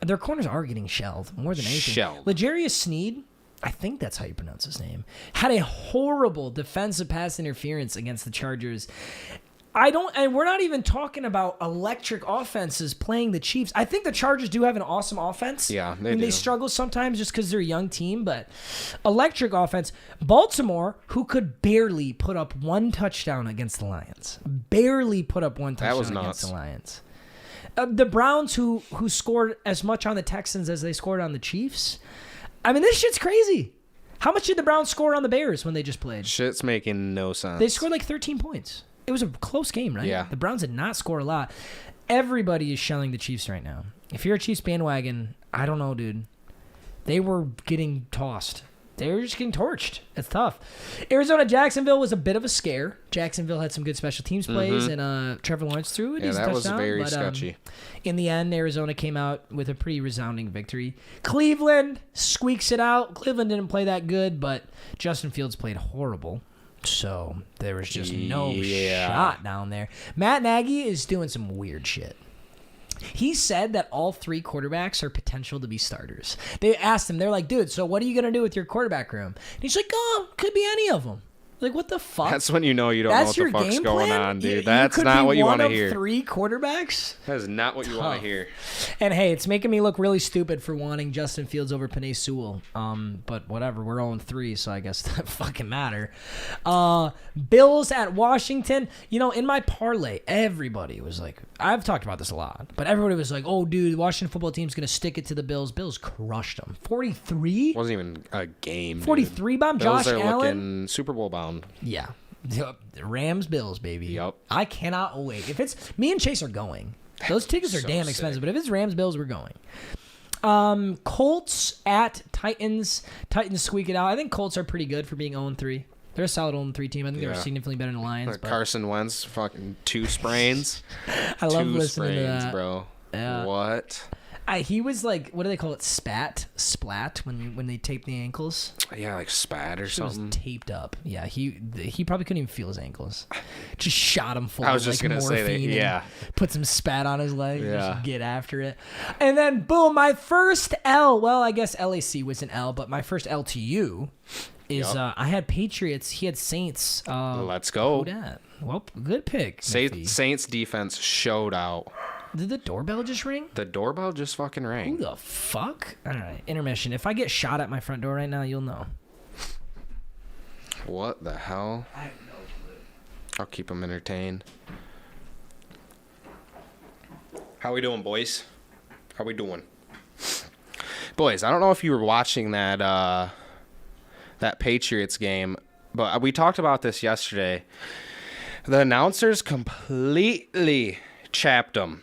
S2: Their corners are getting shelled more than anything. L'Jarius Sneed, I think that's how you pronounce his name, had a horrible defensive pass interference against the Chargers. And we're not even talking about electric offenses playing the Chiefs. I think the Chargers do have an awesome offense.
S3: Yeah, they do.
S2: They struggle sometimes just because they're a young team, but electric offense. Baltimore, who could barely put up one touchdown against the Lions. Barely put up one touchdown against the Lions. The Browns, who scored as much on the Texans as they scored on the Chiefs. I mean, this shit's crazy. How much did the Browns score on the Bears when they just played?
S3: Shit's making no sense.
S2: They scored like 13 points. It was a close game, right?
S3: Yeah.
S2: The Browns did not score a lot. Everybody is shelling the Chiefs right now. If you're a Chiefs bandwagon, I don't know, dude. They were getting tossed. They were just getting torched. It's tough. Arizona-Jacksonville was a bit of a scare. Jacksonville had some good special teams plays, and Trevor Lawrence threw it.
S3: Yeah, that was very sketchy.
S2: In the end, Arizona came out with a pretty resounding victory. Cleveland squeaks it out. Cleveland didn't play that good, but Justin Fields played horrible. So there was just no shot down there. Matt Nagy is doing some weird shit. He said that all 3 quarterbacks are potential to be starters. They asked him, they're like, dude, so what are you going to do with your quarterback room? And he's like, oh, could be any of them. Like, what the fuck?
S3: That's when you know you don't know what the fuck's going on, dude. That's not what you want to hear.
S2: 3 quarterbacks?
S3: That is not what you want to hear.
S2: And hey, it's making me look really stupid for wanting Justin Fields over Penei Sewell. But whatever, we're 0-3, so I guess that doesn't fucking matter. Bills at Washington. You know, in my parlay, everybody was like, I've talked about this a lot, but everybody was like, oh, dude, the Washington football team's going to stick it to the Bills. Bills crushed them. 43?
S3: Wasn't even a game,
S2: 43 bomb.
S3: Bills
S2: Josh
S3: are
S2: Allen.
S3: looking Super Bowl bound.
S2: Yeah. Rams, Bills, baby.
S3: Yep.
S2: I cannot wait. If it's me and Chase are going. Those tickets are
S3: So
S2: damn
S3: sick.
S2: expensive, but if it's Rams, Bills, we're going. Colts at Titans. Titans squeak it out. I think Colts are pretty good for being 0-3. They're a solid 0-3 team. I think they're significantly better than the Lions. But
S3: Carson Wentz, fucking 2 sprains.
S2: I love
S3: 2
S2: listening to
S3: sprains,
S2: that,
S3: bro.
S2: Yeah.
S3: What?
S2: He was like, what do they call it? Splat when they tape the ankles.
S3: Yeah, like spat or
S2: It was
S3: something.
S2: taped up. Yeah, he probably couldn't even feel his ankles. Just shot him full.
S3: I was
S2: of,
S3: just
S2: like,
S3: gonna say that.
S2: morphine
S3: Yeah.
S2: and put some spat on his leg.
S3: Yeah.
S2: Just get after it. And then boom, my first L. Well, I guess LAC was an L, but my first L to you is I had Patriots. He had Saints.
S3: Let's go.
S2: Who dat? Well, good pick. Miffy.
S3: Saints defense showed out.
S2: Did the doorbell just ring?
S3: The doorbell just fucking
S2: Who
S3: rang.
S2: the fuck? All right, intermission. If I get shot at my front door right now, you'll know.
S3: What the hell?
S2: I have no clue.
S3: I'll keep them entertained. How we doing, boys? How we doing? Boys, I don't know if you were watching that Patriots game, but we talked about this yesterday. The announcers completely chapped him.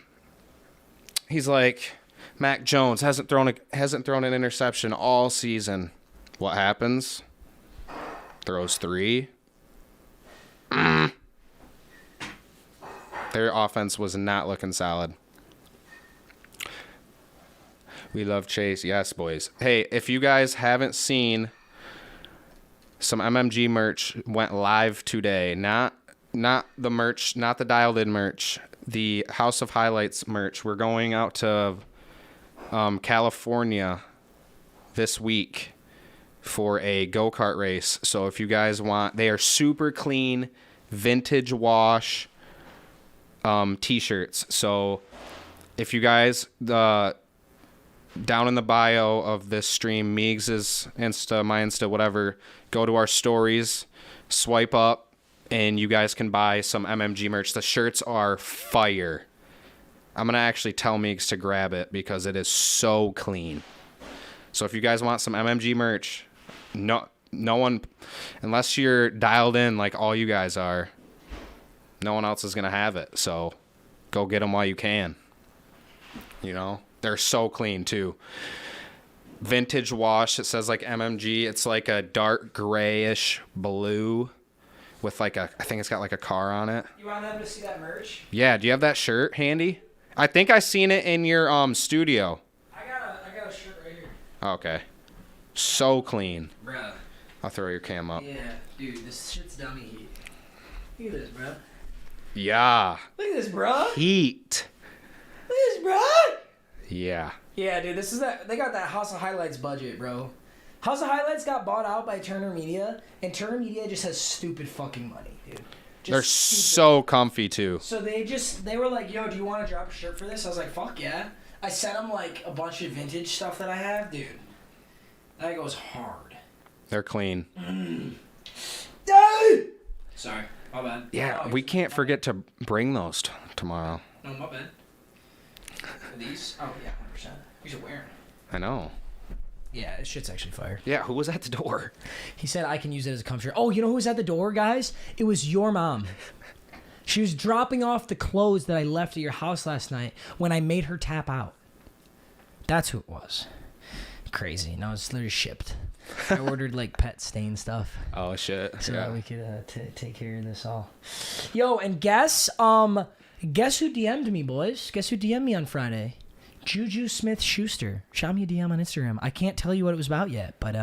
S3: He's like, Mac Jones hasn't thrown an interception all season. What happens? Throws 3. Their offense was not looking solid. We love Chase. Yes, boys. Hey, if you guys haven't seen, some MMG merch went live today. Not the merch, not the dialed in merch. The House of Highlights merch. We're going out to California this week for a go-kart race. So if you guys want, they are super clean, vintage wash t-shirts. So if you guys, down in the bio of this stream, Meags' Insta, my Insta, whatever, go to our stories, swipe up, and you guys can buy some MMG merch. The shirts are fire. I'm going to actually tell Meags to grab it because it is so clean. So if you guys want some MMG merch, no one, unless you're dialed in like all you guys are, no one else is going to have it. So go get them while you can. You know, they're so clean too. Vintage wash. It says like MMG. It's like a dark grayish blue with like I think it's got like a car on it.
S2: You want them to see that merch?
S3: Yeah. Do you have that shirt handy? I think I seen it in your studio.
S2: I got a shirt right here.
S3: Okay. So clean.
S2: Bruh.
S3: I'll throw your cam up.
S2: Yeah, dude, this shit's dummy heat. Look at this, bro.
S3: Yeah.
S2: Look at this, bro.
S3: Heat.
S2: Look at this, bro.
S3: Yeah.
S2: Yeah, dude, this is that. They got that House of Highlights budget, bro. House of Highlights got bought out by Turner Media, and Turner Media just has stupid fucking money, dude.
S3: They're so comfy too.
S2: So they were like, yo, do you want to drop a shirt for this? I was like, fuck yeah. I sent them like a bunch of vintage stuff that I have, dude. That goes hard.
S3: They're clean.
S2: Sorry, my bad.
S3: Yeah, we can't forget to bring those tomorrow.
S2: No, my bad. These? Oh yeah, 100%. You should wear them.
S3: I know.
S2: Yeah, this shit's actually fire.
S3: Yeah, who was at the door?
S2: He said I can use it as a comforter. Oh, you know who was at the door, guys? It was your mom. She was dropping off the clothes that I left at your house last night when I made her tap out. That's who it was. Crazy. No, it's literally shipped. I ordered like pet stain stuff.
S3: Oh shit.
S2: So
S3: yeah.
S2: that we could take care of this all. Yo, and guess who DM'd me, boys? Guess who DM'd me on Friday? Juju Smith-Schuster. Shot me a DM on Instagram. I can't tell you what it was about yet, but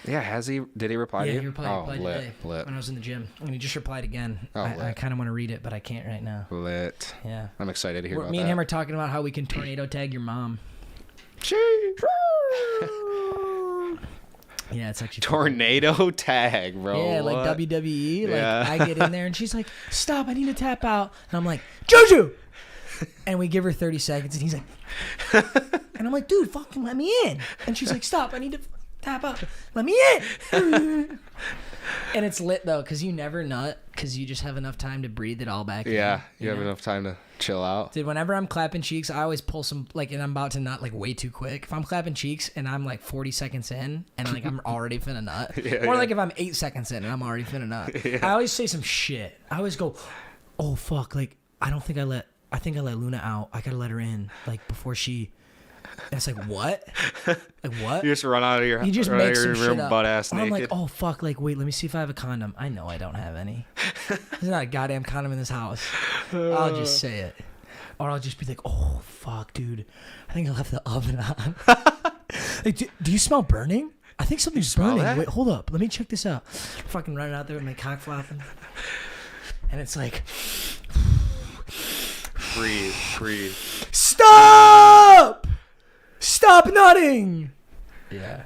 S3: yeah, did he reply to you?
S2: Yeah, he replied today
S3: lit.
S2: when I was in the gym. And he just replied again. I kind of want to read it, but I can't right now.
S3: Lit.
S2: Yeah.
S3: I'm excited to hear about that.
S2: Me and him are talking about how we can tornado tag your mom. Yeah, it's actually
S3: tornado tag, bro.
S2: Yeah,
S3: what?
S2: like WWE. Like I get in there and she's like, "Stop! I need to tap out." And I'm like, "Juju!" And we give her 30 seconds, and he's like, and I'm like, "Dude, fucking let me in." And she's like, "Stop! I need to tap out. Let me in." And it's lit though, cause you never nut, cause you just have enough time to breathe it all back.
S3: Yeah, you have enough time to chill out.
S2: Dude, whenever I'm clapping cheeks, I always pull some and I'm about to nut like way too quick. If I'm clapping cheeks and I'm like 40 seconds in and like I'm already finna nut, or like if I'm 8 seconds in and I'm already finna nut, I always say some shit. I always go, "Oh fuck!" Like I think I let Luna out. I gotta let her in like before she. And it's like, what? Like what?
S3: You just run out of your
S2: you just make some
S3: room
S2: shit up.
S3: butt ass
S2: Or
S3: naked.
S2: I'm like, oh fuck! Like wait, let me see if I have a condom. I know I don't have any. There's not a goddamn condom in this house. I'll just say it, or I'll just be like, oh fuck, dude, I think I left the oven on. Like, do you smell burning? I think something's burning.
S3: That?
S2: Wait, hold up. Let me check this out. Fucking running out there with my cock flopping, and it's like,
S3: breathe.
S2: Stop! Stop nutting! Yeah.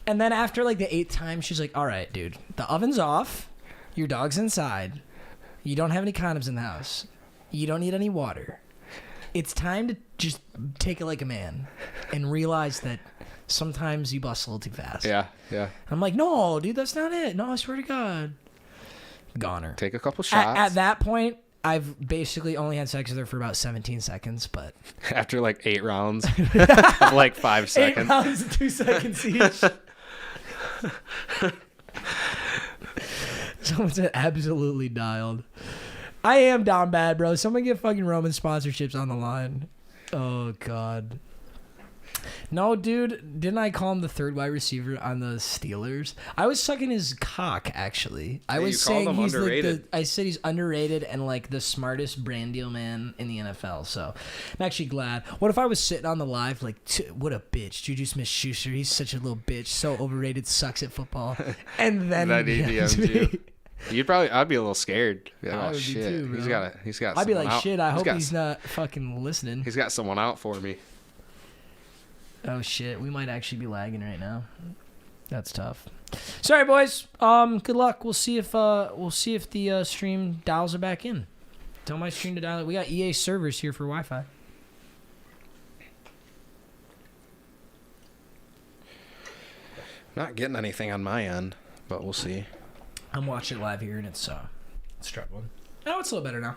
S2: And then after like the 8th time, she's like, all right, dude, the oven's off. Your dog's inside. You don't have any condoms in the house. You don't need any water. It's time to just take it like a man and realize that sometimes you bust a little too fast.
S3: Yeah.
S2: I'm like, no, dude, that's not it. No, I swear to God. Goner.
S3: Take a couple shots.
S2: At that point, I've basically only had sex with her for about 17 seconds, but...
S3: After like 8 rounds of like 5 seconds.
S2: 8 rounds of 2 seconds each. Someone said absolutely dialed. I am down bad, bro. Someone get fucking Roman sponsorships on the line. Oh, God. No, dude, didn't I call him the third wide receiver on the Steelers? I was sucking his cock, actually. I was saying he's underrated. I said he's underrated and like the smartest brand deal man in the NFL. So I'm actually glad. What if I was sitting on the live like, what a bitch, Juju Smith-Schuster. He's such a little bitch, so overrated, sucks at football. And then
S3: that EDMs you. I'd be a little scared.
S2: Like, oh shit, too, bro.
S3: He's got.
S2: I'd be like,
S3: out.
S2: shit. I hope he's not fucking listening.
S3: He's got someone out for me.
S2: Oh shit, we might actually be lagging right now. That's tough. Sorry, boys. Good luck. We'll see if the stream dials it back in. Tell my stream to dial it. We got EA servers here for Wi-Fi.
S3: Not getting anything on my end, but we'll see.
S2: I'm watching it live here and it's struggling. Oh, it's a little better now.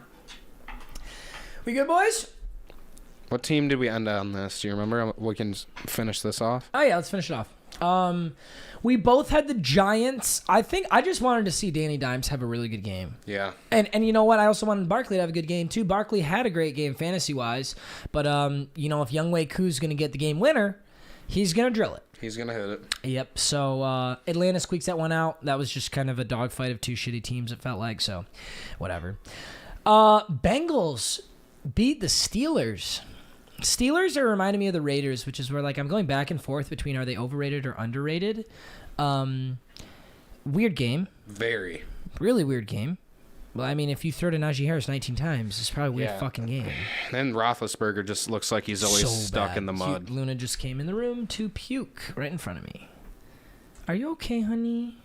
S2: We good, boys?
S3: What team did we end on this? Do you remember? We can finish this off.
S2: Oh yeah, let's finish it off. We both had the Giants. I think I just wanted to see Danny Dimes have a really good game.
S3: Yeah.
S2: And you know what? I also wanted Barkley to have a good game too. Barkley had a great game fantasy wise, but you know, if Younghoe Koo's gonna get the game winner, he's gonna drill it.
S3: He's gonna hit it.
S2: Yep. So Atlanta squeaks that one out. That was just kind of a dogfight of 2 shitty teams. It felt like so. Whatever. Bengals beat the Steelers. Steelers are reminding me of the Raiders, which is where like I'm going back and forth between are they overrated or underrated. Weird game.
S3: Very.
S2: Really weird game. Well, I mean, if you throw to Najee Harris 19 times, it's probably a weird fucking game.
S3: And Roethlisberger just looks like he's always stuck in the mud.
S2: Luna just came in the room to puke right in front of me. Are you okay, honey?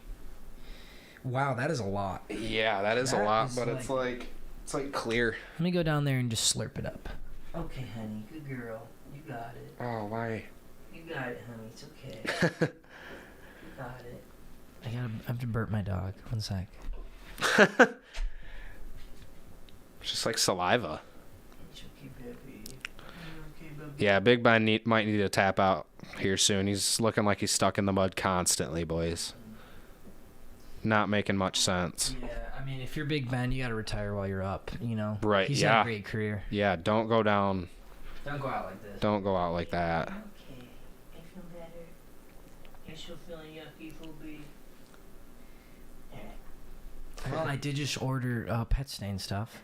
S2: Wow, that is a lot.
S3: Yeah, that is a lot, but it's like clear.
S2: Let me go down there and just slurp it up. Okay, honey. Good girl. You got it.
S3: Oh, why?
S2: You got it, honey. It's okay. You got it. I have to burp my dog. 1 sec.
S3: It's just like saliva.
S2: It's okay, baby. Okay, baby.
S3: Yeah, Big Ben might need to tap out here soon. He's looking like he's stuck in the mud constantly, boys. Not making much sense.
S2: Yeah, I mean, if you're Big Ben, you got to retire while you're up, you know?
S3: Right,
S2: He's had a great career.
S3: Yeah, don't go down.
S2: Don't go out like this.
S3: Don't go out like that.
S2: Okay, I feel better. You're still feeling yucky, Phoebe. Well, I did just order pet stain stuff.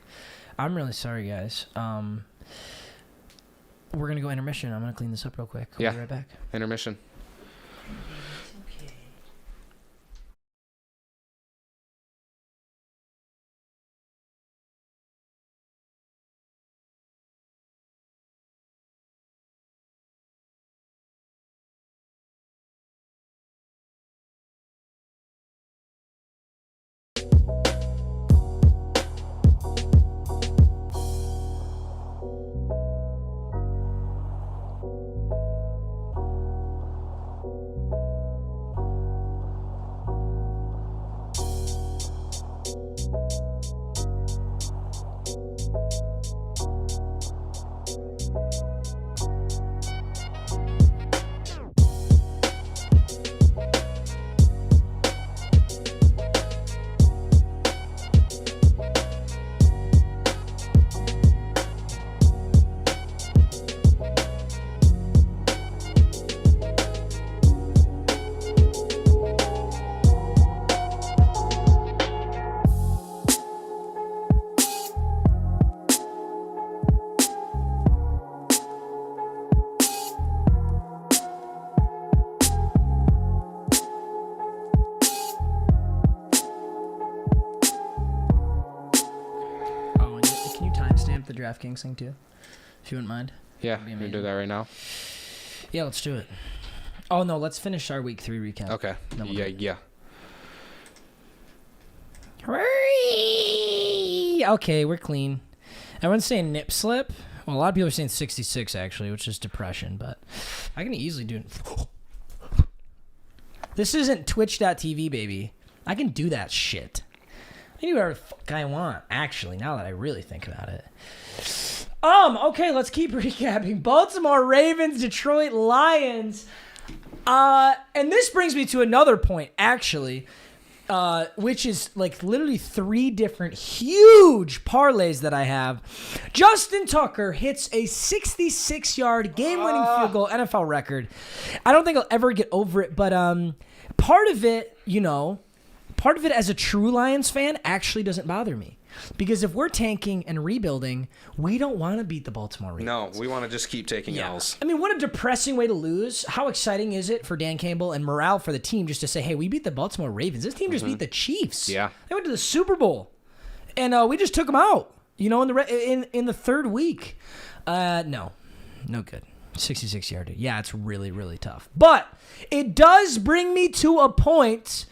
S2: I'm really sorry, guys. We're going to go intermission. I'm going to clean this up real quick. We'll be right back.
S3: Intermission.
S2: The DraftKings thing too, if you wouldn't mind.
S3: Yeah, we can do that right now.
S2: Yeah, let's do it. Oh no, let's finish our week 3 recap.
S3: Okay. Yeah.
S2: Hooray! Okay, we're clean. Everyone's saying nip slip. Well, a lot of people are saying 66 actually, which is depression, but I can easily do it. This isn't Twitch.tv, baby. I can do that shit. I can do whatever the fuck I want, actually, now that I really think about it. Okay, let's keep recapping. Baltimore Ravens, Detroit Lions. And this brings me to another point, actually, which is like literally 3 different huge parlays that I have. Justin Tucker hits a 66-yard game-winning field goal, NFL record. I don't think I'll ever get over it, but part of it, part of it as a true Lions fan actually doesn't bother me. Because if we're tanking and rebuilding, we don't want to beat the Baltimore Ravens.
S3: No, we want to just keep taking L's.
S2: I mean, what a depressing way to lose. How exciting is it for Dan Campbell and morale for the team just to say, hey, we beat the Baltimore Ravens. This team just beat the Chiefs.
S3: Yeah.
S2: They went to the Super Bowl. And we just took them out, in the 3rd week. No good. 66-yard. Yeah, it's really, really tough. But it does bring me to a point,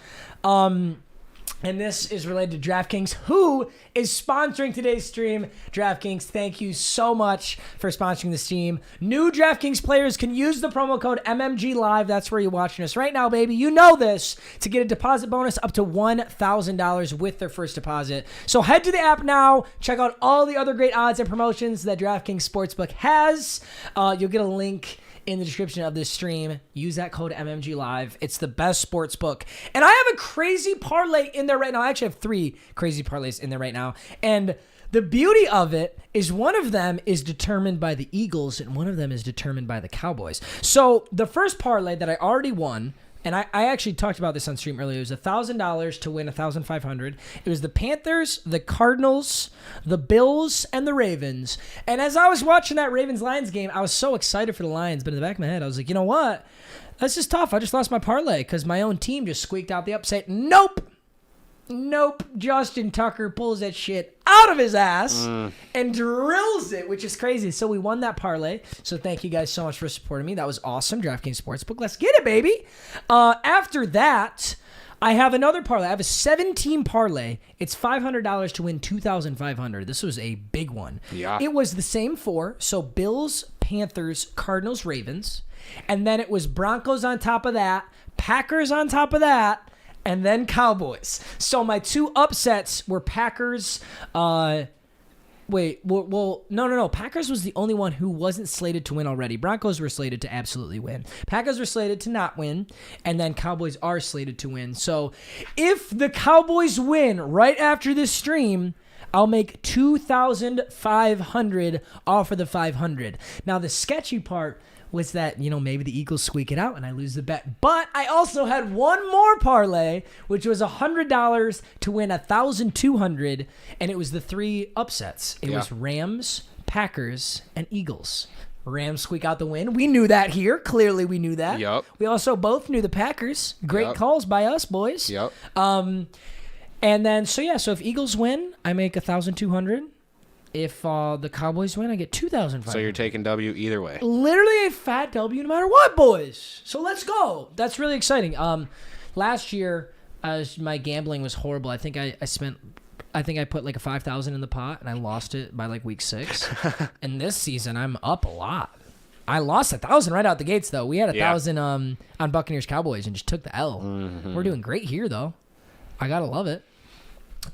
S2: and this is related to DraftKings, who is sponsoring today's stream. DraftKings, thank you so much for sponsoring the stream. New DraftKings players can use the promo code MMG Live. That's where you're watching us right now, baby. You know this, to get a deposit bonus up to $1,000 with their first deposit. So head to the app now. Check out all the other great odds and promotions that DraftKings Sportsbook has. You'll get a link in the description of this stream. Use that code MMG Live. It's the best sports book. And I have a crazy parlay in there right now. I actually have 3 crazy parlays in there right now. And the beauty of it is one of them is determined by the Eagles and one of them is determined by the Cowboys. So the first parlay that I already won, and I actually talked about this on stream earlier. It was $1,000 to win $1,500. It was the Panthers, the Cardinals, the Bills, and the Ravens. And as I was watching that Ravens-Lions game, I was so excited for the Lions. But in the back of my head, I was like, you know what? That's just tough. I just lost my parlay because my own team just squeaked out the upset. Nope. Justin Tucker pulls that shit out of his ass and drills it, which is crazy. So we won that parlay. So thank you guys so much for supporting me. That was awesome. DraftKings Sportsbook. Let's get it, baby. After that, I have another parlay. I have a 7-team parlay. It's $500 to win $2,500. This was a big one.
S3: Yeah.
S2: It was the same 4. So Bills, Panthers, Cardinals, Ravens. And then it was Broncos on top of that, Packers on top of that, and then Cowboys. So my 2 upsets were Packers. No. Packers was the only one who wasn't slated to win already. Broncos were slated to absolutely win. Packers were slated to not win. And then Cowboys are slated to win. So if the Cowboys win right after this stream, I'll make $2,500 off of the 500. Now, the sketchy part was that, maybe the Eagles squeak it out and I lose the bet. But I also had one more parlay, which was $100 to win $1,200, and it was the 3 upsets. It was Rams, Packers, and Eagles. Rams squeak out the win. We knew that here. Clearly, we knew that.
S3: Yep.
S2: We also both knew the Packers. Great calls by us, boys.
S3: Yep.
S2: And then, so if Eagles win, I make 1,200. If the Cowboys win, I get 2,500.
S3: So you're taking W either way.
S2: Literally a fat W no matter what, boys. So let's go. That's really exciting. Last year, my gambling was horrible. I think I put like a 5,000 in the pot and I lost it by like week 6. And this season I'm up a lot. I lost 1,000 right out the gates though. We had 1,000 on Buccaneers Cowboys and just took the L. Mm-hmm. We're doing great here though. I gotta love it.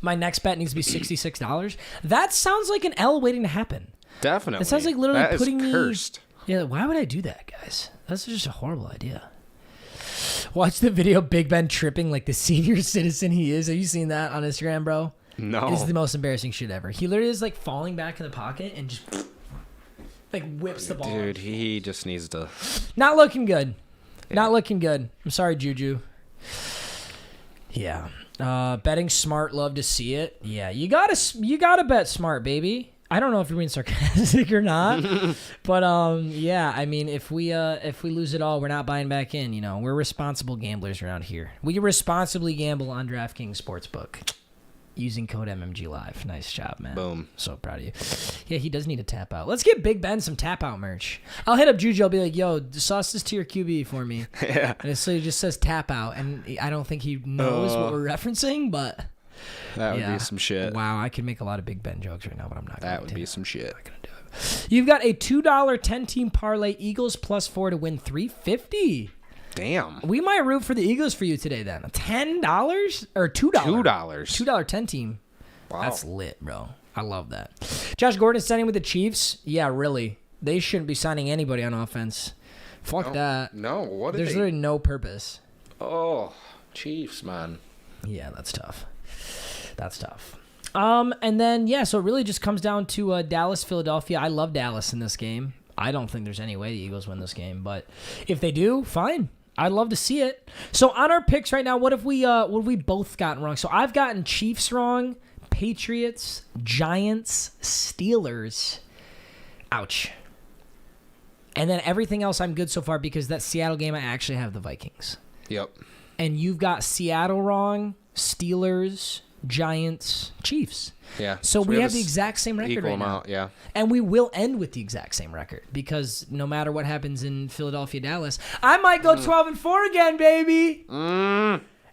S2: My next bet needs to be $66. That sounds like an L waiting to happen.
S3: Definitely.
S2: It sounds like literally
S3: that
S2: putting
S3: is cursed.
S2: me. Yeah, why would I do that, guys? That's just a horrible idea. Watch the video Big Ben tripping like the senior citizen he is. Have you seen that on Instagram, bro?
S3: No.
S2: It's the most embarrassing shit ever. He literally is like falling back in the pocket and just like whips the ball.
S3: Dude, he just needs to.
S2: Not looking good. Yeah. Not looking good. I'm sorry, Juju. Yeah. Betting smart, love to see it. Yeah, you gotta bet smart, baby. I don't know if you're being sarcastic or not, but yeah. I mean, if we lose it all, we're not buying back in. You know, we're responsible gamblers around here. We responsibly gamble on DraftKings Sportsbook using code MMG Live. Nice job, man.
S3: Boom.
S2: So proud of you. Yeah, he does need to tap out. Let's get Big Ben some tap out merch. I'll hit up Juju. I'll be like, yo, sauce this to your QB for me.
S3: Yeah.
S2: And so it just says tap out, and I don't think he knows what we're referencing, but.
S3: That would be some shit.
S2: Wow, I could make a lot of Big Ben jokes right now, but I'm not going to.
S3: That would be some shit.
S2: I'm not going to do it. You've got a $2 10-team parlay, Eagles +4 to win $350.
S3: Damn.
S2: We might root for the Eagles for you today then. $10 or $2? $2. $2 10-team.
S3: Wow.
S2: That's lit, bro. I love that. Josh Gordon signing with the Chiefs? Yeah, really. They shouldn't be signing anybody on offense. Fuck that.
S3: No, what
S2: There's literally no purpose.
S3: Oh, Chiefs, man.
S2: Yeah, that's tough. That's tough. And then, so it really just comes down to Dallas, Philadelphia. I love Dallas in this game. I don't think there's any way the Eagles win this game, but if they do, fine. I'd love to see it. So on our picks right now, what have we both gotten wrong? So I've gotten Chiefs wrong, Patriots, Giants, Steelers. Ouch. And then everything else I'm good so far because that Seattle game I actually have the Vikings.
S3: Yep.
S2: And you've got Seattle wrong, Steelers, Giants, Chiefs.
S3: Yeah.
S2: So we have the exact same record
S3: equal
S2: right
S3: amount,
S2: now.
S3: yeah.
S2: And we will end with the exact same record because no matter what happens in Philadelphia, Dallas, I might go 12-4 again, baby.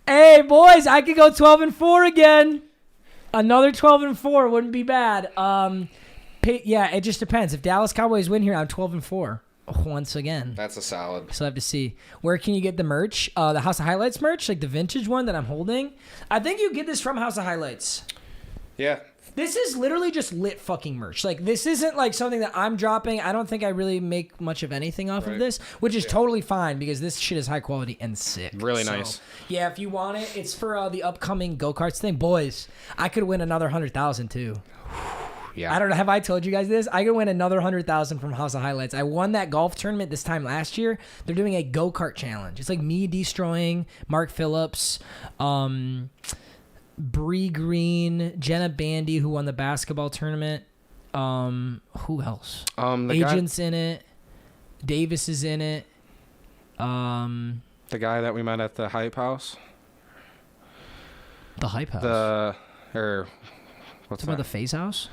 S2: Hey, boys, I could go 12-4 again. Another 12-4 wouldn't be bad. Yeah, it just depends. If Dallas Cowboys win here, I'm 12-4. Once again.
S3: That's a solid.
S2: So I have to see. Where can you get the merch? The House of Highlights merch, like the vintage one that I'm holding. I think you get this from House of Highlights.
S3: Yeah.
S2: This is literally just lit fucking merch. Like, this isn't like something that I'm dropping. I don't think I really make much of anything off of this, which is totally fine because this shit is high quality and sick.
S3: Really nice.
S2: Yeah, if you want it, it's for the upcoming go-karts thing. Boys, I could win another 100,000 too.
S3: Yeah.
S2: I don't know. Have I told you guys this? I could win another 100,000 from House of Highlights. I won that golf tournament this time last year. They're doing a go-kart challenge. It's like me destroying Mark Phillips, Bree Green, Jenna Bandy, who won the basketball tournament. Who else? Agent's in it. Davis is in it.
S3: The guy that we met at the Hype House.
S2: The Hype House.
S3: What's
S2: about the Phase House?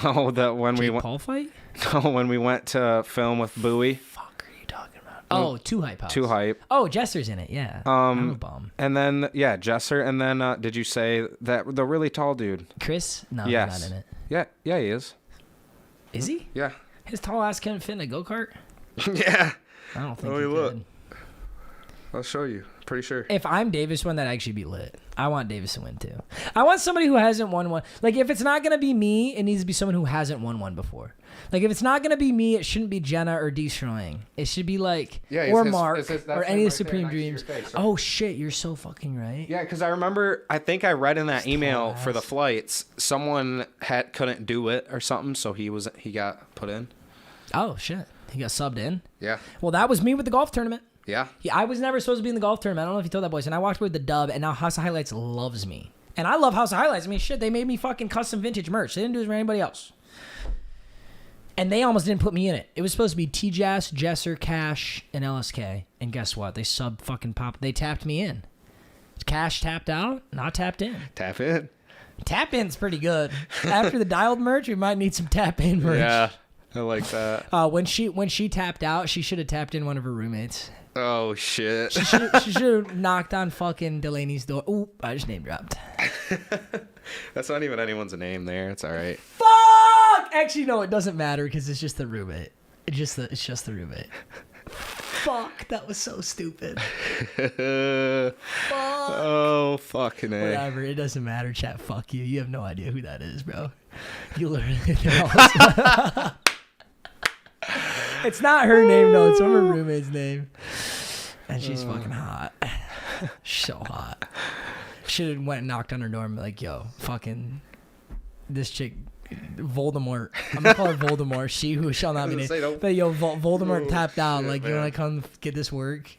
S3: No, when we went.
S2: Paul fight?
S3: No, when we went to film with Bowie.
S2: Fuck, are you talking about? Oh, Two Hype House.
S3: Two Hype.
S2: Oh, Jesser's in it. Yeah. I'm a bum.
S3: And then Jesser, and then did you say that the really tall dude?
S2: Chris? No,
S3: yes.
S2: He's not in it.
S3: Yeah, he is.
S2: Is he?
S3: Yeah.
S2: His tall ass couldn't fit in a go-kart?
S3: Yeah.
S2: I don't think he
S3: look.
S2: could.
S3: I'll show you. Pretty sure.
S2: If I'm Davis one, that'd actually be lit. I want Davis to win too. I want somebody who hasn't won one. Like, if it's not going to be me, it needs to be someone who hasn't won one before. Like, if it's not going to be me, it shouldn't be Jenna or destroying. It should be like, or Mark, or any of the Supreme Dreams. Face, right? Oh, shit, you're so fucking right.
S3: Yeah, because I think I read in that email for the flights, someone couldn't do it or something, so he got put in.
S2: Oh, shit. He got subbed in?
S3: Yeah.
S2: Well, that was me with the golf tournament.
S3: Yeah.
S2: I was never supposed to be in the golf tournament. I don't know if you told that, boys. And I walked away with the dub, and now House of Highlights loves me. And I love House of Highlights. I mean, shit, they made me fucking custom vintage merch. They didn't do it for anybody else. And they almost didn't put me in it. It was supposed to be T-Jazz, Jesser, Cash, and LSK. And guess what? They fucking pop. They tapped me in. Cash tapped out, not tapped in.
S3: Tap in.
S2: Tap in's pretty good. After the dialed merch, we might need some tap in merch.
S3: Yeah, I like that.
S2: When she tapped out, she should have tapped in one of her roommates.
S3: Oh shit.
S2: She should have knocked on fucking Delaney's door. Ooh, I just name dropped.
S3: That's not even anyone's name there. It's all right.
S2: Fuck! Actually, no, it doesn't matter because it's just the roommate. It's just the roommate. Fuck, that was so stupid. Fuck.
S3: Oh, fucking A.
S2: Whatever, it doesn't matter, chat. Fuck you. You have no idea who that is, bro. You literally It's not her name, though. It's from her roommate's name. And she's fucking hot. So hot. Should have went and knocked on her door and be like, yo, fucking this chick, Voldemort. I'm going to call her Voldemort. She who shall not be named. But yo, Voldemort tapped out. Shit, like, man. You want to come get this work?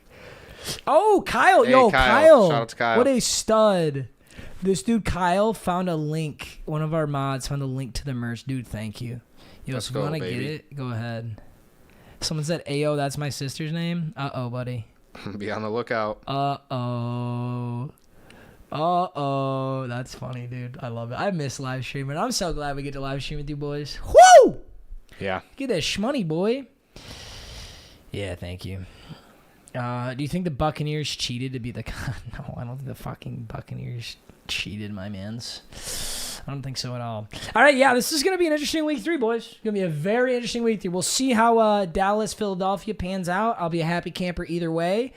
S2: Oh, Kyle.
S3: Hey,
S2: yo, Kyle.
S3: Shout out to Kyle.
S2: What a stud. This dude, Kyle, found a link. One of our mods found a link to the merch. Dude, thank you. Yo,
S3: Let's
S2: so if you want to get
S3: baby.
S2: it, go ahead. Someone said, Ayo, that's my sister's name. Uh-oh, buddy.
S3: Be on the lookout.
S2: Uh-oh. Uh-oh. That's funny, dude. I love it. I miss live streaming. I'm so glad we get to live stream with you boys. Woo!
S3: Yeah.
S2: Get that shmoney, boy. Yeah, thank you. Do you think the Buccaneers cheated to be the... No, I don't think the fucking Buccaneers cheated, my mans. I don't think so at all. All right, yeah, this is going to be an interesting week 3, boys. It's going to be a very interesting week 3. We'll see how Dallas, Philadelphia pans out. I'll be a happy camper either way.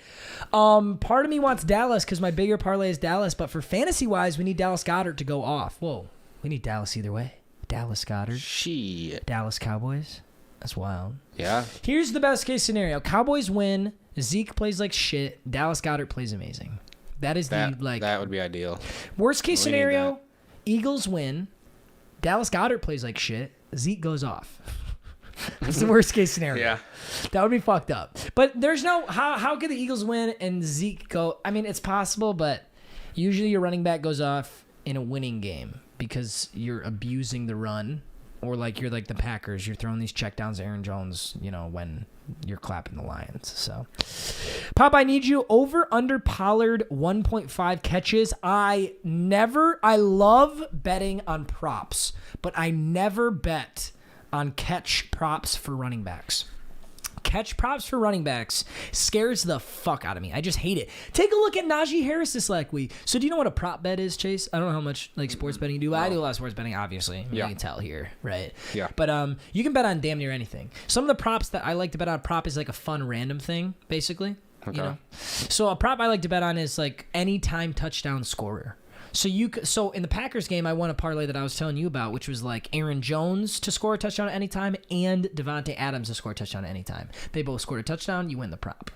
S2: Part of me wants Dallas because my bigger parlay is Dallas, but for fantasy-wise, we need Dallas Goedert to go off. Whoa, we need Dallas either way. Dallas Goedert.
S3: Shit.
S2: Dallas Cowboys. That's wild.
S3: Yeah.
S2: Here's the best case scenario. Cowboys win. Zeke plays like shit. Dallas Goedert plays amazing. That
S3: would be ideal.
S2: Worst case scenario, Eagles win. Dallas Goedert plays like shit. Zeke goes off. That's the worst case scenario.
S3: Yeah.
S2: That would be fucked up. But there's no how could the Eagles win and Zeke go? I mean, it's possible, but usually your running back goes off in a winning game because you're abusing the run. Or like you're like the Packers, you're throwing these checkdowns to Aaron Jones, you know, when you're clapping the Lions. So, Pop, I need you over under Pollard 1.5 catches. I love betting on props, but I never bet on catch props for running backs. Catch props for running backs scares the fuck out of me. I just hate it. Take a look at Najee Harris this last week. So do you know what a prop bet is, Chase? I don't know how much like sports betting you do. No. I do a lot of sports betting, obviously. Yeah. You can tell here, right? Yeah. But you can bet on damn near anything. Some of the props that I like to bet on, prop is like a fun random thing, basically. Okay. You know? So a prop I like to bet on is like anytime touchdown scorer. So in the Packers game, I won a parlay that I was telling you about, which was like Aaron Jones to score a touchdown at any time and Devontae Adams to score a touchdown at any time. They both scored a touchdown. You win the prop.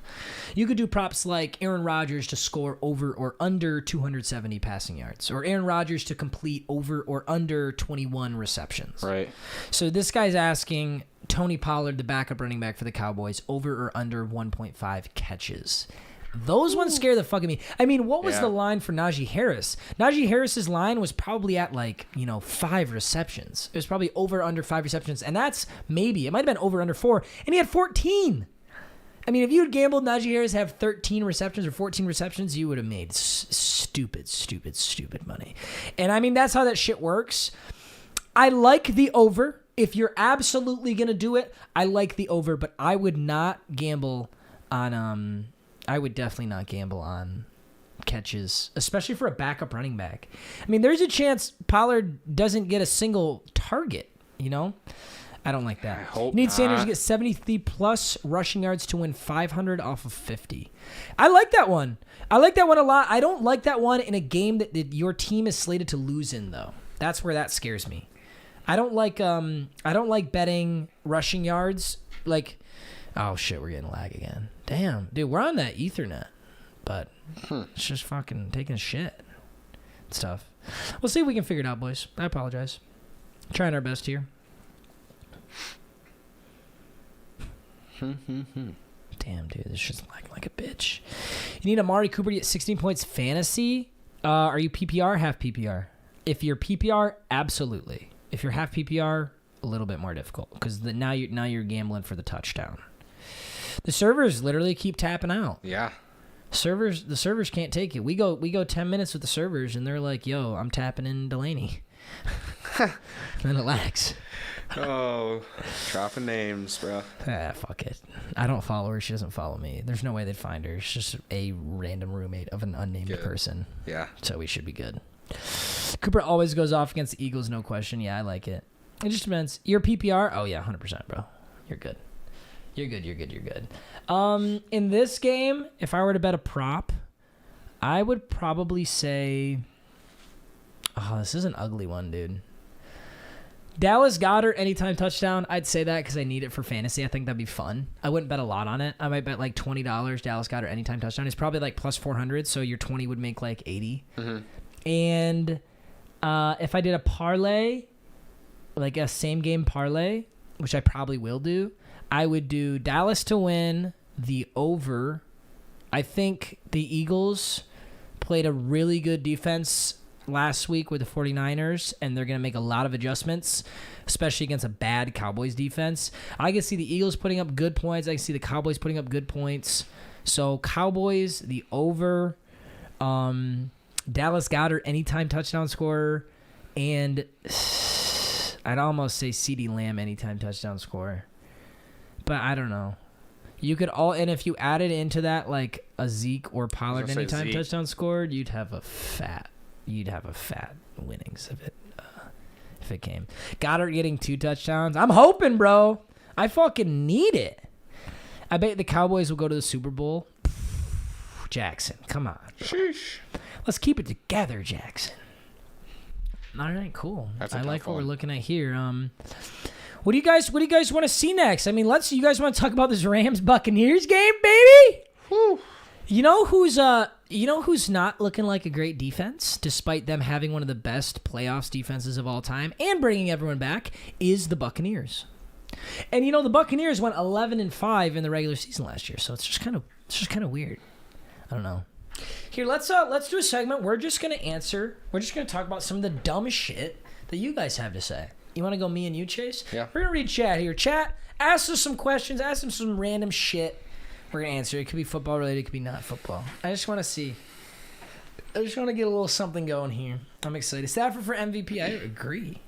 S2: You could do props like Aaron Rodgers to score over or under 270 passing yards, or Aaron Rodgers to complete over or under 21 receptions. Right. So this guy's asking Tony Pollard, the backup running back for the Cowboys, over or under 1.5 catches. Those ones scare the fuck out of me. I mean, what was the line for Najee Harris? Najee Harris's line was probably at 5 receptions. It was probably over under 5 receptions, and that's maybe. It might have been over under 4, and he had 14. I mean, if you had gambled Najee Harris have 13 receptions or 14 receptions, you would have made stupid money. And I mean, that's how that shit works. I like the over. If you're absolutely going to do it, I like the over, but I would not gamble on I would definitely not gamble on catches, especially for a backup running back. I mean, there's a chance Pollard doesn't get a single target, you know? I don't like that. You need Sanders to get 73-plus rushing yards to win 500 off of 50. I like that one. I like that one a lot. I don't like that one in a game that your team is slated to lose in, though. That's where that scares me. I don't like betting rushing yards. Oh, shit, we're getting lag again. Damn, dude, we're on that Ethernet, but it's just fucking taking shit. It's tough. We'll see if we can figure it out, boys. I apologize. Trying our best here. Damn, dude, this shit's lagging like a bitch. You need Amari Cooper to get 16 points fantasy. Are you PPR, half PPR? If you're PPR, absolutely. If you're half PPR, a little bit more difficult because now you're gambling for the touchdown. The servers literally keep tapping out.
S3: Yeah.
S2: The servers can't take it. We go 10 minutes with the servers, and they're like, "Yo, I'm tapping in Delaney." And then it lags.
S3: Oh, dropping names, bro.
S2: Fuck it. I don't follow her. She doesn't follow me. There's no way they'd find her. It's just a random roommate of an unnamed person.
S3: Yeah. So
S2: we should be good. Cooper always goes off against the Eagles, no question. Yeah, I like it. It just depends. Your PPR? Oh, yeah, 100%, bro. You're good. You're good. In this game, if I were to bet a prop, I would probably say... Oh, this is an ugly one, dude. Dallas Goedert anytime touchdown. I'd say that because I need it for fantasy. I think that'd be fun. I wouldn't bet a lot on it. I might bet like $20 Dallas Goedert anytime touchdown. It's probably like plus 400, so your 20 would make like 80. Mm-hmm. And if I did a parlay, like a same game parlay, which I probably will do, I would do Dallas to win, the over. I think the Eagles played a really good defense last week with the 49ers, and they're going to make a lot of adjustments, especially against a bad Cowboys defense. I can see the Eagles putting up good points. I can see the Cowboys putting up good points. So Cowboys, the over, Dallas Goedert anytime touchdown scorer, and I'd almost say CeeDee Lamb anytime touchdown scorer. But I don't know. You could and if you added into that like a Zeke or Pollard anytime touchdown scored, you'd have a fat winnings if it came. Goddard getting 2 touchdowns. I'm hoping, bro. I fucking need it. I bet the Cowboys will go to the Super Bowl. Jackson, come on.
S3: Sheesh.
S2: Let's keep it together, Jackson. All right, cool. I like what we're looking at here. What do you guys want to see next? I mean, you guys want to talk about this Rams Buccaneers game, baby?
S3: Whew.
S2: You know who's not looking like a great defense, despite them having one of the best playoffs defenses of all time and bringing everyone back, is the Buccaneers. And the Buccaneers went 11-5 in the regular season last year, so it's just kind of weird. I don't know. Here, let's do a segment. We're just gonna talk about some of the dumb shit that you guys have to say. You want to go me and you, Chase?
S3: Yeah.
S2: We're gonna read chat here. Chat, ask us some questions. Ask them some random shit. We're going to answer. It could be football related. It could be not football. I just want to see. I just want to get a little something going here. I'm excited. Stafford for MVP. I agree.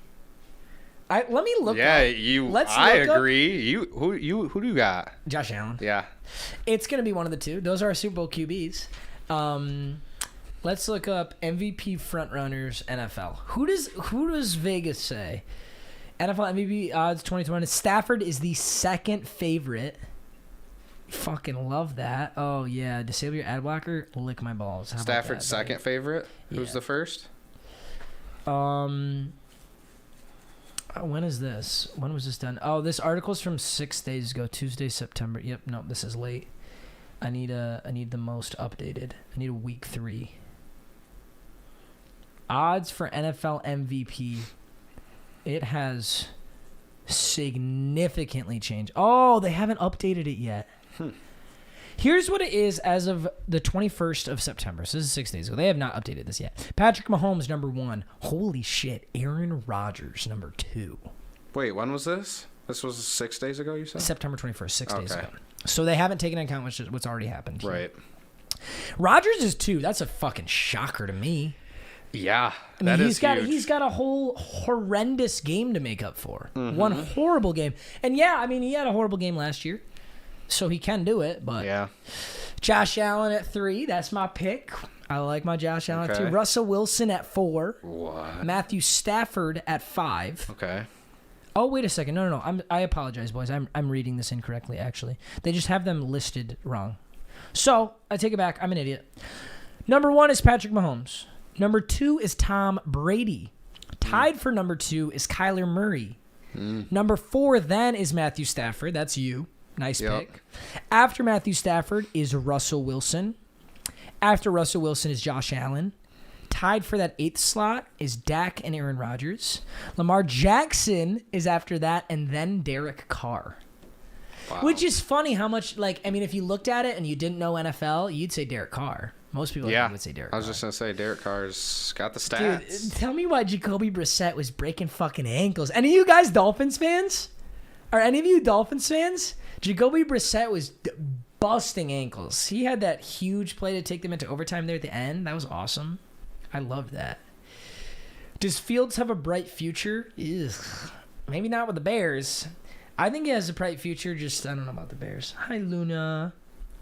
S2: Let me look.
S3: Yeah, I agree. Who do you got?
S2: Josh Allen.
S3: Yeah.
S2: It's going to be one of the two. Those are our Super Bowl QBs. Let's look up MVP frontrunners NFL. Who does Vegas say? NFL MVP odds 2020. Stafford is the second favorite. Fucking love that. Oh, yeah. Disable your ad blocker. Lick my balls. How
S3: Stafford's second favorite? Who's the first?
S2: When is this? When was this done? Oh, this article's from 6 days ago. Tuesday, September. Yep. No, this is late. I need the most updated. I need a week 3. Odds for NFL MVP. It has significantly changed. Oh, they haven't updated it yet. Here's what it is as of the 21st of September. So this is 6 days ago. They have not updated this yet. Patrick Mahomes, number 1. Holy shit. Aaron Rodgers, number 2.
S3: Wait, when was this? This was 6 days ago, you said?
S2: September 21st, 6 days ago. So they haven't taken into account what's already happened.
S3: Right.
S2: Rodgers is 2. That's a fucking shocker to me.
S3: Yeah,
S2: I mean, he's got a whole horrendous game to make up for. Mm-hmm. One horrible game. And yeah, I mean, he had a horrible game last year. So he can do it, but
S3: yeah.
S2: Josh Allen at 3, that's my pick. I like my Josh Allen at 2. Russell Wilson at 4.
S3: What?
S2: Matthew Stafford at 5.
S3: Okay.
S2: Oh, wait a second. No. I apologize, boys. I'm reading this incorrectly, actually. They just have them listed wrong. So, I take it back. I'm an idiot. Number 1 is Patrick Mahomes. Number 2 is Tom Brady. Tied for number 2 is Kyler Murray. Number 4 then is Matthew Stafford. That's you. Nice pick. After Matthew Stafford is Russell Wilson. After Russell Wilson is Josh Allen. Tied for that 8th slot is Dak and Aaron Rodgers. Lamar Jackson is after that, and then Derek Carr. Wow. Which is funny how much, if you looked at it and you didn't know NFL, you'd say Derek Carr. Most people I think would say Derek Carr.
S3: I was just going to say Derek Carr's got the stats.
S2: Dude, tell me why Jacoby Brissett was breaking fucking ankles. Any of you guys Dolphins fans? Are any of you Dolphins fans? Jacoby Brissett was busting ankles. He had that huge play to take them into overtime there at the end. That was awesome. I loved that. Does Fields have a bright future? Ugh. Maybe not with the Bears. I think he has a bright future. Just, I don't know about the Bears. Hi, Luna.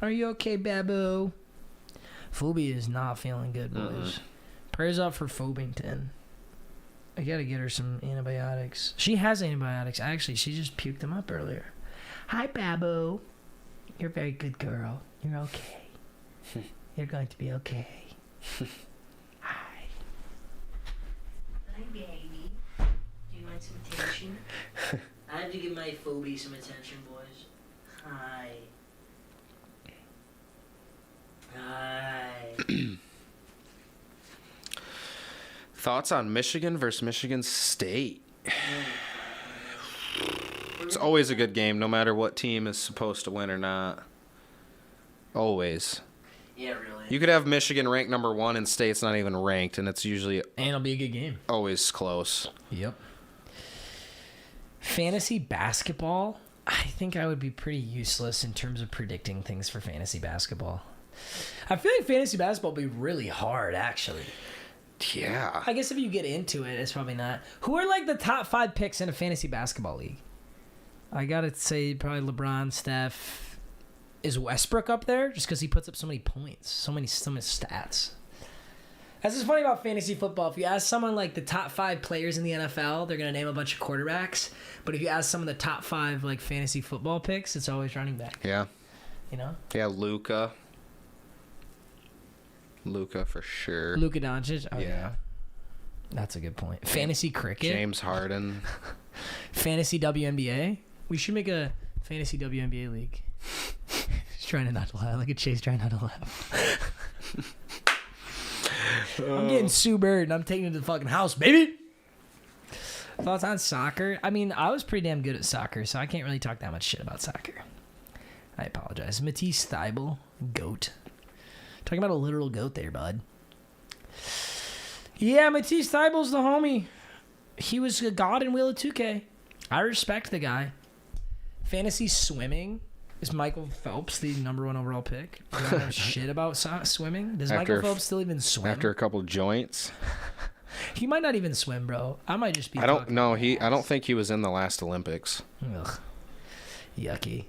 S2: Are you okay, Babu? Phoebe is not feeling good, boys. Prayers up for Phobington. I gotta get her some antibiotics. She has antibiotics. Actually, she just puked them up earlier. Hi, Babu. You're a very good girl. You're okay. You're going to be okay. Hi. Hi, baby. Do you want some attention? I have to give my Phoebe some attention, boys. Hi. Hi.
S3: Thoughts on Michigan versus Michigan State? It's always a good game, no matter what team is supposed to win or not. Always.
S2: Yeah, really.
S3: You could have Michigan ranked number 1 and State's not even ranked, and it's usually
S2: And it'll be a good game.
S3: always close.
S2: Yep. Fantasy basketball, I think I would be pretty useless in terms of predicting things for fantasy basketball. I feel like fantasy basketball would be really hard, actually.
S3: Yeah.
S2: I guess if you get into it, it's probably not. Who are like the top 5 picks in a fantasy basketball league? I gotta say probably LeBron, Steph. Is Westbrook up there? Just because he puts up so many points, so many stats. That's what's funny about fantasy football. If you ask someone like the top 5 players in the NFL, they're gonna name a bunch of quarterbacks. But if you ask some of the top 5 like fantasy football picks, it's always running back.
S3: Yeah.
S2: You know?
S3: Yeah, Luka for sure.
S2: Luka Doncic. Oh,
S3: Yeah.
S2: That's a good point. Fantasy cricket.
S3: James Harden.
S2: Fantasy WNBA. We should make a fantasy WNBA league. He's trying to not laugh. Look at Chase trying not to laugh. I'm getting Sue Bird and I'm taking it to the fucking house, baby. Thoughts on soccer? I mean, I was pretty damn good at soccer, so I can't really talk that much shit about soccer. I apologize. Matisse Thybulle, goat. Talking about a literal goat there, bud. Yeah, Matisse Thybulle's the homie. He was a god in Wheel of 2K. I respect the guy. Fantasy swimming. Is Michael Phelps the number 1 overall pick? Do I know shit about swimming? Does Michael Phelps still even swim?
S3: After a couple joints?
S2: He might not even swim, bro. I might just be.
S3: I don't know. I don't think he was in the last Olympics.
S2: Ugh. Yucky.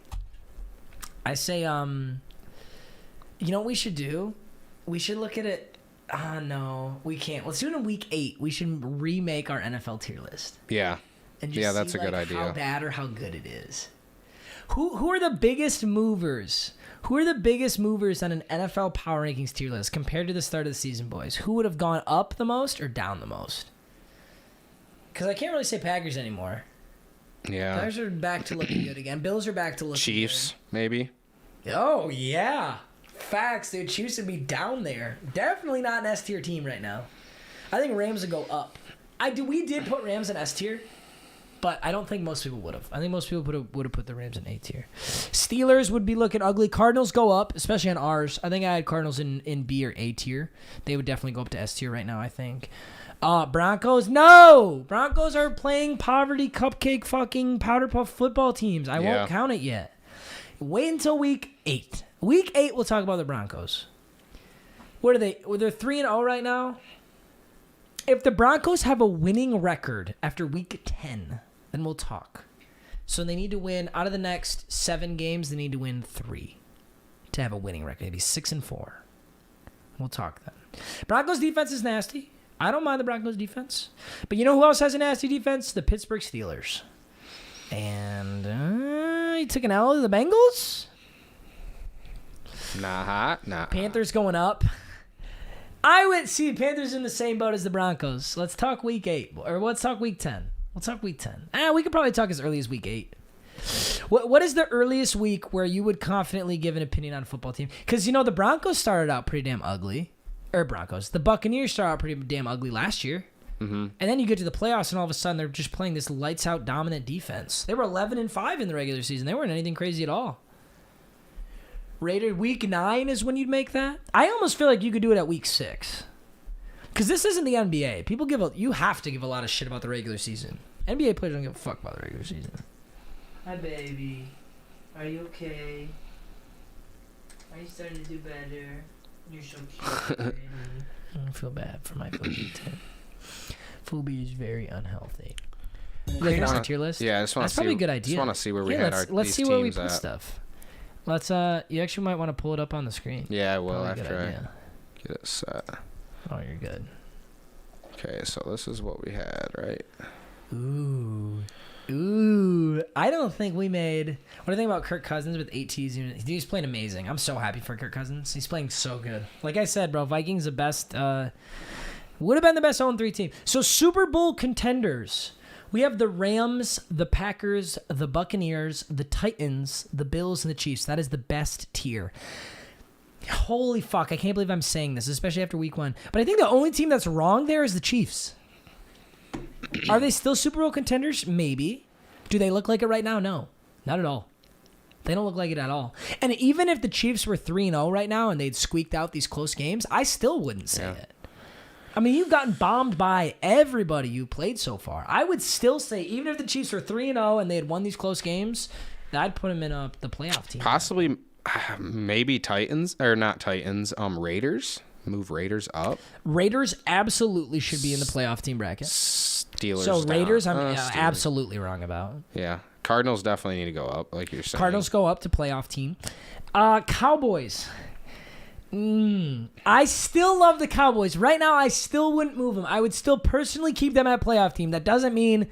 S2: I say, you know what we should do? We should look at it. No, we can't. Let's do it in week 8. We should remake our NFL tier list.
S3: Yeah.
S2: And just
S3: that's
S2: see,
S3: a good idea.
S2: How bad or how good it is. Who are the biggest movers? Who are the biggest movers on an NFL power rankings tier list compared to the start of the season, boys? Who would have gone up the most or down the most? Because I can't really say Packers anymore.
S3: Yeah.
S2: Packers are back to looking good again. Bills are back to looking
S3: Chiefs,
S2: good.
S3: maybe.
S2: Oh, yeah. Facts, dude. Chiefs would be down there. Definitely not an S tier team right now. I think Rams would go up. We did put Rams in S tier. But I don't think most people would have. I think most people would have put the Rams in A tier. Steelers would be looking ugly. Cardinals go up, especially on ours. I think I had Cardinals in B or A tier. They would definitely go up to S tier right now, I think. Broncos, no! Broncos are playing poverty cupcake fucking powder puff football teams. I won't count it yet. Wait until week 8. Week 8, we'll talk about the Broncos. What are they? Well, they're 3-0 right now. If the Broncos have a winning record after week 10, then we'll talk. So they need to win, out of the next 7 games, they need to win 3 to have a winning record. Maybe 6-4. We'll talk then. Broncos defense is nasty. I don't mind the Broncos defense. But you know who else has a nasty defense? The Pittsburgh Steelers. And he took an L to the Bengals?
S3: Nah.
S2: Panthers going up. I would see Panthers in the same boat as the Broncos. Let's talk week 8. Or let's talk week 10. We'll talk week 10. We could probably talk as early as week 8. What is the earliest week where you would confidently give an opinion on a football team? Because, the Broncos started out pretty damn ugly. The Buccaneers started out pretty damn ugly last year. Mm-hmm. And then you get to the playoffs, and all of a sudden they're just playing this lights-out dominant defense. They were 11-5 in the regular season. They weren't anything crazy at all. Raiders week 9 is when you'd make that. I almost feel like you could do it at week 6. Because this isn't the NBA. You have to give a lot of shit about the regular season. NBA players don't give a fuck about the regular season. Hi, baby. Are you okay? Are you starting to do better? You're so cute. I don't feel bad for my Fubi tip. Fubi is very unhealthy. Like on the tier list?
S3: Yeah, I just want to see. That's probably a good idea. Just want to see where we had our
S2: let's
S3: these
S2: see where we
S3: teams
S2: put
S3: at.
S2: stuff. Let's you actually might want to pull it up on the screen.
S3: Yeah, I will
S2: Probably
S3: after I get it set.
S2: Oh, you're good.
S3: Okay, so this is what we had, right?
S2: Ooh. I don't think we made. What do you think about Kirk Cousins with 8 T's? He's playing amazing. I'm so happy for Kirk Cousins. He's playing so good. Like I said, bro, Vikings the best. Would have been the best 0-3 team. So Super Bowl contenders. We have the Rams, the Packers, the Buccaneers, the Titans, the Bills, and the Chiefs. That is the best tier. Holy fuck, I can't believe I'm saying this, especially after week 1. But I think the only team that's wrong there is the Chiefs. Are they still Super Bowl contenders? Maybe. Do they look like it right now? No, not at all. They don't look like it at all. And even if the Chiefs were 3-0 right now and they'd squeaked out these close games, I still wouldn't say it. I mean, you've gotten bombed by everybody you played so far. I would still say, even if the Chiefs were 3-0 and they had won these close games, I'd put them in the playoff team.
S3: Possibly, maybe Titans, or not Titans, Raiders. Move Raiders up.
S2: Raiders absolutely should be in the playoff team bracket.
S3: Steelers
S2: So Raiders,
S3: down.
S2: I'm
S3: Steelers.
S2: absolutely wrong about.
S3: Yeah. Cardinals definitely need to go up, like you're saying.
S2: Cardinals go up to playoff team. Cowboys. I still love the Cowboys. Right now, I still wouldn't move them. I would still personally keep them at playoff team. That doesn't mean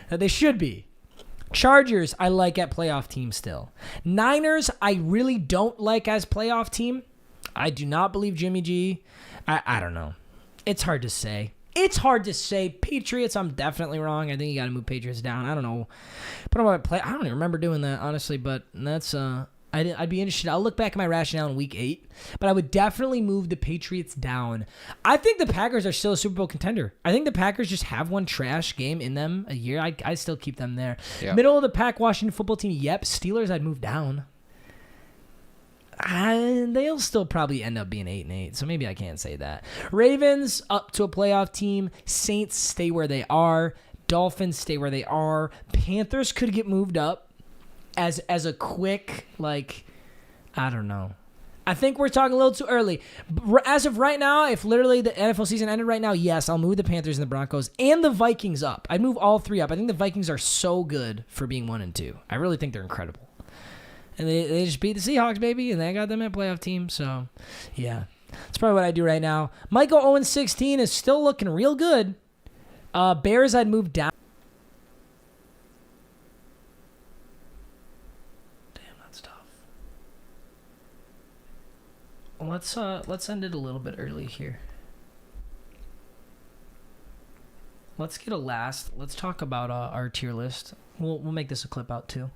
S2: that they should be. Chargers, I like at playoff team still. Niners, I really don't like as playoff team. I do not believe Jimmy G. I don't know. It's hard to say. Patriots, I'm definitely wrong. I think you got to move Patriots down. I don't know. Put them at play. I don't even remember doing that, honestly, but that's I'd be interested. I'll look back at my rationale in week 8, but I would definitely move the Patriots down. I think the Packers are still a Super Bowl contender. I think the Packers just have one trash game in them a year. I still keep them there. Yep. Middle of the pack Washington football team, yep. Steelers, I'd move down. They'll still probably end up being 8-8, so maybe I can't say that. Ravens, up to a playoff team. Saints, stay where they are. Dolphins, stay where they are. Panthers could get moved up. As a quick, I don't know. I think we're talking a little too early. As of right now, if literally the NFL season ended right now, yes, I'll move the Panthers and the Broncos and the Vikings up. I'd move all 3 up. I think the Vikings are so good for being 1 and 2. I really think they're incredible. And they just beat the Seahawks, baby, and they got them at playoff team. So, yeah. That's probably what I do right now. Michael 0-16 is still looking real good. Bears, I'd move down. Let's end it a little bit early here. Let's talk about our tier list. We'll make this a clip out too.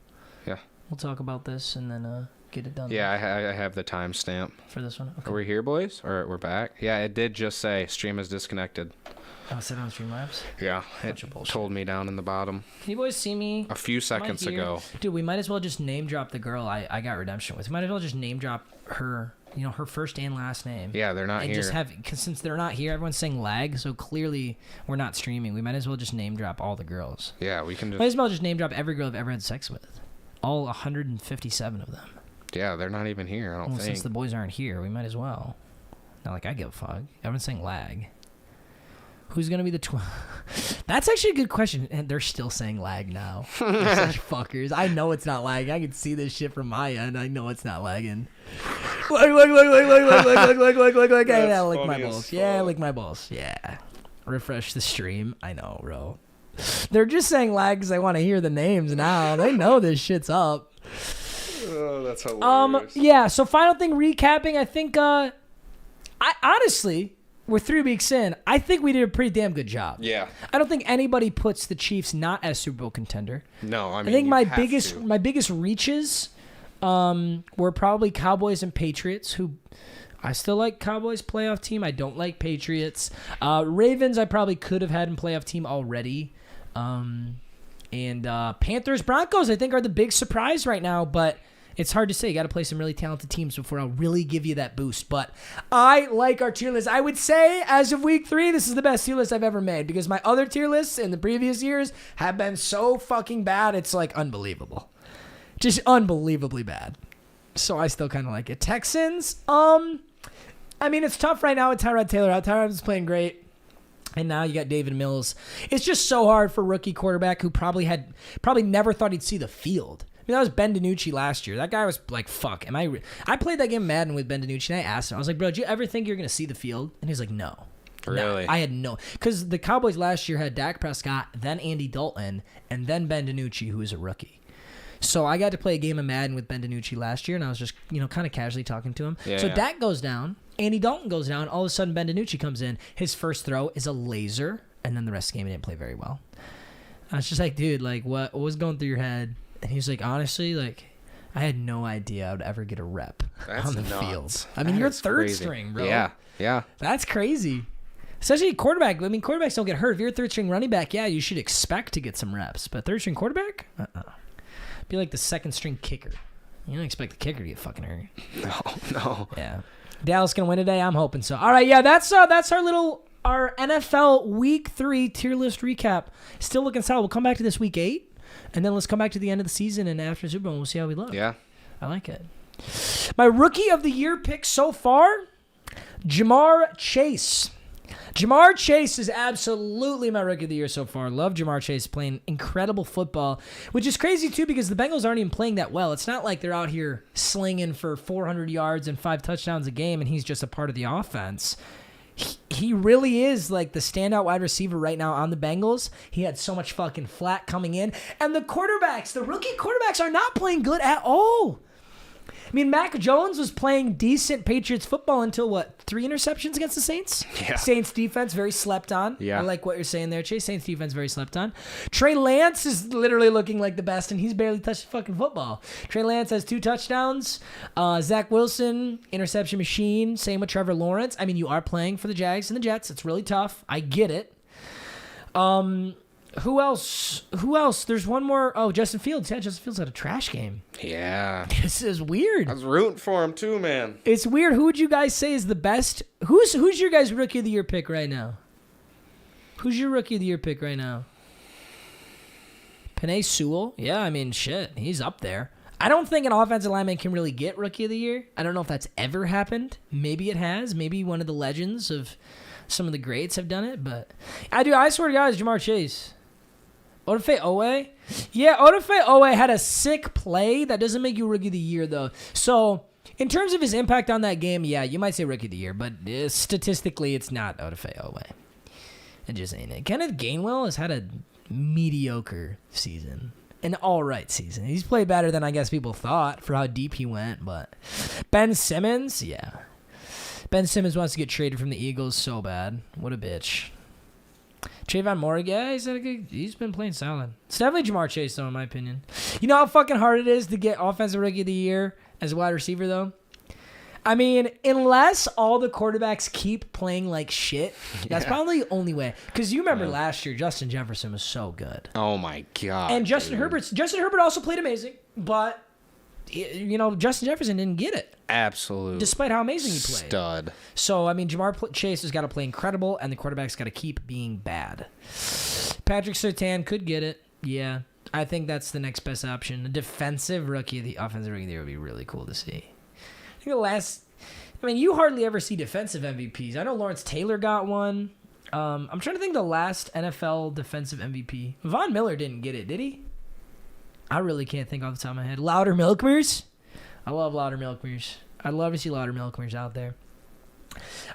S3: Yeah.
S2: We'll talk about this and then get it done.
S3: Yeah, I have the timestamp
S2: for this one. Okay.
S3: Are we here, boys? Or we're back? Yeah, it did just say stream is disconnected.
S2: Oh, sit on Streamlabs?
S3: Yeah, it told me down in the bottom.
S2: Can you boys see me?
S3: A few seconds ago.
S2: Dude, we might as well just name drop the girl I got redemption with. We might as well just name drop her. Her first and last name.
S3: Yeah, they're not here.
S2: And just because since they're not here, everyone's saying lag, so clearly we're not streaming. We might as well just name drop all the girls.
S3: Yeah, we can just...
S2: Might as well just name drop every girl I've ever had sex with. All 157 of them.
S3: Yeah, they're not even here, I don't think.
S2: Since the boys aren't here, we might as well. Not like I give a fuck. Everyone's saying lag. Who's going to be the That's actually a good question. And they're still saying lag now. They're such fuckers. I know it's not lagging. I can see this shit from my end. I know it's not lagging. Look. Yeah, lick my balls. Yeah, lick my balls. Yeah. Refresh the stream. I know, bro. They're just saying lag because I want to hear the names now. They know this shit's up.
S3: Oh, that's hilarious.
S2: Yeah, so final thing, recapping. I think, I honestly... We're 3 weeks in. I think we did a pretty damn good job.
S3: Yeah.
S2: I don't think anybody puts the Chiefs not as Super Bowl contender.
S3: No, I mean,
S2: I think my biggest reaches were probably Cowboys and Patriots, who I still like Cowboys playoff team. I don't like Patriots. Ravens I probably could have had in playoff team already. And Panthers, Broncos I think are the big surprise right now, but It's hard to say. You got to play some really talented teams before I'll really give you that boost. But I like our tier list. I would say as of week 3, this is the best tier list I've ever made because my other tier lists in the previous years have been so fucking bad. It's like unbelievable. Just unbelievably bad. So I still kind of like it. Texans, I mean, it's tough right now with Tyrod Taylor out. Tyrod is playing great. And now you got David Mills. It's just so hard for rookie quarterback who probably never thought he'd see the field. I mean, that was Ben DiNucci last year. That guy was like, fuck, I played that game Madden with Ben DiNucci, and I asked him, I was like, bro, do you ever think you're going to see the field? And he's like, no.
S3: Really?
S2: No. I had no. Because the Cowboys last year had Dak Prescott, then Andy Dalton, and then Ben DiNucci, who was a rookie. So I got to play a game of Madden with Ben DiNucci last year, and I was just, kind of casually talking to him. Dak goes down, Andy Dalton goes down, all of a sudden Ben DiNucci comes in. His first throw is a laser, and then the rest of the game he didn't play very well. I was just like, dude, like, what was going through your head? And he's like, honestly, like, I had no idea I would ever get a rep on the field. I mean, you're third string, bro.
S3: Yeah.
S2: That's crazy. Especially a quarterback. I mean, quarterbacks don't get hurt. If you're a third string running back, yeah, you should expect to get some reps. But third string quarterback? Be like the second string kicker. You don't expect the kicker to get fucking hurt.
S3: No.
S2: Yeah. Dallas gonna win today? I'm hoping so. All right, yeah, that's our NFL Week 3 tier list recap. Still looking solid. We'll come back to this Week 8, and then let's come back to the end of the season and after Super Bowl, we'll see how we look.
S3: Yeah.
S2: I like it. My Rookie of the Year pick so far, Jamar Chase. Jamar Chase is absolutely my Rookie of the Year so far. Love Jamar Chase playing incredible football, which is crazy too because the Bengals aren't even playing that well. It's not like they're out here slinging for 400 yards and 5 touchdowns a game and he's just a part of the offense. He really is like the standout wide receiver right now on the Bengals. He had so much fucking flat coming in. And the rookie quarterbacks are not playing good at all. I mean, Mac Jones was playing decent Patriots football until, 3 interceptions against the Saints?
S3: Yeah.
S2: Saints defense, very slept on.
S3: Yeah.
S2: I like what you're saying there, Chase. Saints defense, very slept on. Trey Lance is literally looking like the best, and he's barely touched the fucking football. Trey Lance has 2 touchdowns. Zach Wilson, interception machine. Same with Trevor Lawrence. I mean, you are playing for the Jags and the Jets. It's really tough. I get it. Who else? There's one more. Oh, Justin Fields. Yeah, Justin Fields had a trash game.
S3: Yeah.
S2: This is weird.
S3: I was rooting for him too, man.
S2: It's weird. Who would you guys say is the best? Who's your guys' Rookie of the Year pick right now? Who's your Rookie of the Year pick right now? Penei Sewell? Yeah, I mean, shit. He's up there. I don't think an offensive lineman can really get Rookie of the Year. I don't know if that's ever happened. Maybe it has. Maybe one of the legends of some of the greats have done it. But I swear to God, it's Jamar Chase. Odafe Owe? Yeah, Odafe Owe had a sick play. That doesn't make you Rookie of the Year, though. So, in terms of his impact on that game, yeah, you might say Rookie of the Year, but statistically, it's not Odafe Owe. It just ain't it. Kenneth Gainwell has had a mediocre season. An all-right season. He's played better than I guess people thought for how deep he went, but Ben Simmons, yeah. Ben Simmons wants to get traded from the Eagles so bad. What a bitch. Trayvon Morgan, yeah, he's been playing solid. It's definitely Jamar Chase, though, in my opinion. You know how fucking hard it is to get Offensive Rookie of the Year as a wide receiver, though? I mean, unless all the quarterbacks keep playing like shit, that's probably the only way. Because you remember last year, Justin Jefferson was so good.
S3: Oh, my God.
S2: And Justin Herbert also played amazing, but, Justin Jefferson didn't get it.
S3: Absolutely.
S2: Despite how amazing he played.
S3: Stud.
S2: So, I mean, Jamar Chase has got to play incredible, and the quarterback's got to keep being bad. Patrick Surtain could get it. Yeah. I think that's the next best option. A defensive rookie of the offensive rookie of the year would be really cool to see. I think you hardly ever see defensive MVPs. I know Lawrence Taylor got one. I'm trying to think the last NFL defensive MVP. Von Miller didn't get it, did he? I really can't think off the top of my head. Louder Milkmers? I love Louder Milkmers. I'd love to see Louder Milkmers out there.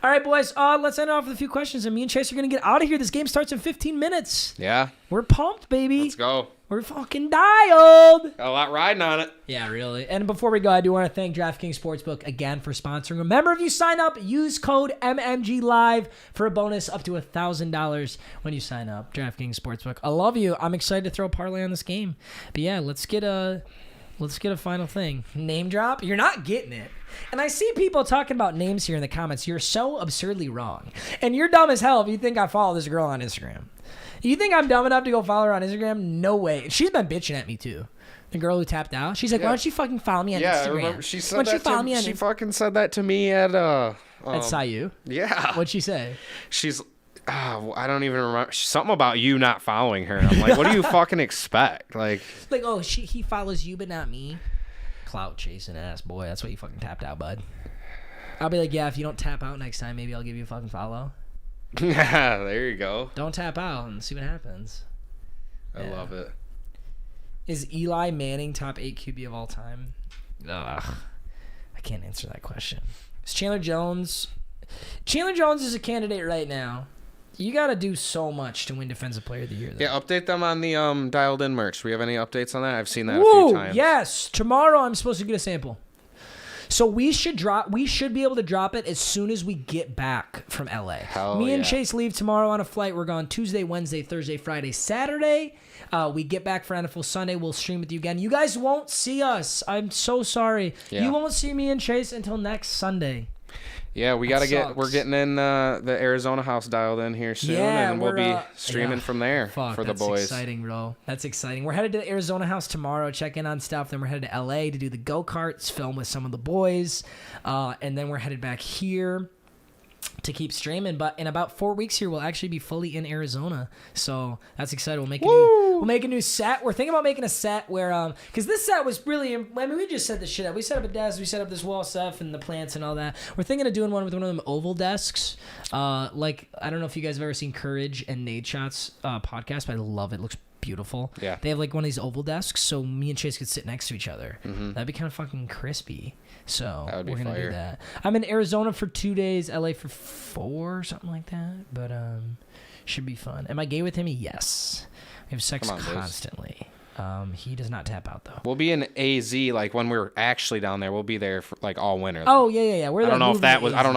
S2: All right, boys. Let's end off with a few questions, and me and Chase are going to get out of here. This game starts in 15 minutes.
S3: Yeah.
S2: We're pumped, baby.
S3: Let's go.
S2: We're fucking dialed.
S3: Got a lot riding on it.
S2: Yeah, really. And before we go, I do want to thank DraftKings Sportsbook again for sponsoring. Remember, if you sign up, use code MMG Live for a bonus up to $1,000 when you sign up. DraftKings Sportsbook. I love you. I'm excited to throw a parlay on this game. But yeah, let's get a final thing. Name drop? You're not getting it. And I see people talking about names here in the comments. You're so absurdly wrong. And you're dumb as hell if you think I follow this girl on Instagram. You think I'm dumb enough to go follow her on Instagram? No way. She's been bitching at me, too. The girl who tapped out. She's like, why don't you fucking follow me on Instagram?
S3: I remember she said that she fucking said that to me at
S2: Sayu.
S3: Yeah.
S2: What'd she say?
S3: She's I don't even remember. Something about you not following her. I'm like, what do you fucking expect? Like,
S2: oh, he follows you but not me. Clout chasing ass boy. That's what you fucking tapped out, bud. I'll be like, yeah, if you don't tap out next time, maybe I'll give you a fucking follow.
S3: Yeah, there you go.
S2: Don't tap out and see what happens.
S3: I love it.
S2: Is Eli Manning top 8 QB of all time? Ugh. I can't answer that question. Is Chandler Jones... Chandler Jones is a candidate right now. You got to do so much to win Defensive Player of the Year, though.
S3: Yeah, update them on the Dialed In merch. Do we have any updates on that? I've seen that a few times.
S2: Yes. Tomorrow I'm supposed to get a sample. So we should be able to drop it as soon as we get back from LA. Me and Chase leave tomorrow on a flight. We're gone Tuesday, Wednesday, Thursday, Friday, Saturday. We get back for NFL Sunday. We'll stream with you again. You guys won't see us. I'm so sorry. Yeah. You won't see me and Chase until next Sunday.
S3: Yeah, we're getting in the Arizona house dialed in here soon, and we'll be streaming from there for the boys.
S2: That's exciting, bro. That's exciting. We're headed to the Arizona house tomorrow, check in on stuff. Then we're headed to LA to do the go-karts, film with some of the boys, and then we're headed back here to keep streaming. But in about 4 weeks here, we'll actually be fully in Arizona, so that's exciting. We'll make a new set. We're thinking about making a set where because this set was really, I mean, we just set this shit up. We set up a desk, we set up this wall stuff and the plants and all that. We're thinking of doing one with one of them oval desks. Like, I don't know if you guys have ever seen Courage and Nade Shots podcast, but I love it. It looks beautiful.
S3: Yeah,
S2: they have like one of these oval desks, so me and Chase could sit next to each other. That'd be kind of fucking crispy. So we're gonna do that. I'm in Arizona for 2 days, LA for 4, something like that. But should be fun. Am I gay with him? Yes. We have sex constantly. He does not tap out though.
S3: We'll be in AZ like when we're actually down there. We'll be there for like all winter.
S2: Oh yeah.
S3: I don't know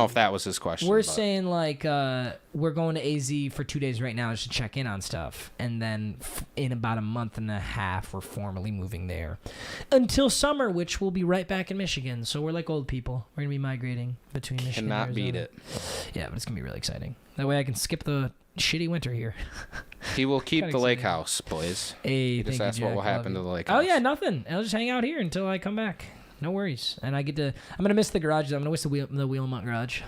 S3: if that was his question.
S2: We're saying like we're going to AZ for 2 days right now just to check in on stuff, and then in about a month and a half we're formally moving there until summer, which we'll be right back in Michigan. So we're like old people. We're gonna be migrating between Michigan.
S3: Cannot
S2: and Arizona.
S3: beat it.
S2: Yeah, but it's gonna be really exciting. That way I can skip the shitty winter here.
S3: He will keep the lake house, boys.
S2: Hey,
S3: just ask what will happen to the lake house.
S2: Oh yeah, nothing. I'll just hang out here until I come back. No worries. And I'm gonna miss the garage. I'm gonna miss the Wheelmont garage.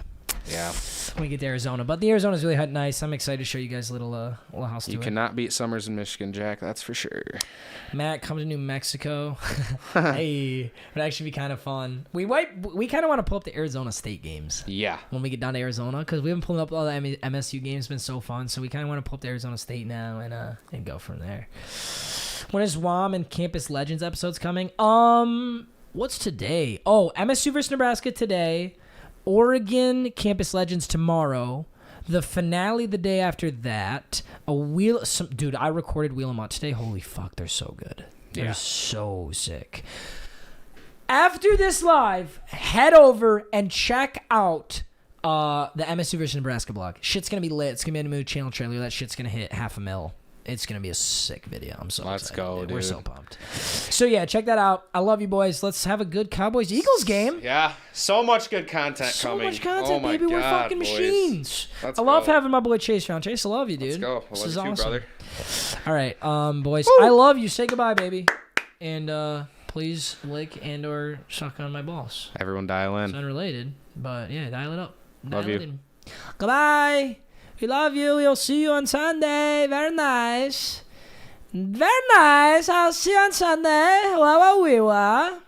S3: Yeah.
S2: When we get to Arizona, but the Arizona's really nice. I'm excited to show you guys a little house tour.
S3: You cannot beat summers in Michigan, Jack. That's for sure.
S2: Matt, come to New Mexico. Hey, it would actually be kind of fun. We kind of want to pull up the Arizona State games.
S3: Yeah.
S2: When we get down to Arizona, because we haven't pulled up all the MSU games. It's been so fun. So we kind of want to pull up the Arizona State now and go from there. When is WOM and Campus Legends episodes coming? What's today? Oh, MSU versus Nebraska today. Oregon Campus Legends tomorrow. The finale the day after that. Dude, I recorded Wheelmont today. Holy fuck, they're so good. They're so sick. After this live, head over and check out the MSU versus Nebraska blog. Shit's gonna be lit. It's gonna be a new channel trailer. That shit's gonna hit 500,000. It's going to be a sick video. I'm so
S3: excited. Let's go, dude.
S2: We're so pumped. So, yeah, check that out. I love you, boys. Let's have a good Cowboys-Eagles game.
S3: Yeah. So much good content coming.
S2: So much content, baby. We're fucking
S3: boys.
S2: Machines. I love having my boy Chase around. Chase, I love you, dude.
S3: Let's go.
S2: This is
S3: awesome.
S2: Too,
S3: brother.
S2: All right, boys. Woo! I love you. Say goodbye, baby. And please lick and or suck on my balls.
S3: Everyone dial in.
S2: It's unrelated, but, yeah, dial it up.
S3: Love you.
S2: Goodbye. We love you. We'll see you on Sunday. Very nice. Very nice. I'll see you on Sunday. Wow, wow, wow.